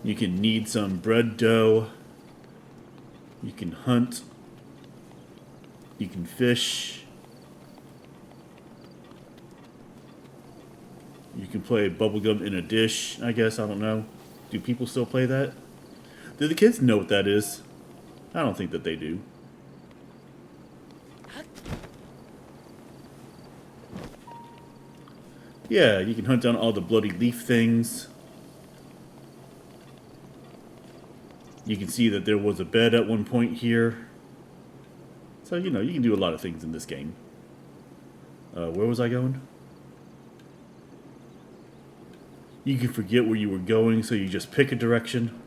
you can knead some bread dough, you can hunt, you can fish, you can play bubblegum in a dish, I guess, I don't know. Do people still play that? Do the kids know what that is? I don't think that they do. Yeah, you can hunt down all the bloody leaf things. You can see that there was a bed at one point here. So, you know, you can do a lot of things in this game. Where was I going? You can forget where you were going, so you just pick a direction.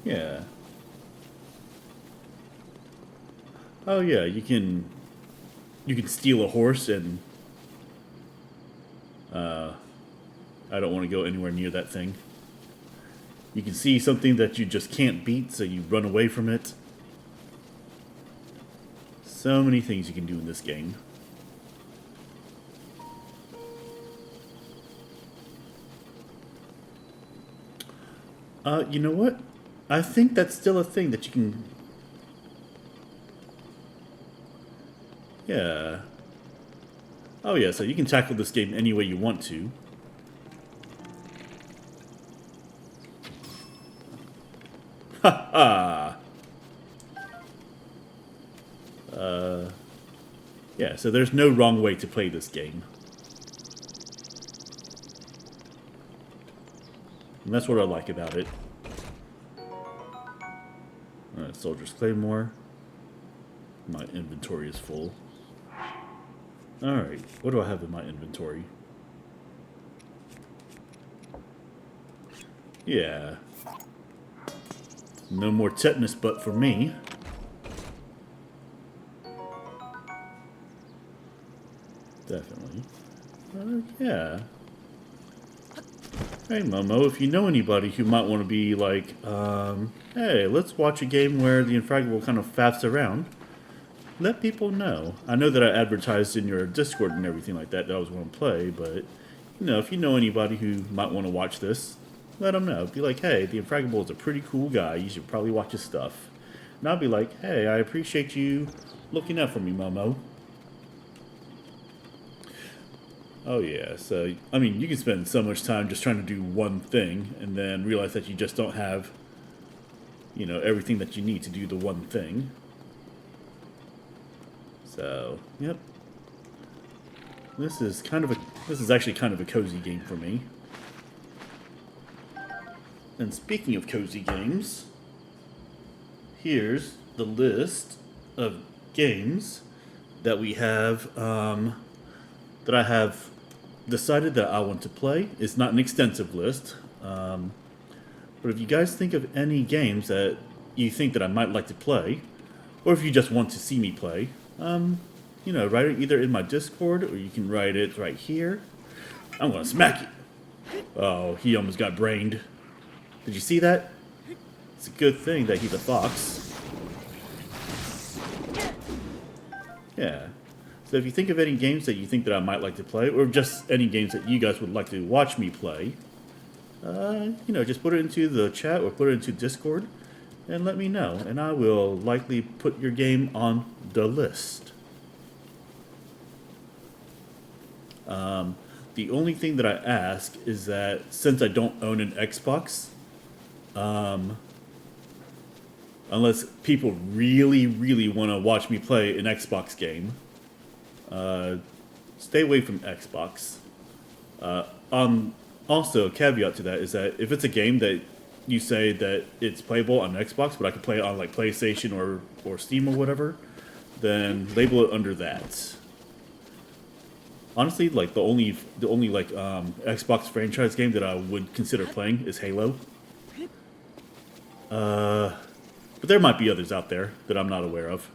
Yeah. Oh yeah, you can steal a horse and I don't want to go anywhere near that thing. You can see something that you just can't beat, so you run away from it. So many things you can do in this game. You know what? I think that's still a thing that you can... Yeah. Oh yeah, so you can tackle this game any way you want to. Ha ha! Yeah, so there's no wrong way to play this game. And that's what I like about it. Alright, Soldier's Claymore. My inventory is full. Alright, what do I have in my inventory? Yeah. No more tetanus butt for me. Definitely. Yeah. Hey Momo, if you know anybody who might want to be like, hey, let's watch a game where the Infraggable kind of faffs around, let people know. I know that I advertised in your Discord and everything like that I was going to play, but, you know, if you know anybody who might want to watch this, let them know. Be like, hey, the Infraggable is a pretty cool guy, you should probably watch his stuff. And I'll be like, hey, I appreciate you looking out for me, Momo. Oh yeah, so, I mean, you can spend so much time just trying to do one thing, and then realize that you just don't have, you know, everything that you need to do the one thing. So, yep. This is actually kind of a cozy game for me. And speaking of cozy games, here's the list of games that we have, that I have decided that I want to play. It's not an extensive list. But if you guys think of any games that you think that I might like to play, or if you just want to see me play, you know, write it either in my Discord or you can write it right here. I'm gonna smack you. Oh, he almost got brained. Did you see that? It's a good thing that he's a fox. Yeah. So if you think of any games that you think that I might like to play, or just any games that you guys would like to watch me play, you know, just put it into the chat or put it into Discord and let me know. And I will likely put your game on the list. The only thing that I ask is that since I don't own an Xbox, unless people really, really want to watch me play an Xbox game, stay away from Xbox. Also, a caveat to that is that if it's a game that you say that it's playable on Xbox, but I can play it on like PlayStation or Steam or whatever, then label it under that. Honestly, like the only like Xbox franchise game that I would consider playing is Halo. But there might be others out there that I'm not aware of.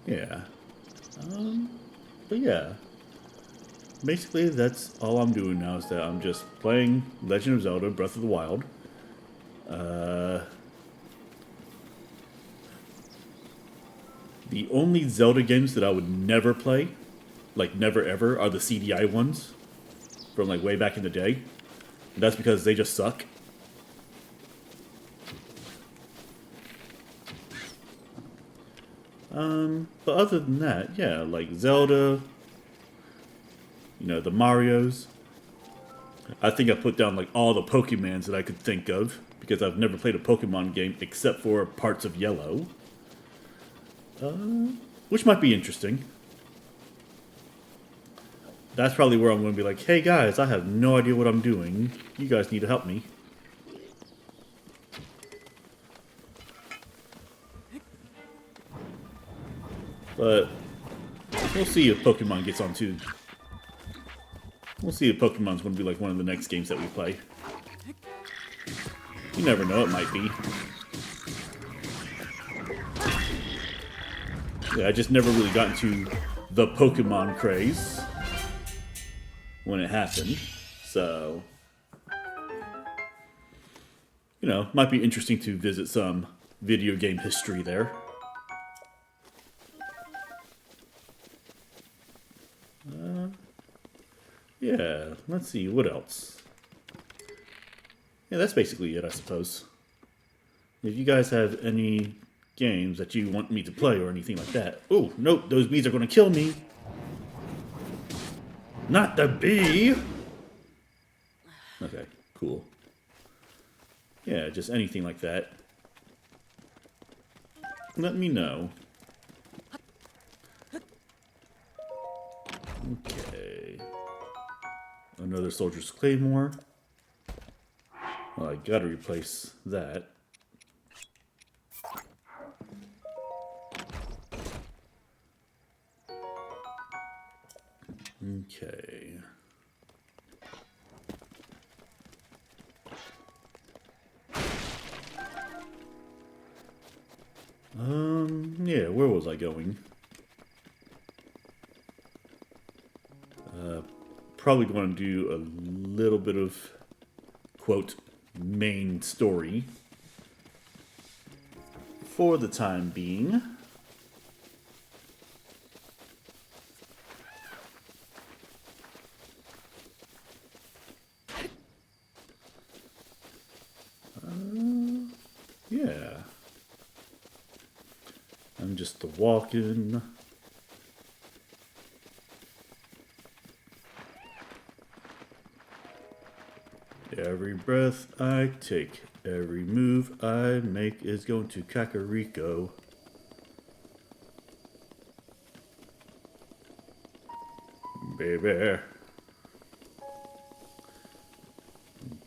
Yeah. But yeah. Basically, that's all I'm doing now is that I'm just playing Legend of Zelda Breath of the Wild. The only Zelda games that I would never play, like never ever, are the CDI ones from like way back in the day. And that's because they just suck. But other than that, yeah, like Zelda, you know, the Marios. I think I put down like all the Pokemons that I could think of because I've never played a Pokemon game except for parts of Yellow. Which might be interesting. That's probably where I'm going to be like, hey guys, I have no idea what I'm doing. You guys need to help me. But we'll see if Pokemon gets on too. We'll see if Pokemon's going to be like one of the next games that we play. You never know, it might be. Yeah, I just never really got into the Pokemon craze when it happened. So, you know, might be interesting to visit some video game history there. Yeah, let's see, what else? Yeah, that's basically it, I suppose. If you guys have any games that you want me to play or anything like that. Oh, nope, those bees are going to kill me. Not the bee! Okay, cool. Yeah, just anything like that. Let me know. Okay. Another Soldier's Claymore. Well, I gotta replace that. Okay. Yeah, where was I going? Probably going to do a little bit of, quote, main story for the time being. Yeah. I'm just walking. Every breath I take, every move I make is going to Kakariko. Baby.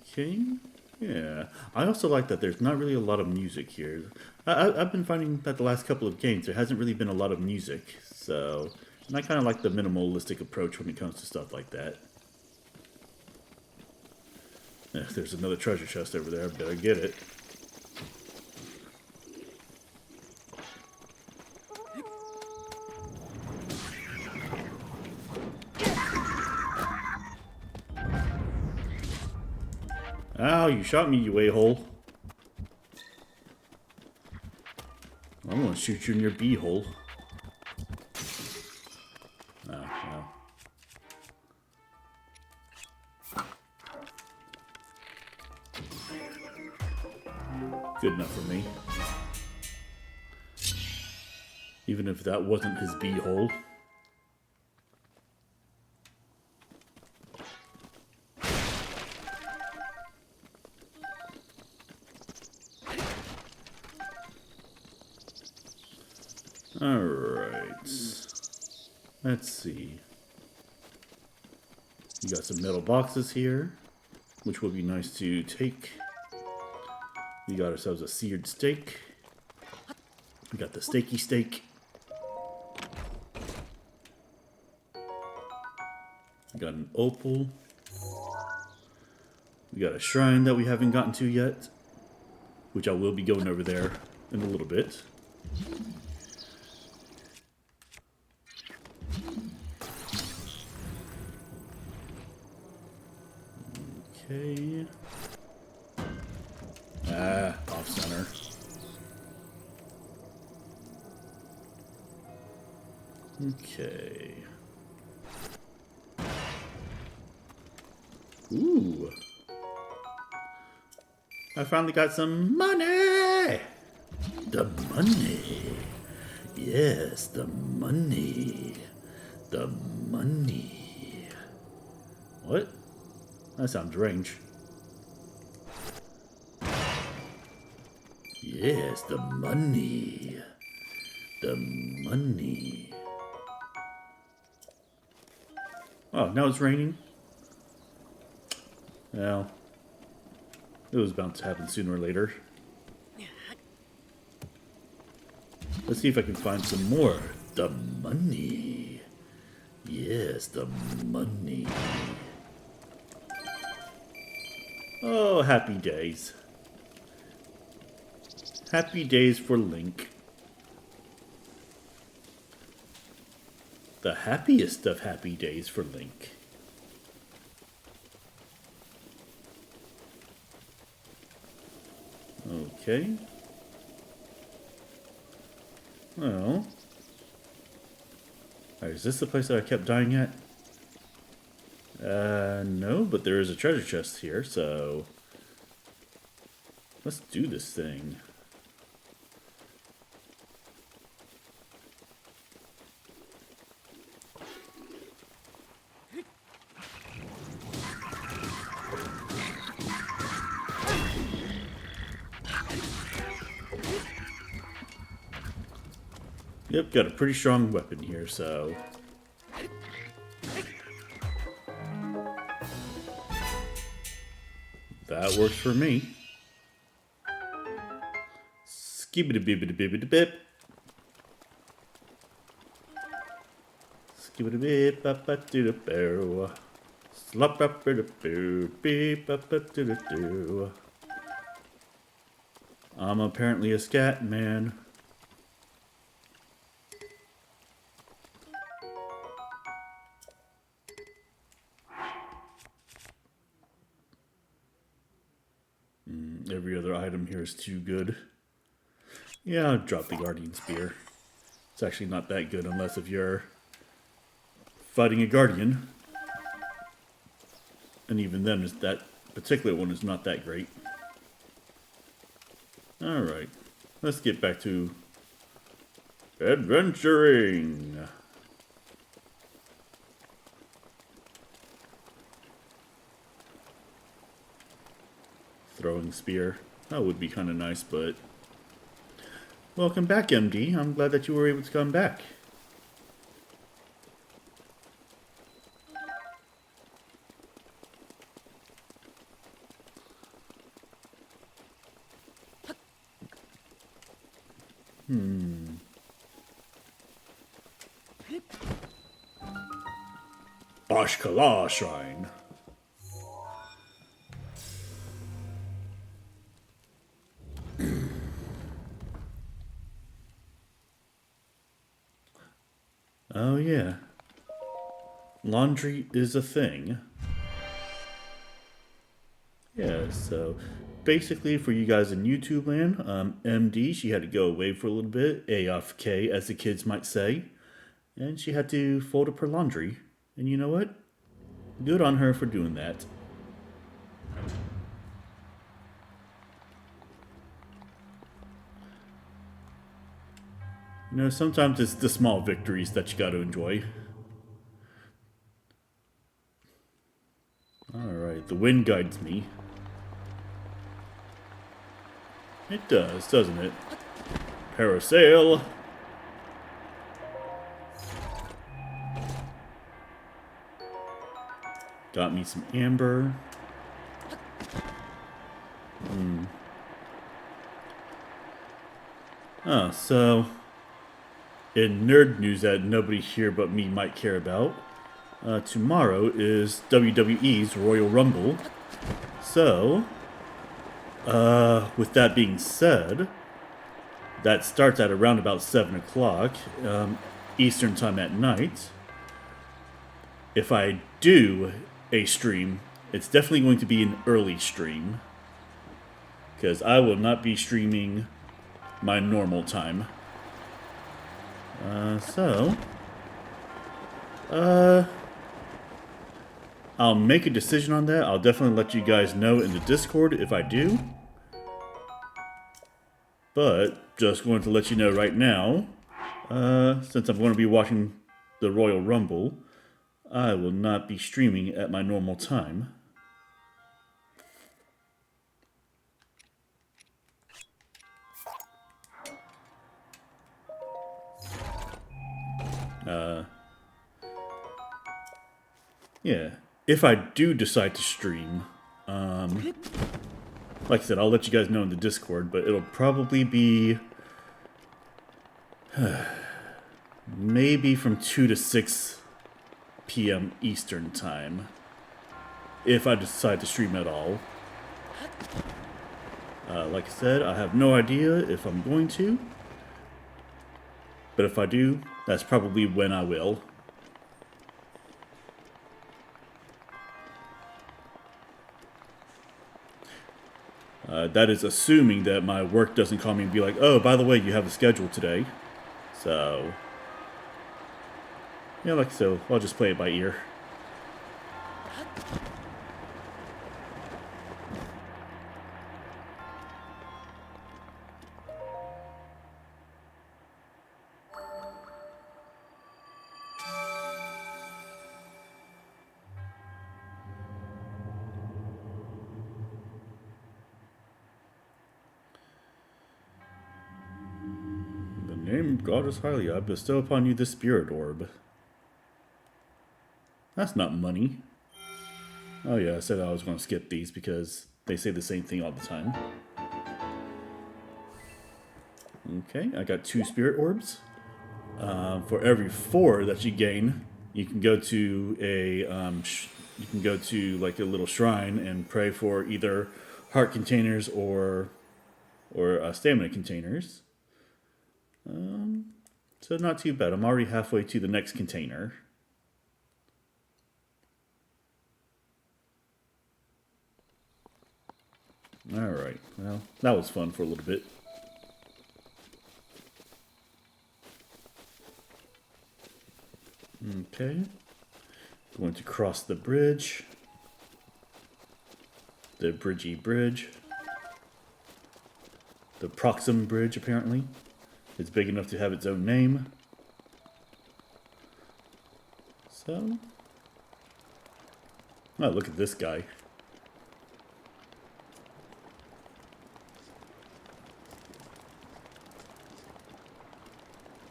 Okay. Yeah. I also like that there's not really a lot of music here. I've been finding that the last couple of games there hasn't really been a lot of music. So, and I kind of like the minimalistic approach when it comes to stuff like that. There's another treasure chest over there. I better get it. Ow, you shot me, you a-hole. I'm gonna shoot you in your b-hole. Oh, no. Good enough for me. Even if that wasn't his b-hole. Alright. Let's see. We got some metal boxes here, which will be nice to take. We got ourselves a seared steak. We got the steaky steak. We got an opal. We got a shrine that we haven't gotten to yet, which I will be going over there in a little bit. Okay. Ah, off center. Okay. Ooh. I finally got some money! The money. Yes, the money. The money. What? That sounds strange. Yes, the money. The money. Oh, now it's raining? Well, it was bound to happen sooner or later. Let's see if I can find some more. The money. Yes, the money. Oh, happy days. Happy days for Link. The happiest of happy days for Link. Okay. Well. Alright, is this the place that I kept dying at? No, but there is a treasure chest here, so let's do this thing. Yep, got a pretty strong weapon here, so that works for me. Skibbity-bibbity-bibbity-bip. Skibbity-bip-bap-bap-doo-da-boo. Slop-bap-bap-boo-beep-bap-bap-doo-da-doo. I'm apparently a scat man. Every other item here is too good. Yeah, I'll drop the Guardian Spear. It's actually not that good unless if you're fighting a Guardian. And even then, that particular one is not that great. Alright, let's get back to adventuring. Throwing spear. That would be kind of nice, but... Welcome back, MD. I'm glad that you were able to come back. Bashkala Shrine. Oh, yeah. Laundry is a thing. Yeah, so basically for you guys in YouTube land, MD, she had to go away for a little bit, AFK as the kids might say, and she had to fold up her laundry. And you know what? Good on her for doing that. You know, sometimes it's the small victories that you gotta enjoy. Alright, the wind guides me. It does, doesn't it? Parasail! Got me some amber. Oh, so in nerd news that nobody here but me might care about, tomorrow is WWE's Royal Rumble. So, with that being said, that starts at around about 7 o'clock Eastern time at night. If I do a stream, it's definitely going to be an early stream, because I will not be streaming my normal time. I'll make a decision on that. I'll definitely let you guys know in the Discord if I do. But just going to let you know right now, since I'm going to be watching the Royal Rumble, I will not be streaming at my normal time. Yeah, if I do decide to stream, like I said, I'll let you guys know in the Discord, but it'll probably be maybe from 2 to 6 p.m. Eastern time, if I decide to stream at all. Like I said, I have no idea if I'm going to, but if I do, that's probably when I will. That is assuming that my work doesn't call me and be like, oh, by the way, you have a schedule today. So, yeah, like so, I'll just play it by ear. Name Goddess highly, I bestow upon you this spirit orb. That's not money. Oh yeah, I said I was going to skip these because they say the same thing all the time. Okay, I got 2 spirit orbs. For every 4 that you gain, you can go to a like a little shrine and pray for either heart containers or stamina containers. So not too bad. I'm already halfway to the next container. Alright, well, that was fun for a little bit. Okay. Going to cross the bridge. The bridgy bridge. The Proxim Bridge, apparently. It's big enough to have its own name. So, oh, look at this guy.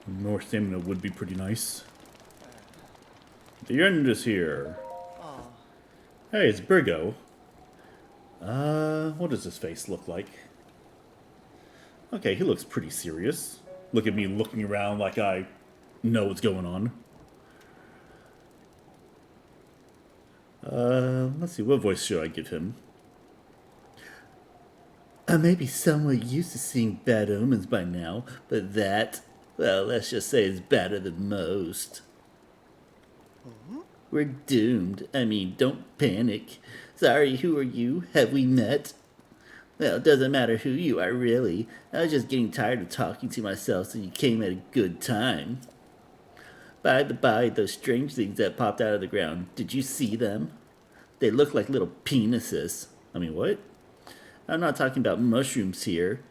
More stamina would be pretty nice. The end is here. Hey, it's Brigo. What does his face look like? Okay, he looks pretty serious. Look at me looking around like I know what's going on. Let's see, what voice should I give him? I may be somewhat used to seeing bad omens by now, but that, well, let's just say it's better than most. We're doomed. I mean, don't panic. Sorry, who are you? Have we met? Well, it doesn't matter who you are, really. I was just getting tired of talking to myself, so you came at a good time. By the by, those strange things that popped out of the ground, did you see them? They look like little penises. I mean, what? I'm not talking about mushrooms here,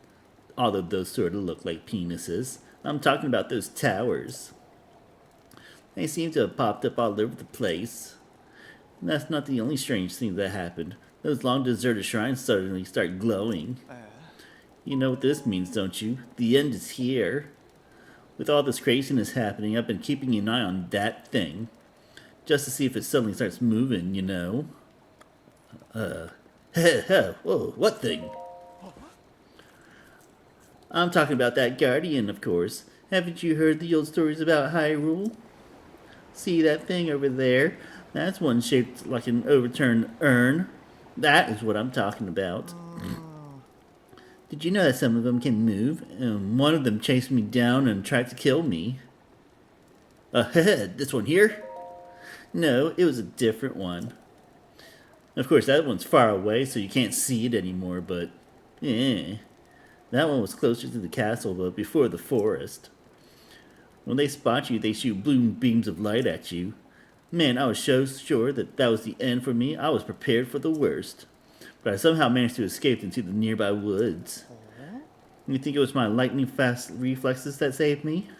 although those sort of look like penises. I'm talking about those towers. They seem to have popped up all over the place. And that's not the only strange thing that happened. Those long deserted shrines suddenly start glowing. You know what this means, don't you? The end is here. With all this craziness happening, I've been keeping an eye on that thing. Just to see if it suddenly starts moving, you know? Whoa, what thing? I'm talking about that guardian, of course. Haven't you heard the old stories about Hyrule? See that thing over there? That's one shaped like an overturned urn. That is what I'm talking about. Did you know that some of them can move? And one of them chased me down and tried to kill me. This one here? No, it was a different one. Of course, that one's far away, so you can't see it anymore, but... That one was closer to the castle, but before the forest. When they spot you, they shoot blue beams of light at you. Man, I was so sure that was the end for me. I was prepared for the worst. But I somehow managed to escape into the nearby woods. You think it was my lightning-fast reflexes that saved me?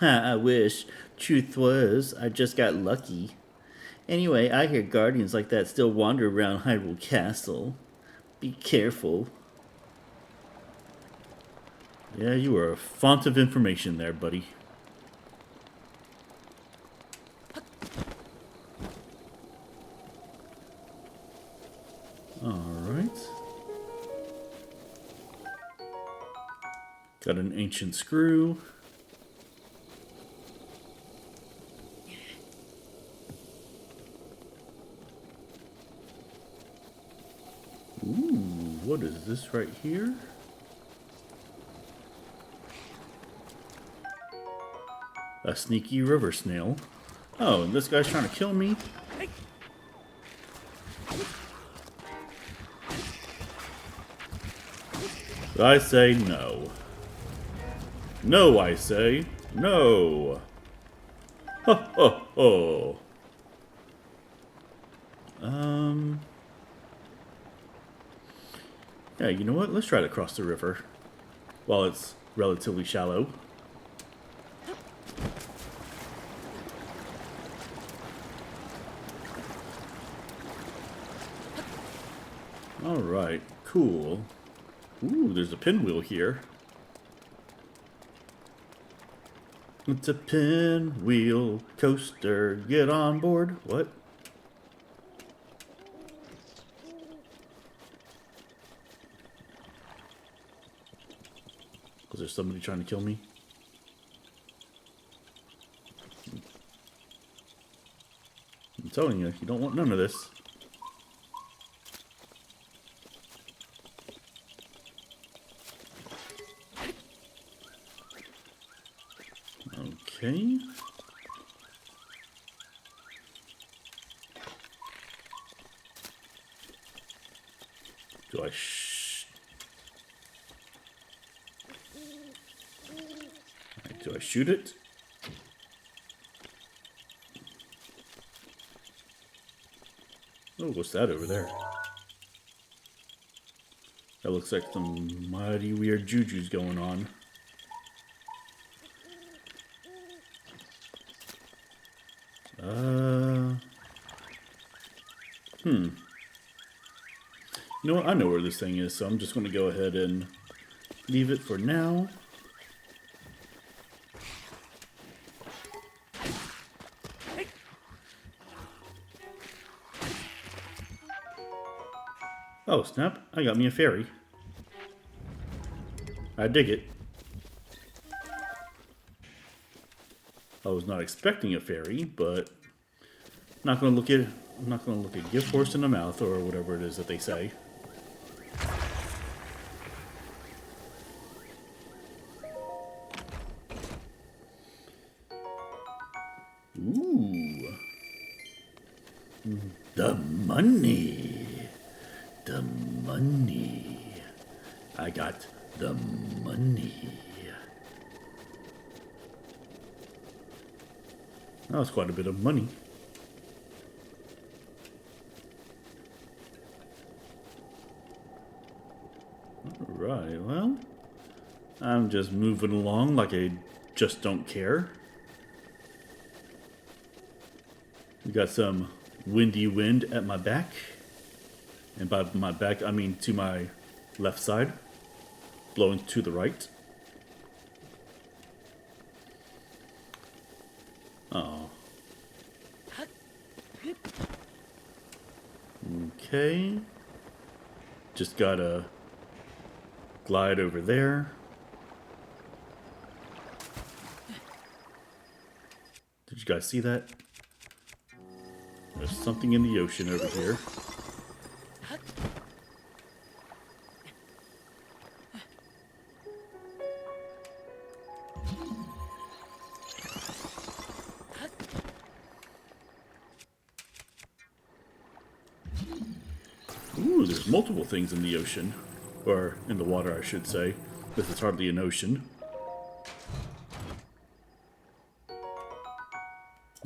I wish. Truth was, I just got lucky. Anyway, I hear guardians like that still wander around Hyrule Castle. Be careful. Yeah, you are a font of information there, buddy. Alright. Got an ancient screw. Ooh, what is this right here? A sneaky river snail. Oh, and this guy's trying to kill me? I say no. No, I say. No. Ho, ho, ho. Yeah, you know what? Let's try to cross the river. While it's relatively shallow. Alright, cool. Ooh, there's a pinwheel here. It's a pinwheel coaster. Get on board. What? Was there somebody trying to kill me? I'm telling you, you don't want none of this. Okay. Do I shoot it? Oh, what's that over there? That looks like some mighty weird juju's going on. You know what? I know where this thing is, so I'm just going to go ahead and leave it for now. Oh, snap. I got me a fairy. I dig it. I was not expecting a fairy, but I'm not going to look a gift horse in the mouth or whatever it is that they say. Ooh. The money. The money. I got the money. That was quite a bit of money. Alright, well, I'm just moving along like I just don't care. We got some windy wind at my back. And by my back, I mean to my left side. Blowing to the right. Oh. Okay. Just gotta glide over there. Did you guys see that? There's something in the ocean over here. Ooh, there's multiple things in the ocean. Or in the water, I should say. This is hardly an ocean.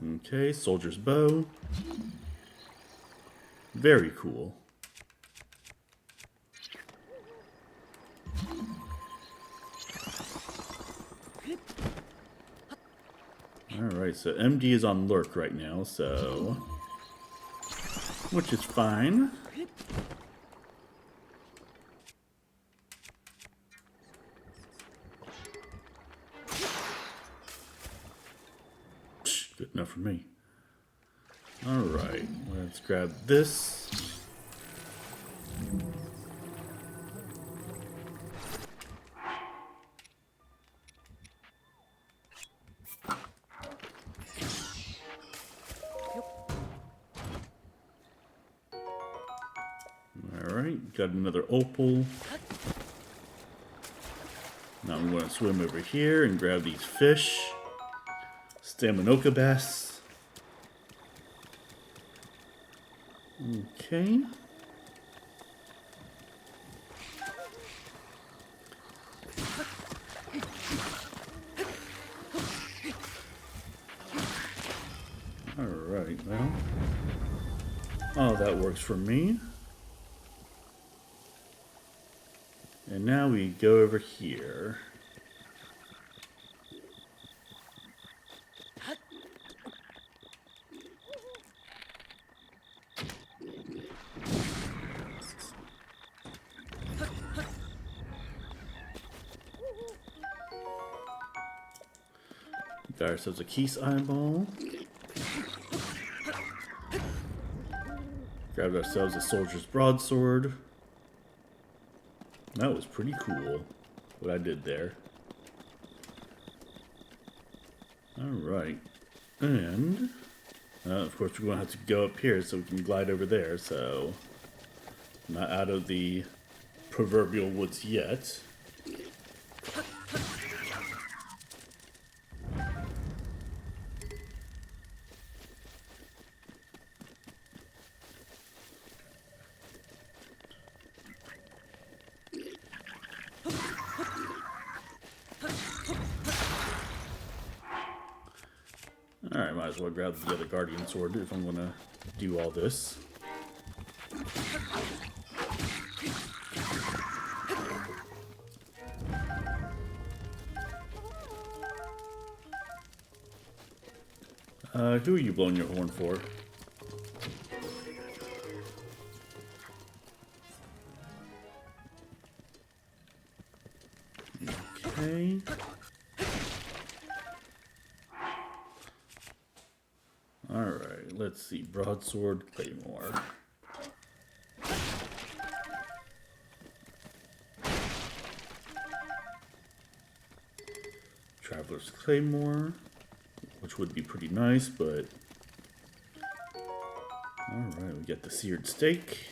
Okay, soldier's bow. Very cool. Alright, so MD is on lurk right now, so... which is fine. Psh, good enough for me. Alright, let's grab this. Alright, got another opal. Now I'm going to swim over here and grab these fish. Staminoka bass. Okay. Alright, well. Oh, that works for me. And now we go over here. Got ourselves a Keese eyeball. Grabbed ourselves a soldier's broadsword. That was pretty cool, what I did there. Alright. And, of course, we're going to have to go up here so we can glide over there, so... not out of the proverbial woods yet. Alright, might as well grab the other guardian sword if I'm gonna do all this. Who are you blowing your horn for? Okay. Alright, let's see. Broadsword, Claymore. Traveler's Claymore, which would be pretty nice, but... Alright, we got the seared steak.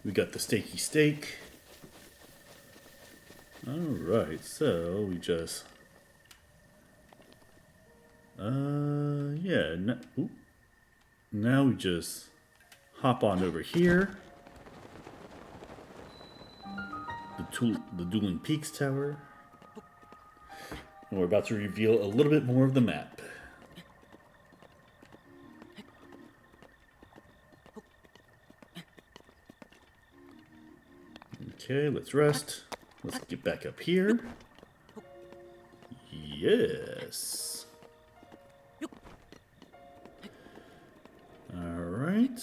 We got the steaky steak. Alright, so we just... yeah, no, ooh. now we just hop on over here. The Dueling Peaks Tower. And we're about to reveal a little bit more of the map. Okay, let's rest. Let's get back up here. Yes. Alright.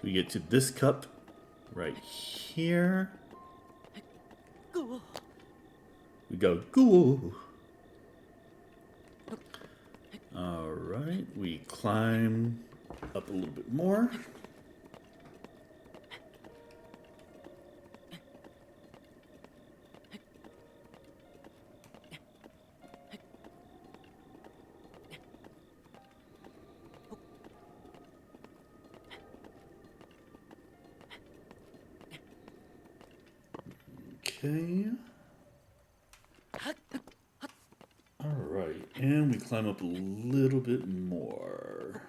We get to this cup right here. We go, ghoul. Alright, we climb up a little bit more. Okay. Alright, and we climb up a little bit more.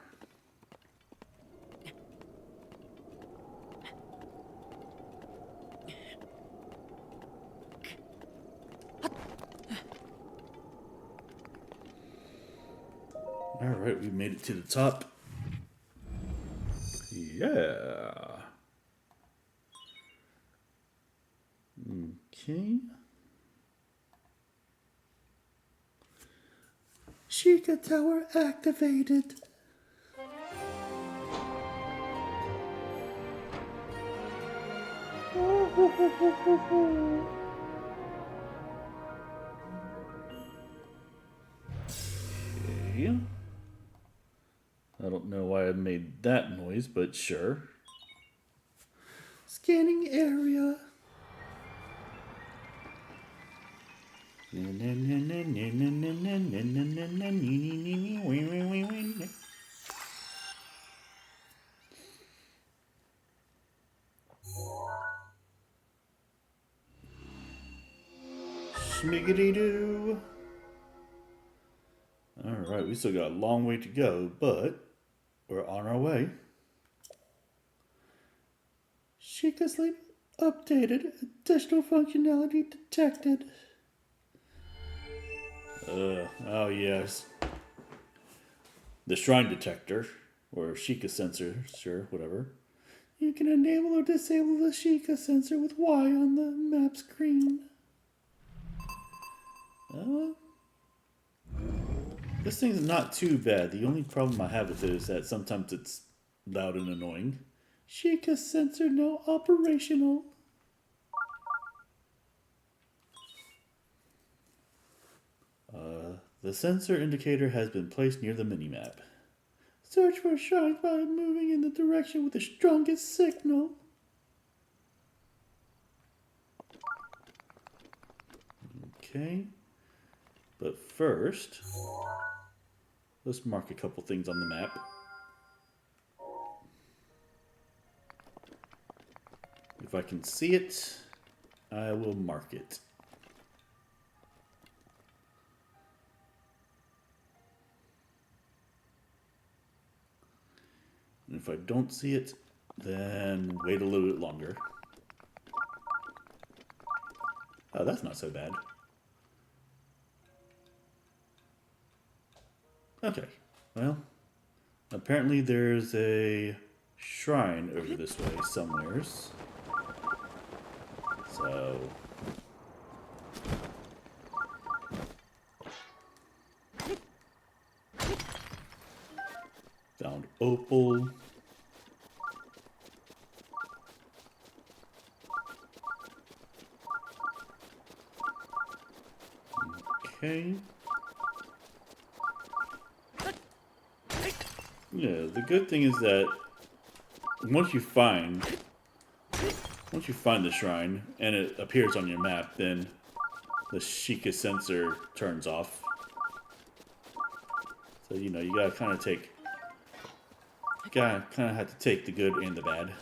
Alright, we made it to the top. Yeah. Okay. Sheikah Tower activated. Okay. I don't know why I made that noise, but sure. Scanning area. Schmiggity-doo. Alright, we still got a long way to go, but we're on our way. Sheikah Sleep updated. Additional functionality detected. Oh yes. The shrine detector, or Sheikah sensor, sure, whatever. You can enable or disable the Sheikah sensor with Y on the map screen. This thing's not too bad. The only problem I have with it is that sometimes it's loud and annoying. Sheikah sensor now operational. The sensor indicator has been placed near the minimap. Search for shrines by moving in the direction with the strongest signal. Okay. But first, let's mark a couple things on the map. If I can see it, I will mark it. And if I don't see it, then wait a little bit longer. Oh, that's not so bad. Okay, well, apparently there's a shrine over this way somewheres. So... found opal. Okay. Yeah, the good thing is that once you find the shrine and it appears on your map, then the Sheikah sensor turns off. So you know you gotta kind of have to take the good and the bad.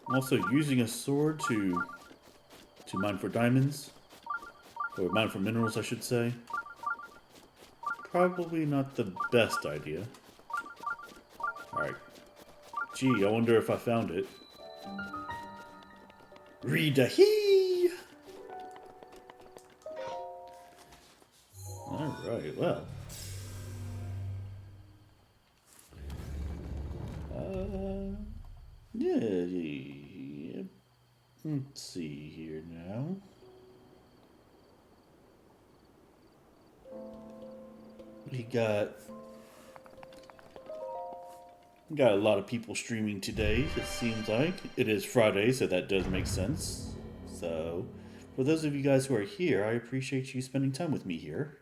I'm also using a sword to to mine for diamonds. Or mine for minerals, I should say. Probably not the best idea. Alright. Gee, I wonder if I found it. Read-a-hee! Alright, well. Yeah. Let's see here now. We got a lot of people streaming today, it seems like. It is Friday, so that does make sense. So, for those of you guys who are here, I appreciate you spending time with me here.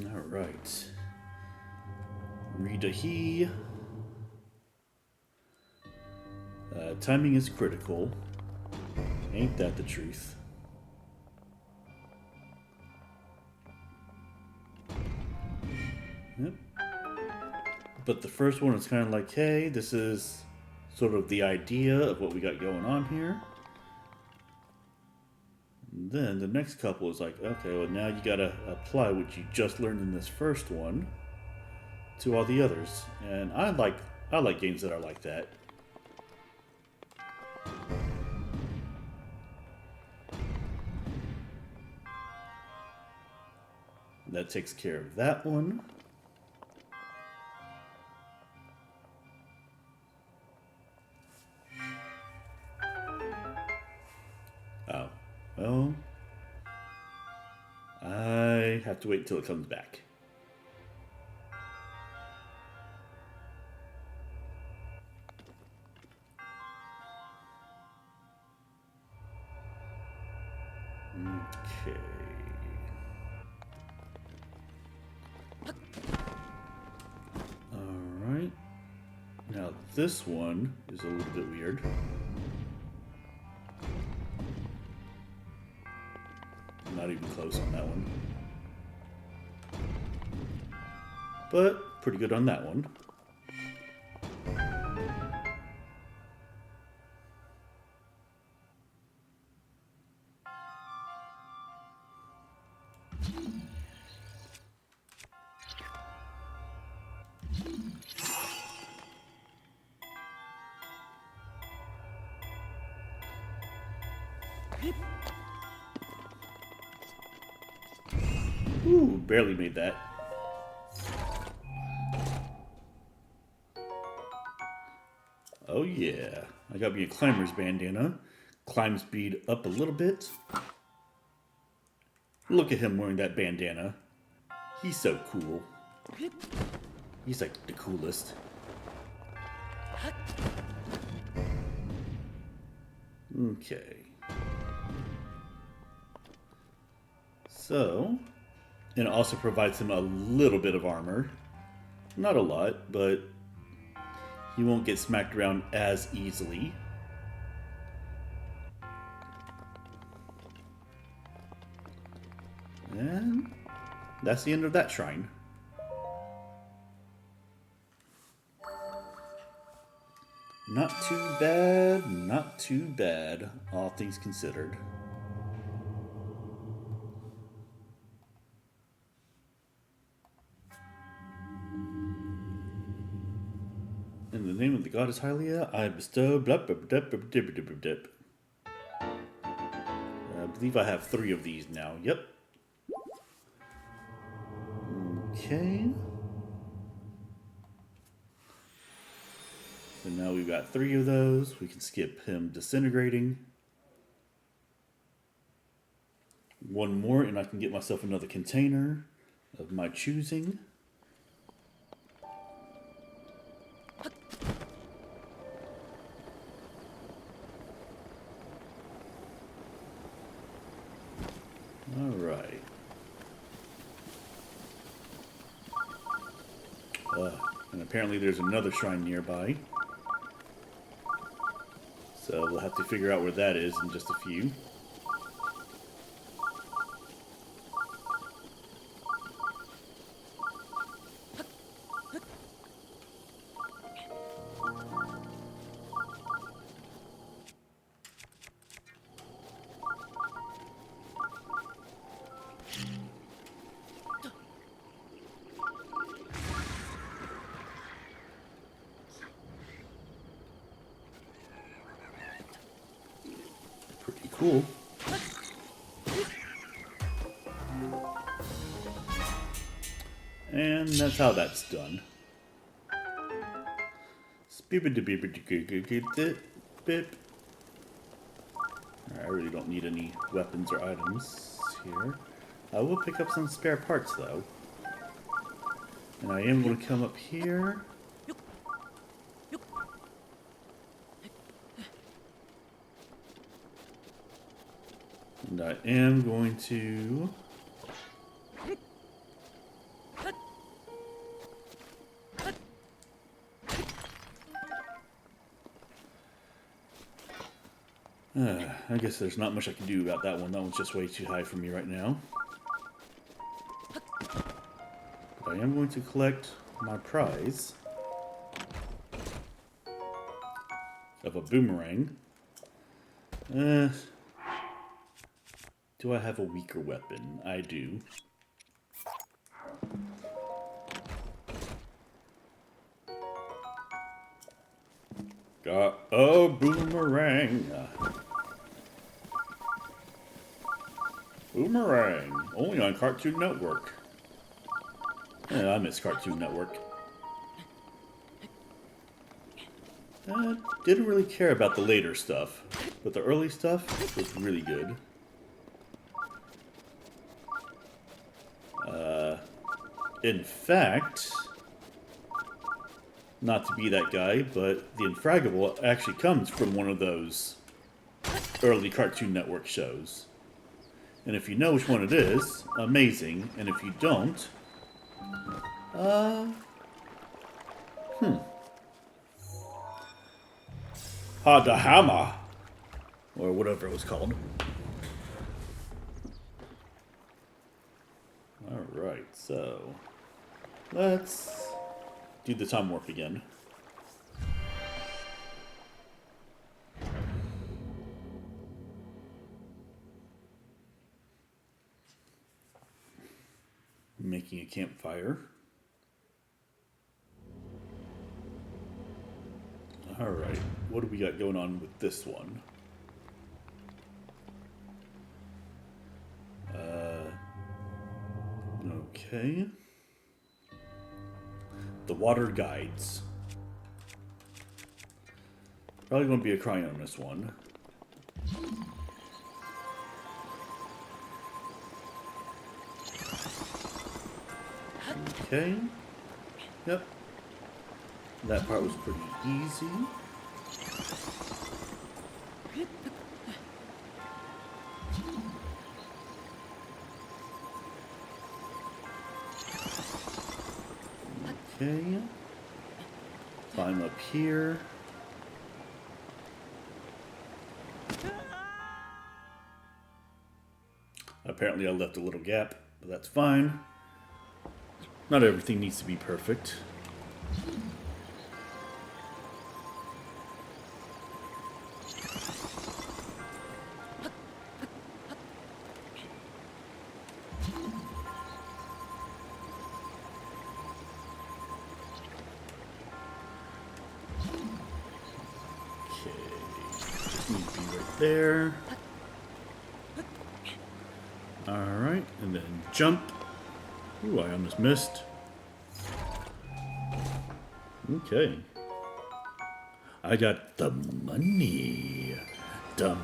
Alright. Read-a-hee. Timing is critical. Ain't that the truth? Yep. But the first one is kind of like, hey, this is sort of the idea of what we got going on here. And then the next couple is like, okay, well now you gotta apply what you just learned in this first one to all the others. And I like games that are like that. That takes care of that one. Oh, well, I have to wait until it comes back. Okay. Alright. Now this one is a little bit weird. Not even close on that one. But pretty good on that one. Ooh, barely made that. Oh yeah, I got me a climber's bandana. Climb speed up a little bit. Look at him wearing that bandana. He's so cool. He's like the coolest. Okay. So, and it also provides him a little bit of armor. Not a lot, but he won't get smacked around as easily. And that's the end of that shrine. Not too bad, not too bad, all things considered. In the name of the goddess Hylia, I bestow blah blah blah blah blah blah blah blah. I believe I have 3 of these now. Yep. Okay. So now we've got 3 of those. We can skip him disintegrating. 1 more and I can get myself another container of my choosing. Alright. And apparently there's another shrine nearby. So we'll have to figure out where that is in just a few. cool. And that's how that's done. Bip. I really don't need any weapons or items here. I will pick up some spare parts though. And I am going to come up here. And I am going to... I guess there's not much I can do about that one. That one's just way too high for me right now. But I am going to collect my prize of a boomerang. Do I have a weaker weapon? I do. Got a boomerang. Boomerang. Only on Cartoon Network. Yeah, I miss Cartoon Network. Didn't really care about the later stuff, but the early stuff was really good. In fact, not to be that guy, but the Infraggable actually comes from one of those early Cartoon Network shows. And if you know which one it is, amazing. And if you don't, Hadahama, or whatever it was called. Alright, so let's do the time warp again. Making a campfire. Alright, what do we got going on with this one? Okay. The water guides. Probably going to be a crying on this one. Okay. Yep. That part was pretty easy. Okay. Climb up here. Apparently I left a little gap, but that's fine. Not everything needs to be perfect. There. Alright, and then jump. Ooh, I almost missed. Okay. I got the money. The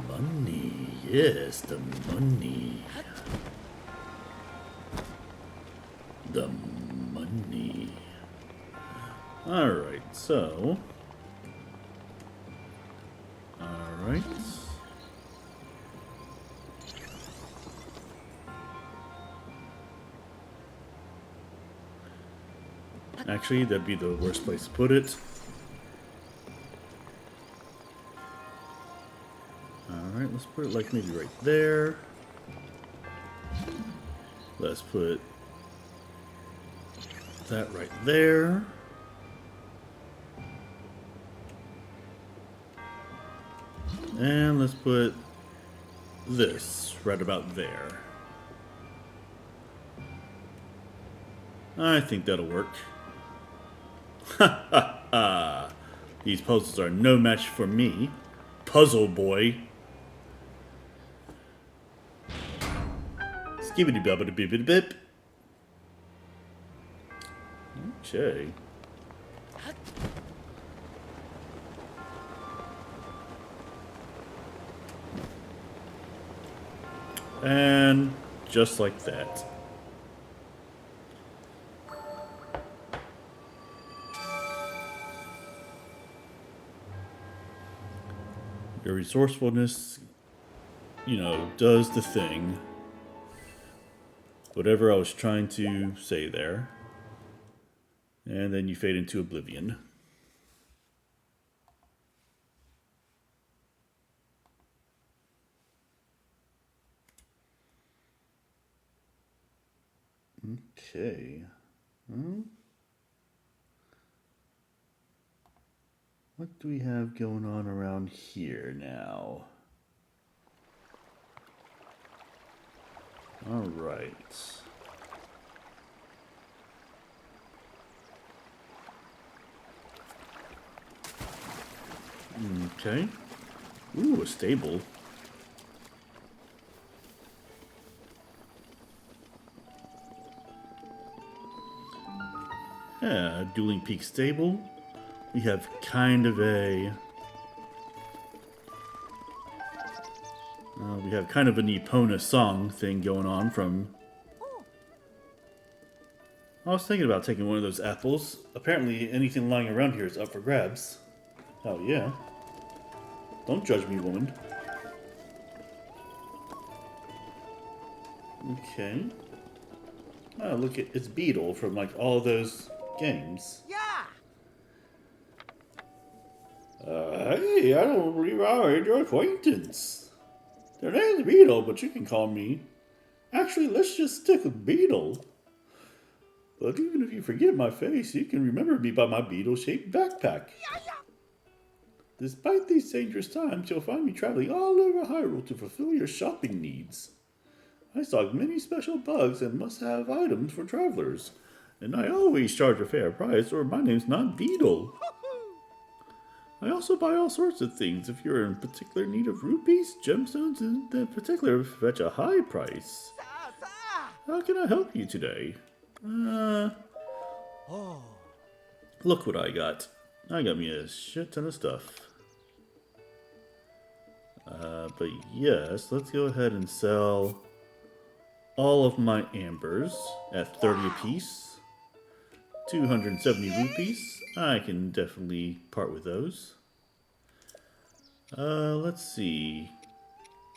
money. Yes, the money. The money. Alright, so... Alright. Actually, that'd be the worst place to put it. Alright, let's put it like maybe right there. Let's put that right there. And let's put this right about there. I think that'll work. Ha ha ha! These puzzles are no match for me. Puzzle boy. Skibbity bubbity bibbity bip. Okay. And just like that. Your resourcefulness, does the thing. Whatever I was trying to say there. And then you fade into oblivion. Okay. What do we have going on around here now? All right. Okay. Ooh, a stable. Yeah, Dueling Peak stable. We have kind of a... we have kind of an Epona song thing going on from... I was thinking about taking one of those apples. Apparently anything lying around here is up for grabs. Oh yeah. Don't judge me, woman. Okay. Oh, look at it's Beetle from like all those games. Hey, I don't believe I made your acquaintance. Their name's Beetle, but you can call me. Actually, let's just stick with Beetle. But even if you forget my face, you can remember me by my beetle-shaped backpack. Despite these dangerous times, you'll find me traveling all over Hyrule to fulfill your shopping needs. I stock many special bugs and must-have items for travelers. And I always charge a fair price, or my name's not Beetle. I also buy all sorts of things. If you're in particular need of rupees, gemstones, and in particular fetch a high price. How can I help you today? Look what I got. I got me a shit ton of stuff. But yes, let's go ahead and sell all of my ambers at 30 apiece. 270 rupees. I can definitely part with those. Let's see.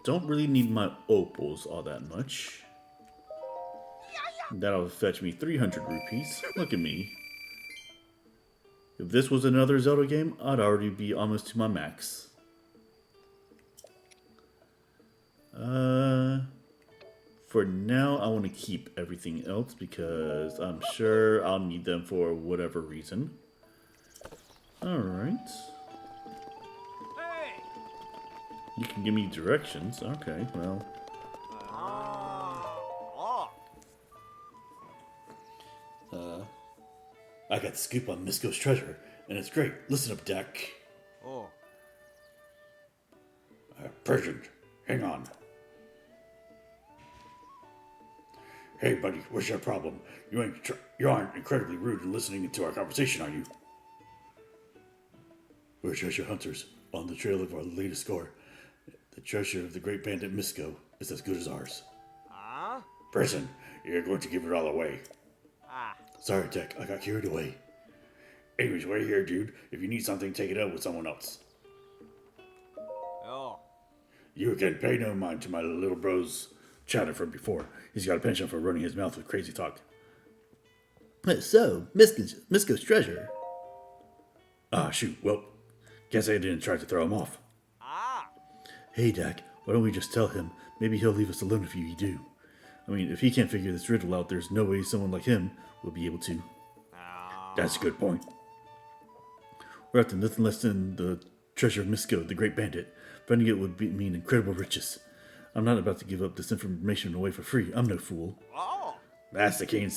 Don't really need my opals all that much. That'll fetch me 300 rupees. Look at me. If this was another Zelda game, I'd already be almost to my max. For now, I want to keep everything else because I'm sure I'll need them for whatever reason. Alright. You can give me directions. Okay, well. I got the scoop on Misko's treasure, and it's great. Listen up, Dak. Persian, hang on. Hey, buddy, what's your problem? You aren't incredibly rude in listening to our conversation, are you? We're treasure hunters on the trail of our latest score. The treasure of the great bandit Misko is as good as ours. Person, you're going to give it all away. Sorry, Tech, I got carried away. Anyways, we're here, dude. If you need something, take it up with someone else. You can pay no mind to my little bro's chatter from before. He's got a penchant for running his mouth with crazy talk. So, Misko's treasure. Ah, shoot. Well, guess I didn't try to throw him off. Hey, Dak, why don't we just tell him? Maybe he'll leave us alone if you do. I mean, if he can't figure this riddle out, there's no way someone like him will be able to. That's a good point. We're after nothing less than the treasure of Misko, the great bandit. Finding it would mean incredible riches. I'm not about to give up this information away for free. I'm no fool. That's the keen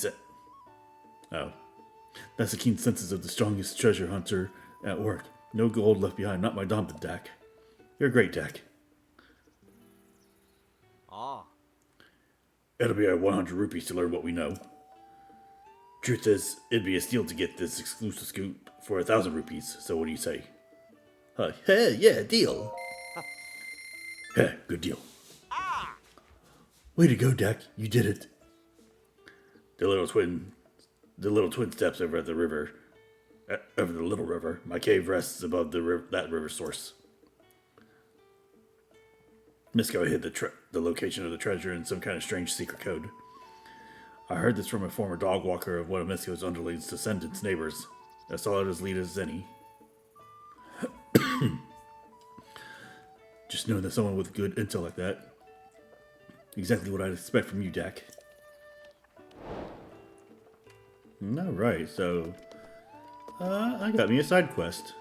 That's the keen senses of the strongest treasure hunter at work. No gold left behind, not my dominant, Dak. You're great, Dak. It'll be 100 rupees to learn what we know. Truth is, it'd be a steal to get this exclusive scoop for 1,000 rupees, so what do you say? Hey, yeah, deal. Heh, good deal. Way to go, Dak. You did it. The little twin steps over at the river, over the little river. My cave rests above that river source. Misko hid the location of the treasure in some kind of strange secret code. I heard this from a former dog walker of one of Misko's underling's descendants' neighbors. As solid as lead as any. Just knowing that someone with good intel like that. Exactly what I'd expect from you, Dak. Alright, so... I got me a side quest.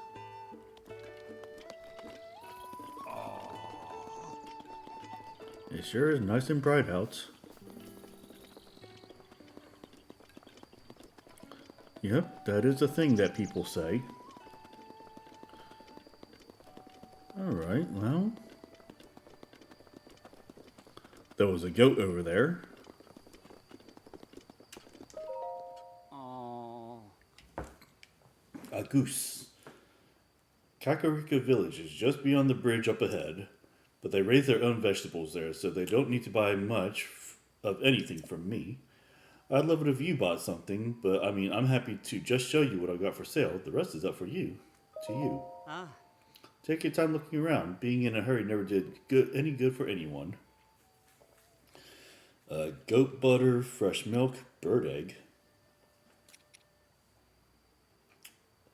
It sure is nice and bright out. Yep, that is a thing that people say. Alright, well... There was a goat over there. A goose. Kakarika village is just beyond the bridge up ahead, but they raise their own vegetables there, so they don't need to buy much of anything from me. I'd love it if you bought something, but I mean, I'm happy to just show you what I got for sale. The rest is up for you. To you. Take your time looking around. Being in a hurry never did any good for anyone. Goat butter, fresh milk, bird egg.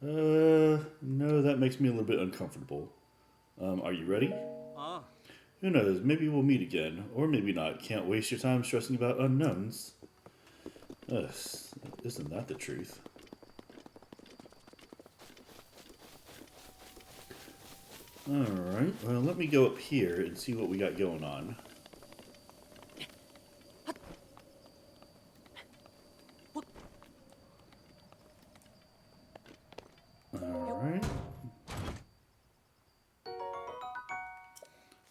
No, that makes me a little bit uncomfortable. Are you ready? Who knows, maybe we'll meet again, or maybe not. Can't waste your time stressing about unknowns. Isn't that the truth? Alright, well, let me go up here and see what we got going on. Alright.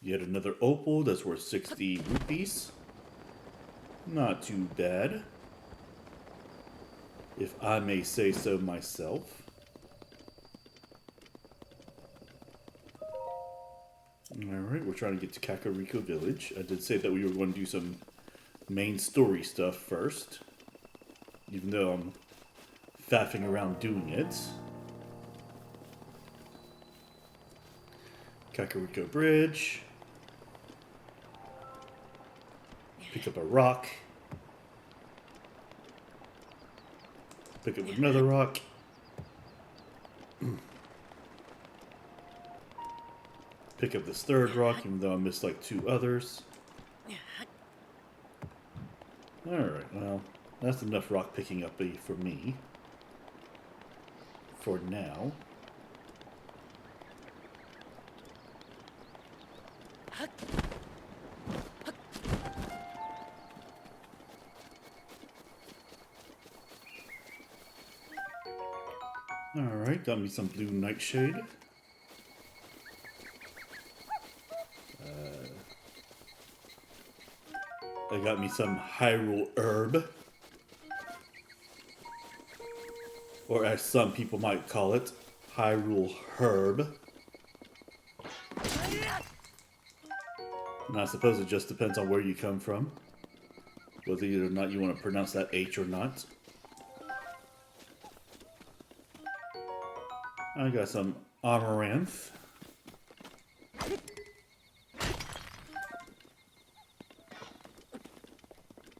Yet another opal that's worth 60 rupees. Not too bad, if I may say so myself. Alright, we're trying to get to Kakariko Village. I did say that we were going to do some main story stuff first, even though I'm faffing around doing it. Kakariko Bridge. Pick up a rock. Pick up another rock. Pick up this third rock, even though I missed like 2 others. Alright, well, that's enough rock picking up for me. For now. Alright, got me some blue nightshade. I got me some Hyrule herb. Or as some people might call it, Hyrule herb. And I suppose it just depends on where you come from. Whether or not you want to pronounce that H or not. I got some amaranth.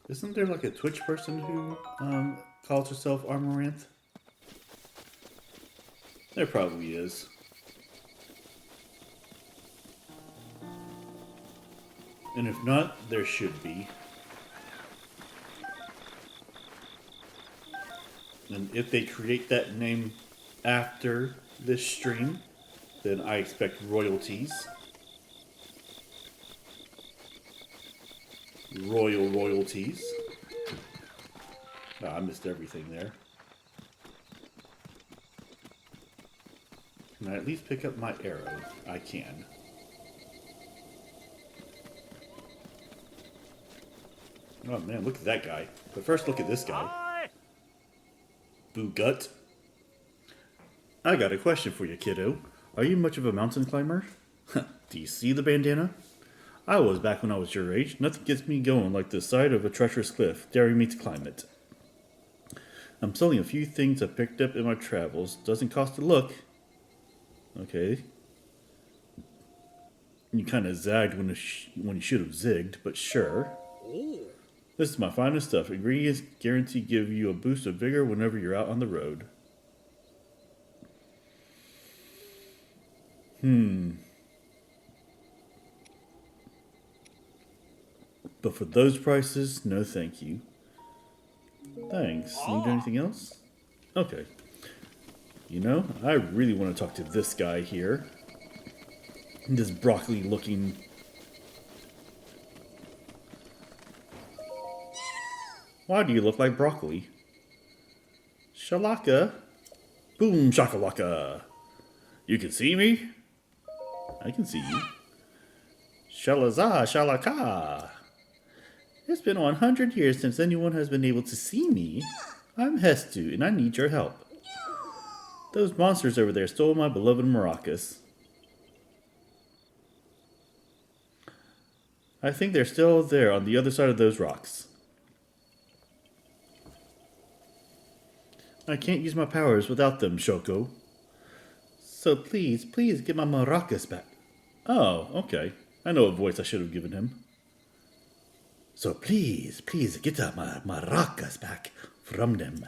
Isn't there like a Twitch person who calls herself Amaranth? There probably is. And if not, there should be. And if they create that name after this stream, then I expect royalties. Royalties. Oh, I missed everything there. Can I at least pick up my arrow? I can. Oh man, look at that guy. But first, look at this guy. Boo Gut. I got a question for you, kiddo. Are you much of a mountain climber? Do you see the bandana? I was back when I was your age. Nothing gets me going like the sight of a treacherous cliff, daring me to climb it. I'm selling a few things I picked up in my travels. Doesn't cost a look. Okay. You kind of zagged when you should have zigged, but sure. This is my finest stuff. Ingredients guarantee give you a boost of vigor whenever you're out on the road. But for those prices, no thank you. Thanks. Need anything else? Okay. You know, I really want to talk to this guy here. This broccoli looking... Why do you look like broccoli? Shalaka. Boom shakalaka. You can see me? I can see you. Shalaza shalaka. It's been 100 years since anyone has been able to see me. I'm Hestu, and I need your help. Those monsters over there stole my beloved maracas. I think they're still there on the other side of those rocks. I can't use my powers without them, Shoko. So please get my maracas back. Oh, okay. I know what voice I should have given him. So please get my maracas back from them.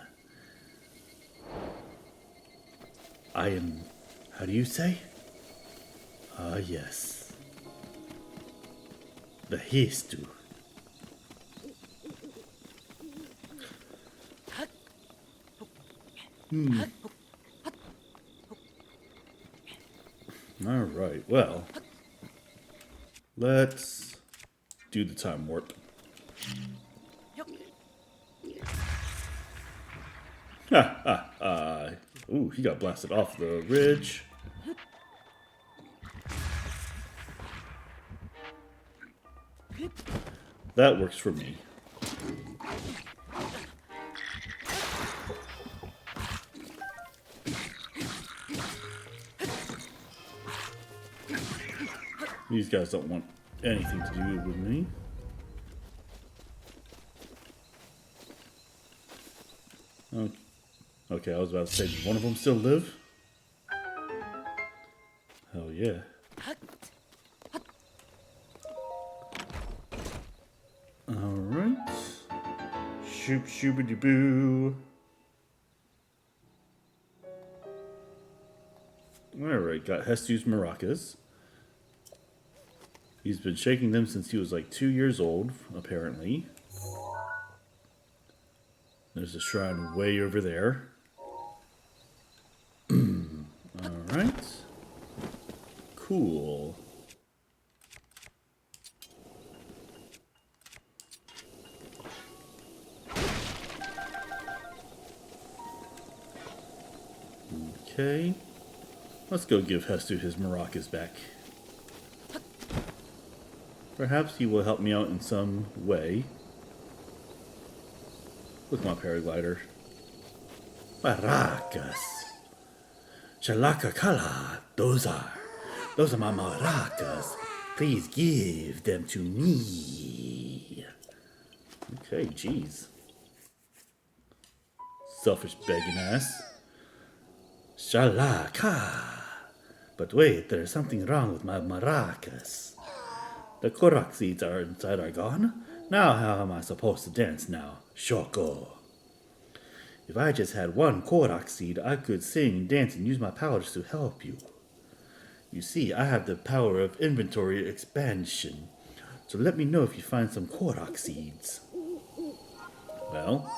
I am... How do you say? Ah, yes. The Hestu. Alright, well. Let's do the time warp. Ha ha ha. Ooh, he got blasted off the ridge. That works for me. These guys don't want anything to do with me. Okay, I was about to say, did one of them still live? Hell yeah. Alright. Shoop shoobity boo. Alright, got Hestu's maracas. He's been shaking them since he was like 2 years old, apparently. There's a shrine way over there. Alright. Cool. Okay. Let's go give Hestu his maracas back. Perhaps he will help me out in some way. Look at my paraglider. Maracas. Shalaka kala. Those are my maracas. Please give them to me. Okay, jeez. Selfish begging ass. Shalaka. But wait, there's something wrong with my maracas. The korak seeds inside are gone. Now how am I supposed to dance now, Shoko? If I just had one korak seed, I could sing, dance, and use my powers to help you. You see, I have the power of inventory expansion. So let me know if you find some korak seeds. Well,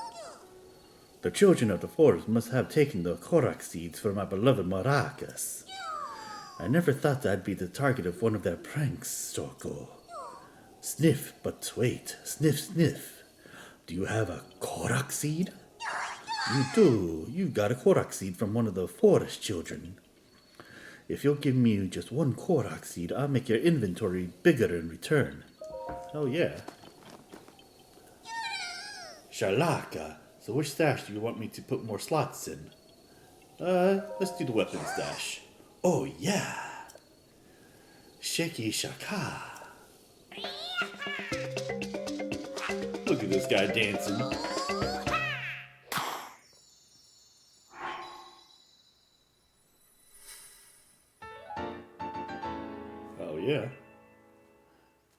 the children of the forest must have taken the korak seeds for my beloved maracas. I never thought I'd be the target of one of their pranks, Shoko. Sniff, but wait. Sniff, sniff. Do you have a korak seed? You do. You got a korak seed from one of the forest children. If you'll give me just one korak seed, I'll make your inventory bigger in return. Oh yeah. Shalaka. So which stash do you want me to put more slots in? Let's do the weapon stash. Oh yeah. Shaky Shaka. Look at this guy dancing. Oh yeah.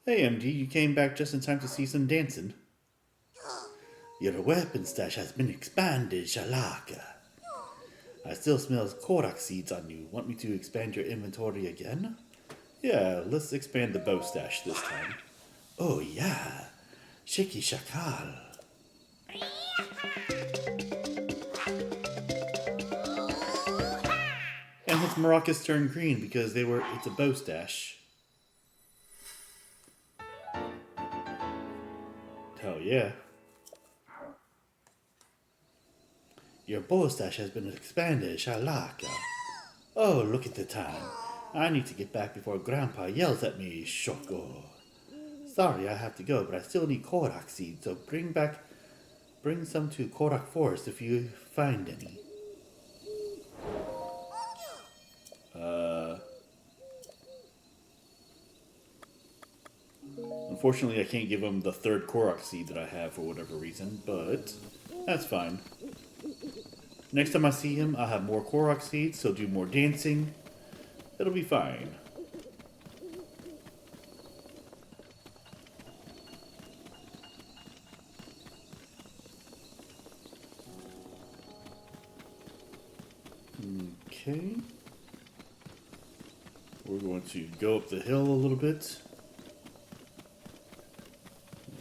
Hey MD, you came back just in time to see some dancing. Your weapon stash has been expanded, Shalaka. I still smell Korak seeds on you. Want me to expand your inventory again? Yeah, let's expand the bow stash this time. Oh yeah, Shaky Shakal. And his maracas turned green because it's a bow stash. Hell yeah. Your bow stash has been expanded, Shalaka. Oh, look at the time. I need to get back before Grandpa yells at me, Shoko. Sorry, I have to go, but I still need Korak seeds, so bring some to Korak Forest if you find any. Unfortunately, I can't give him the third Korok seed that I have for whatever reason, but that's fine. Next time I see him, I'll have more Korok seeds, so do more dancing. It'll be fine. Okay. We're going to go up the hill a little bit.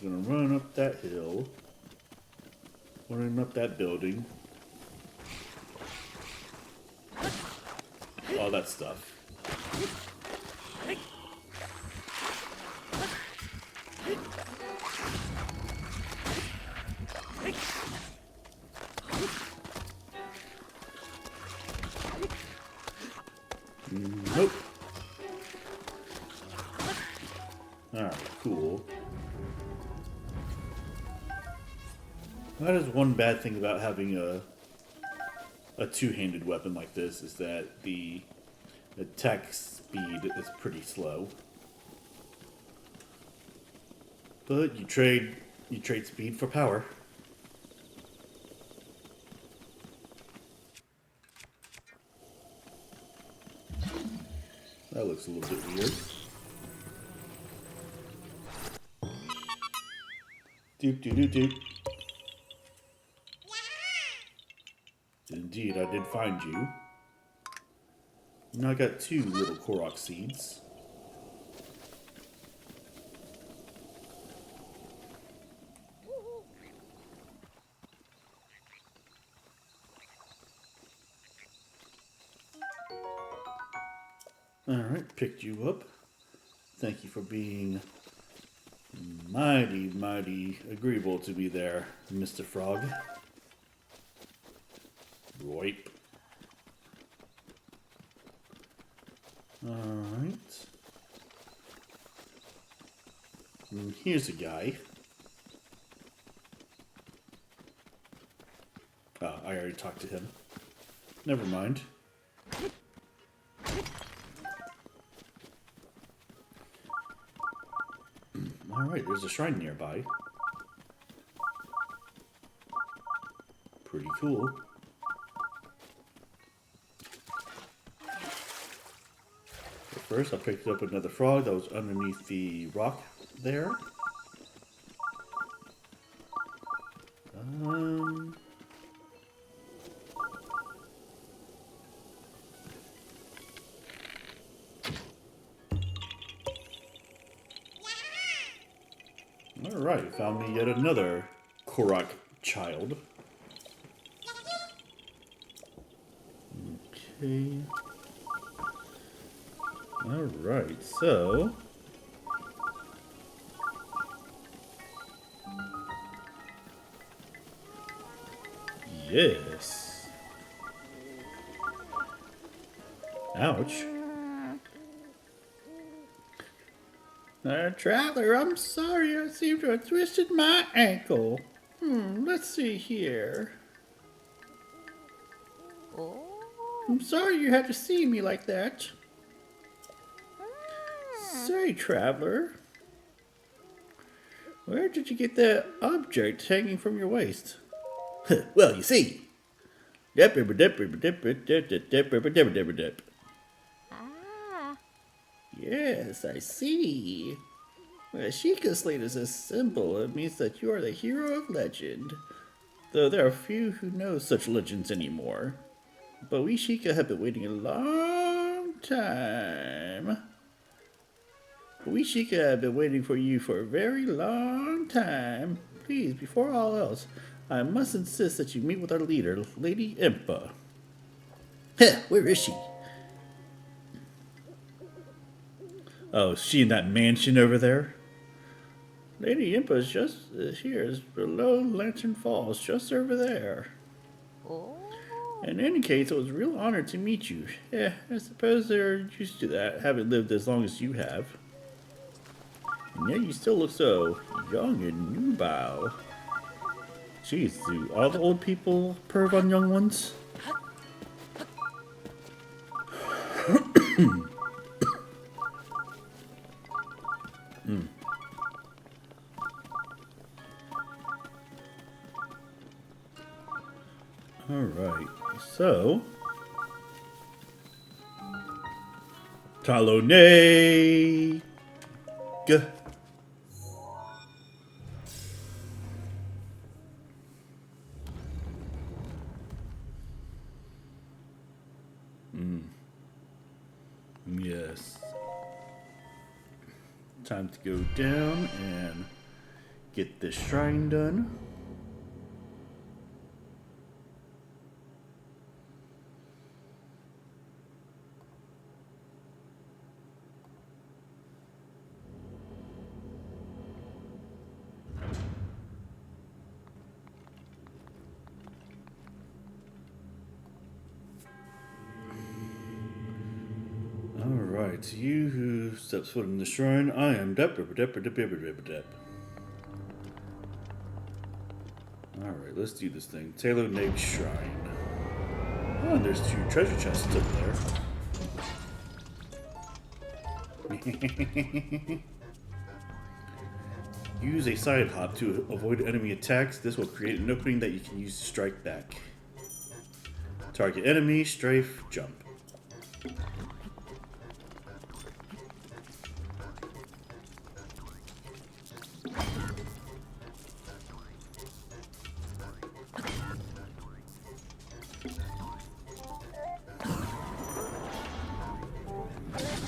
We're going to run up that hill. Running up that building. All that stuff. Nope. Alright, cool. That is one bad thing about having a two-handed weapon like this, is that the attack speed is pretty slow. But you trade speed for power. That looks a little bit weird. Doop doop doop doop. Indeed, I did find you. Now I got 2 little Korok seeds. Alright, picked you up. Thank you for being mighty, mighty agreeable to be there, Mr. Frog. Wipe. Alright. And here's a guy. Oh, I already talked to him. Never mind. Alright, there's a shrine nearby. Pretty cool. But first, I picked up another frog that was underneath the rock there. Alright, found me yet another Korok child. Okay. Alright, so... Yes. Ouch. Traveler, I'm sorry, I seem to have twisted my ankle. Let's see here. I'm sorry you had to see me like that. Say, traveler, where did you get that object hanging from your waist? Well, you see. Yes, I see. Well, Sheikah Slate is a symbol. It means that you are the hero of legend. Though there are few who know such legends anymore. But we Sheikah have been waiting a long time. We Sheikah have been waiting for you for a very long time. Please, before all else, I must insist that you meet with our leader, Lady Impa. Where is she? Oh, is she in that mansion over there? Lady Impa is just here, is below Lantern Falls, just over there. In any case, it was a real honor to meet you. Yeah, I suppose they're used to that, having lived as long as you have. And yet you still look so young and nubile. Jeez, do all the old people perv on young ones? Alright, so... Taloneg! Yes. Time to go down and get this shrine done. Alright, you who steps foot in the shrine, I am Dep. Alright, let's do this thing. Taylor Nate Shrine. Oh, and there's 2 treasure chests up there. Use a side hop to avoid enemy attacks. This will create an opening that you can use to strike back. Target enemy, strafe, jump.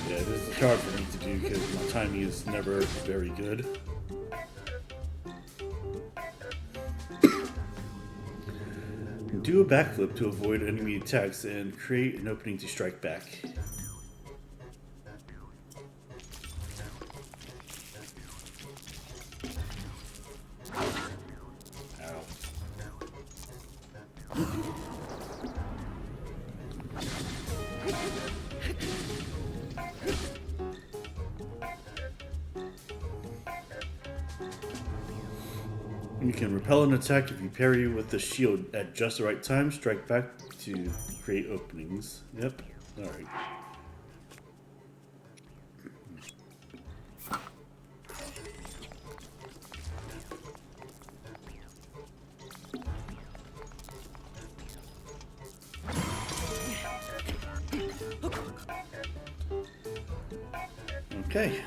Yeah, this is hard for me to do because my timing is never very good. Do a backflip to avoid enemy attacks and create an opening to strike back. Ow. You can repel an attack if you parry with the shield at just the right time. Strike back to create openings. Yep. Alright. Okay.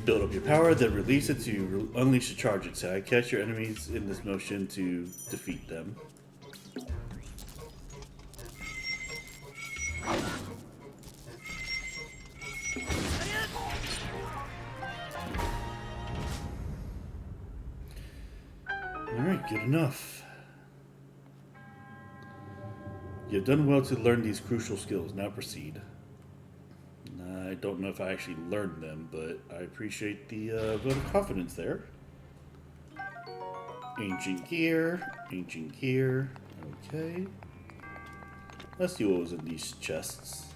Build up your power, then release it to unleash a charge attack. Catch your enemies in this motion to defeat them. Alright, good enough. You've done well to learn these crucial skills. Now proceed. I don't know if I actually learned them, but I appreciate the vote of confidence there. Ancient gear, okay. Let's see what was in these chests.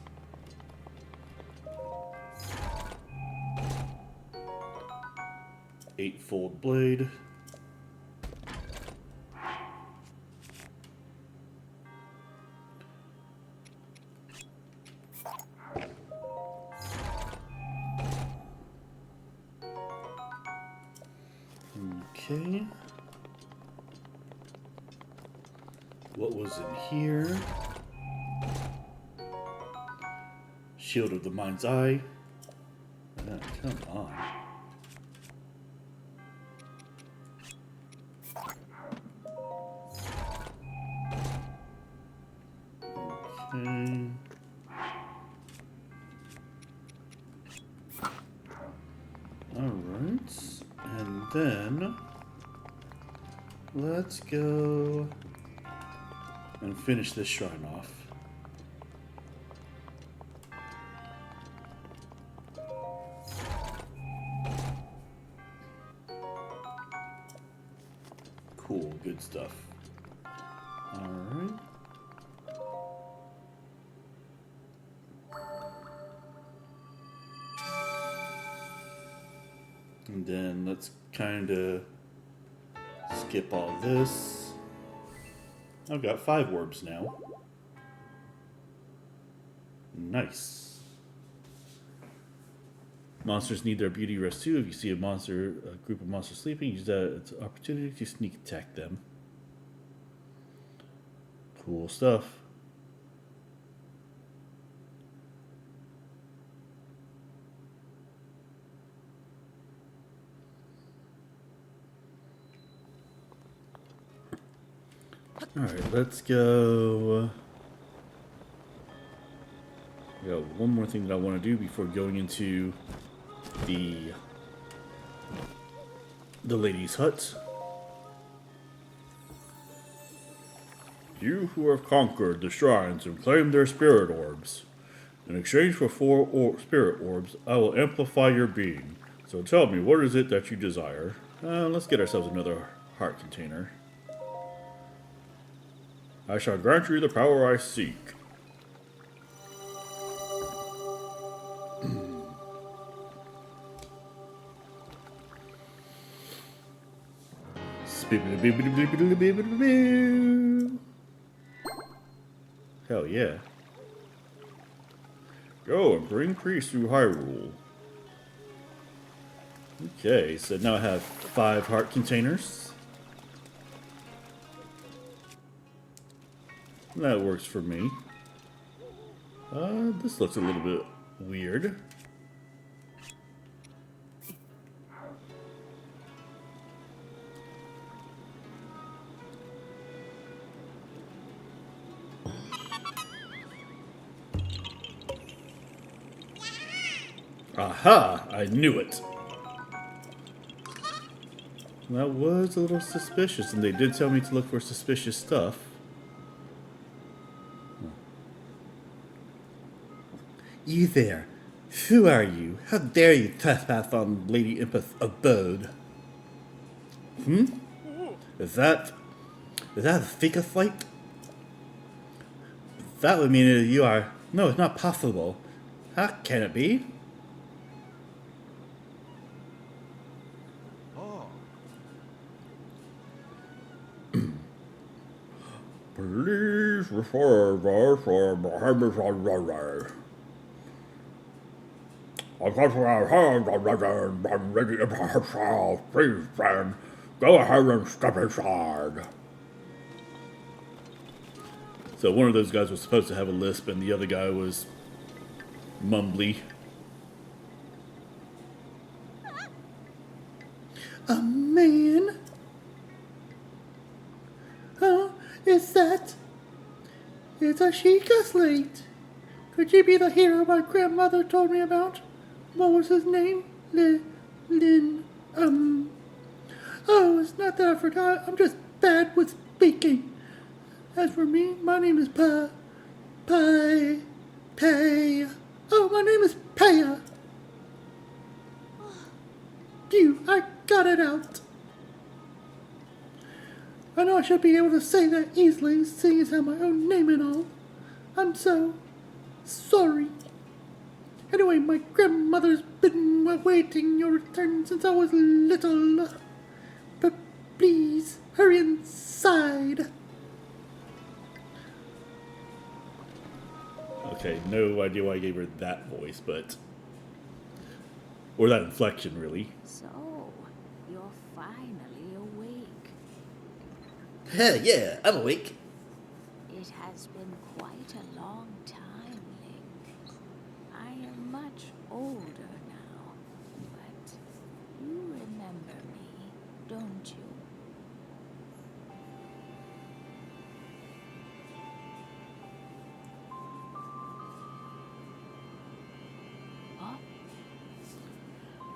Eightfold blade. Okay. What was in here? Shield of the Mind's Eye. Come on. Okay. Alright. And then let's go and finish this shrine off. Cool, good stuff. Alright. And then let's kind of skip all this. I've got 5 orbs now. Nice. Monsters need their beauty rest too. If you see a group of monsters sleeping, use that as an opportunity to sneak attack them. Cool stuff. Alright, let's go. I got one more thing that I want to do before going into the lady's hut. You who have conquered the shrines and claimed their spirit orbs. In exchange for 4 spirit orbs, I will amplify your being. So tell me, what is it that you desire? Let's get ourselves another heart container. I shall grant you the power I seek. Hell yeah. Go and bring peace through Hyrule. Okay, so now I have 5 heart containers. That works for me. This looks a little bit weird. Aha! I knew it! That was a little suspicious, and they did tell me to look for suspicious stuff. You there! Who are you? How dare you trespass on Lady Impeth's abode? Is that a figure fight? That would mean that you are... No, it's not possible. How can it be? Please reserve us for Mohammed. I've got our hands on Lady Impeth's house. Please, friend, go ahead and step inside. So one of those guys was supposed to have a lisp, and the other guy was mumbly. A man? Oh, is that? It's a Sheikah slate. Could you be the hero my grandmother told me about? What was his name? Lin. Oh, it's not that I forgot. I'm just bad with speaking. As for me, my name is Pay. Oh, my name is Paya. I got it out. I know I should be able to say that easily, seeing as I have my own name and all. I'm so sorry. Anyway, my grandmother's been awaiting your return since I was little. But please, hurry inside. Okay, no idea why I gave her that voice, but... Or that inflection, really. So, you're finally Hell yeah, I'm awake. It has been quite a long time, Link. I am much older now, but you remember me, don't you? Huh?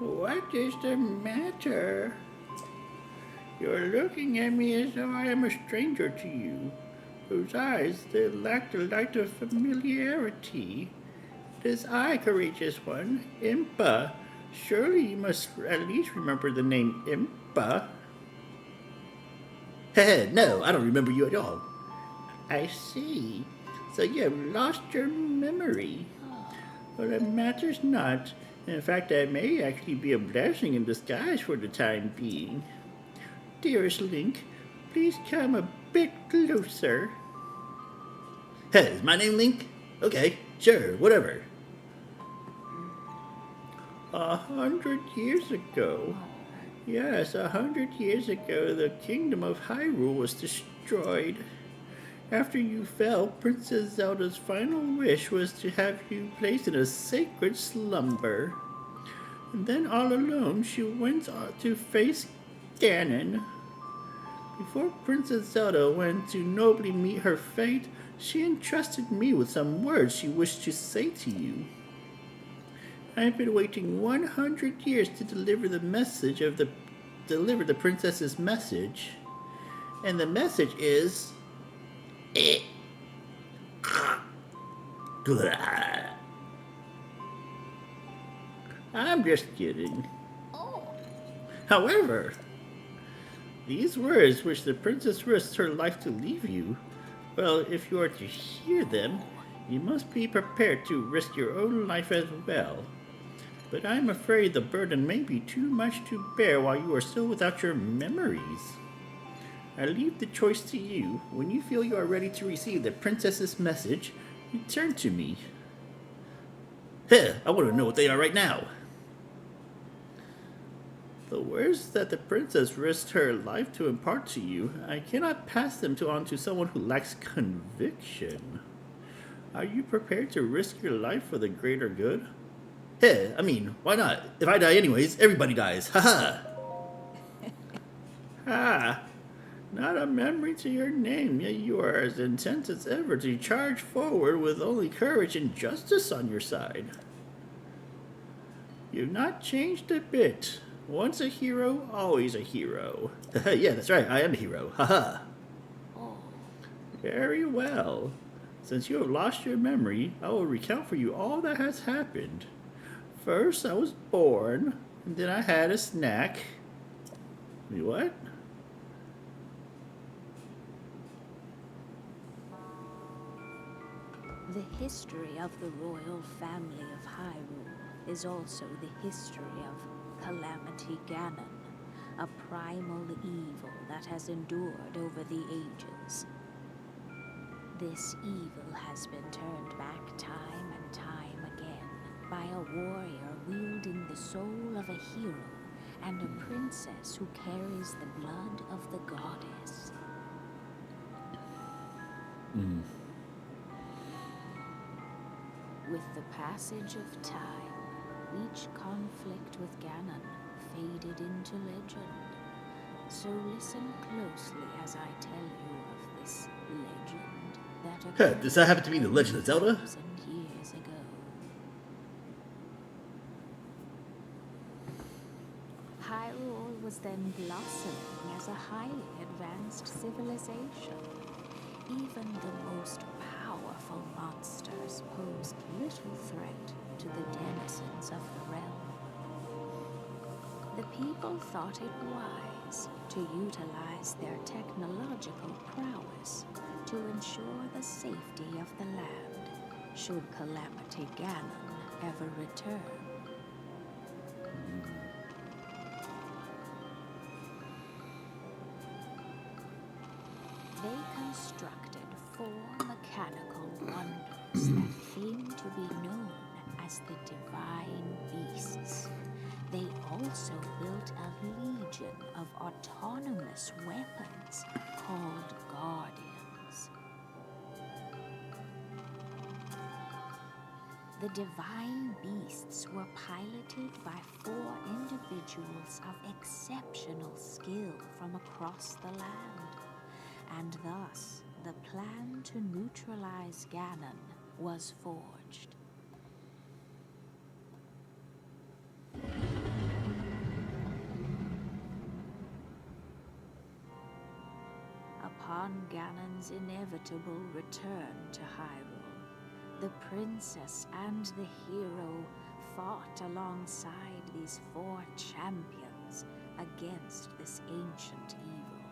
What is the matter? You're looking at me as though I am a stranger to you, whose eyes they lack the light of familiarity. It is I, courageous one, Impa. Surely you must at least remember the name Impa. Heh, no, I don't remember you at all. I see. So you have lost your memory. Well, it matters not. In fact, that may actually be a blessing in disguise for the time being. Dearest Link, please come a bit closer. Hey, is my name Link? Okay, sure, whatever. 100 years ago. Yes, 100 years ago, the kingdom of Hyrule was destroyed. After you fell, Princess Zelda's final wish was to have you placed in a sacred slumber. And then all alone, she went to face Ganon. Before Princess Zelda went to nobly meet her fate, she entrusted me with some words she wished to say to you. I've been waiting 100 years to deliver the princess's message. And the message is... I'm just kidding. However, these words which the princess risked her life to leave you, well, if you are to hear them, you must be prepared to risk your own life as well. But I'm afraid the burden may be too much to bear while you are still without your memories. I leave the choice to you. When you feel you are ready to receive the princess's message, return to me. Heh, I want to know what they are right now. The words that the princess risked her life to impart to you, I cannot pass them on to someone who lacks conviction. Are you prepared to risk your life for the greater good? Heh, I mean, why not? If I die anyways, everybody dies. Haha. Ah, not a memory to your name, yet you are as intent as ever to charge forward with only courage and justice on your side. You've not changed a bit. Once a hero, always a hero. Yeah, that's right, I am a hero. Haha. Very well. Since you have lost your memory, I will recount for you all that has happened. First, I was born, and then I had a snack. What? The history of the royal family of Hyrule is also the history of Calamity Ganon, a primal evil that has endured over the ages. This evil has been turned back time and time again by a warrior wielding the soul of a hero and a princess who carries the blood of the goddess. With the passage of time, each conflict with Ganon faded into legend. So listen closely as I tell you of this legend that occurred Does that happen to be the Legend of Zelda? 1,000 years ago. Hyrule was then blossoming as a highly advanced civilization. Even the most powerful monsters posed little threat to the denizens of the realm. The people thought it wise to utilize their technological prowess to ensure the safety of the land, should Calamity Ganon ever return. They constructed 4 mechanical wonders that came to be known as the Divine Beasts. They also built a legion of autonomous weapons called Guardians. The divine beasts were piloted by 4 individuals of exceptional skill from across the land, and thus the plan to neutralize Ganon was forged. Upon Ganon's inevitable return to Hyrule, the princess and the hero fought alongside these 4 champions against this ancient evil.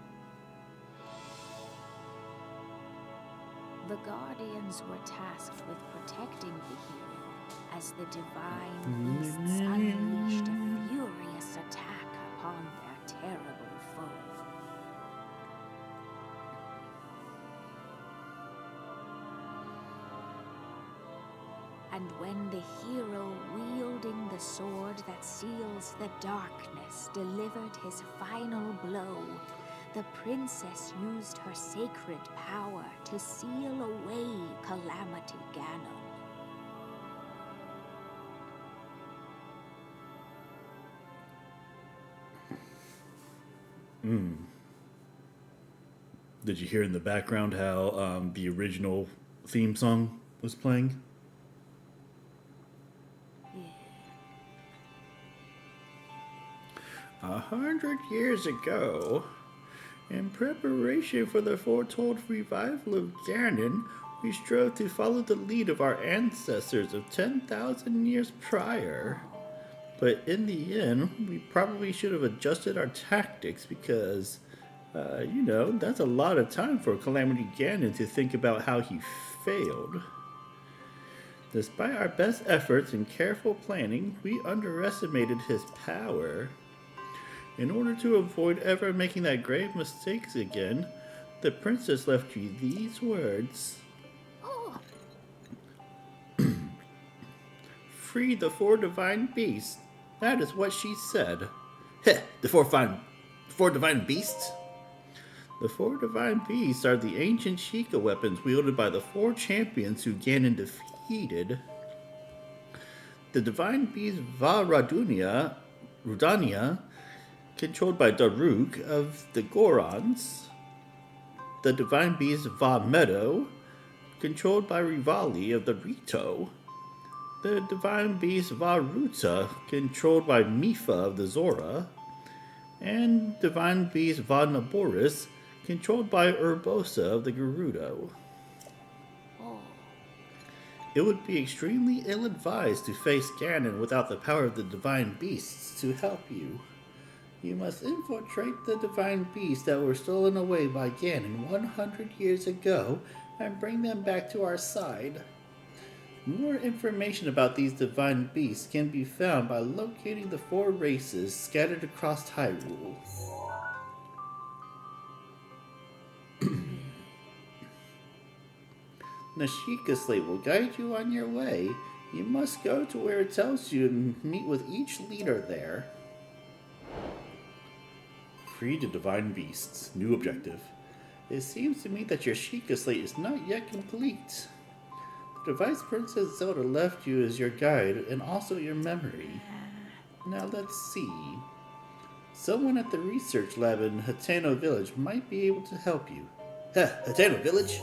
The Guardians were tasked with protecting the hero as the divine beasts unleashed a furious attack upon their terrible foe. And when the hero wielding the sword that seals the darkness delivered his final blow, the princess used her sacred power to seal away Calamity Ganon. Did you hear in the background how the original theme song was playing? 100 years ago, in preparation for the foretold revival of Ganon, we strove to follow the lead of our ancestors of 10,000 years prior. But in the end, we probably should have adjusted our tactics because, that's a lot of time for Calamity Ganon to think about how he failed. Despite our best efforts and careful planning, we underestimated his power. In order to avoid ever making that grave mistakes again, the princess left you these words. Free the 4 divine beasts. That is what she said. Heh, the four divine beasts? The 4 divine beasts are the ancient Sheikah weapons wielded by the 4 champions who Ganon defeated. The divine beast Rudania, controlled by Daruk of the Gorons. The divine beast Meadow, controlled by Rivali of the Rito. The divine beast Ruta, controlled by Mifa of the Zora. And divine beast Naboris, controlled by Urbosa of the Gerudo. It would be extremely ill-advised to face Ganon without the power of the divine beasts to help you. You must infiltrate the divine beasts that were stolen away by Ganon 100 years ago and bring them back to our side. More information about these divine beasts can be found by locating the 4 races scattered across Hyrule. Nashika Slate will guide you on your way. You must go to where it tells you and meet with each leader there. Free the divine beasts. New objective. It seems to me that your Sheikah Slate is not yet complete. The device Princess Zelda left you is your guide and also your memory. Now let's see. Someone at the research lab in Hateno Village might be able to help you. Hateno Village?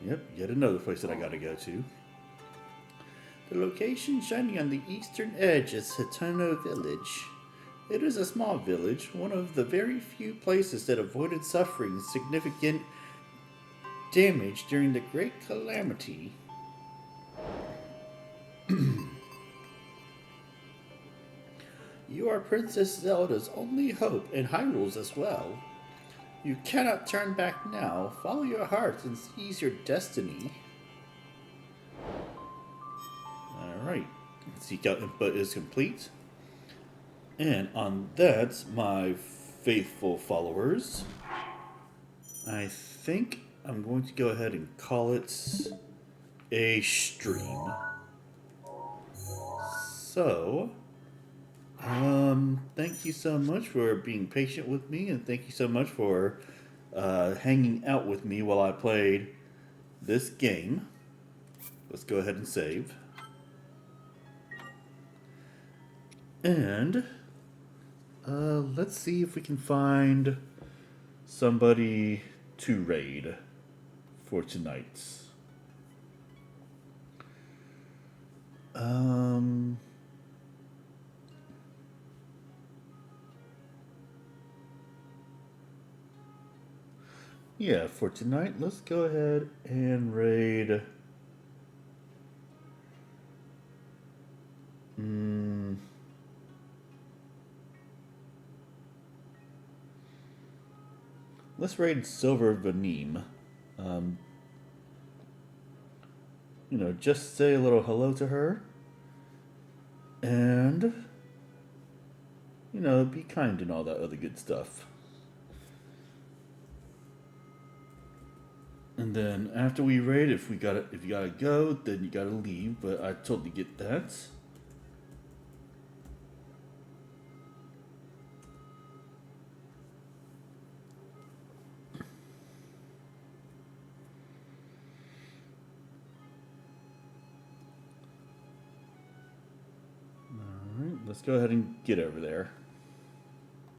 Yep, yet another place that I gotta go to. The location shining on the eastern edge is Hateno Village. It is a small village, one of the very few places that avoided suffering significant damage during the Great Calamity. You are Princess Zelda's only hope and Hyrule's as well. You cannot turn back now. Follow your heart and seize your destiny. Alright. Seek out input is complete. And on that, my faithful followers, I think I'm going to go ahead and call it a stream. So, thank you so much for being patient with me, and thank you so much for hanging out with me while I played this game. Let's go ahead and save. And let's see if we can find somebody to raid for tonight's. Yeah, for tonight, let's go ahead and raid. Let's raid Silver Vanim. Just say a little hello to her. And, be kind and all that other good stuff. And then after we raid, if you gotta go, then you gotta leave. But I totally get that. All right, let's go ahead and get over there.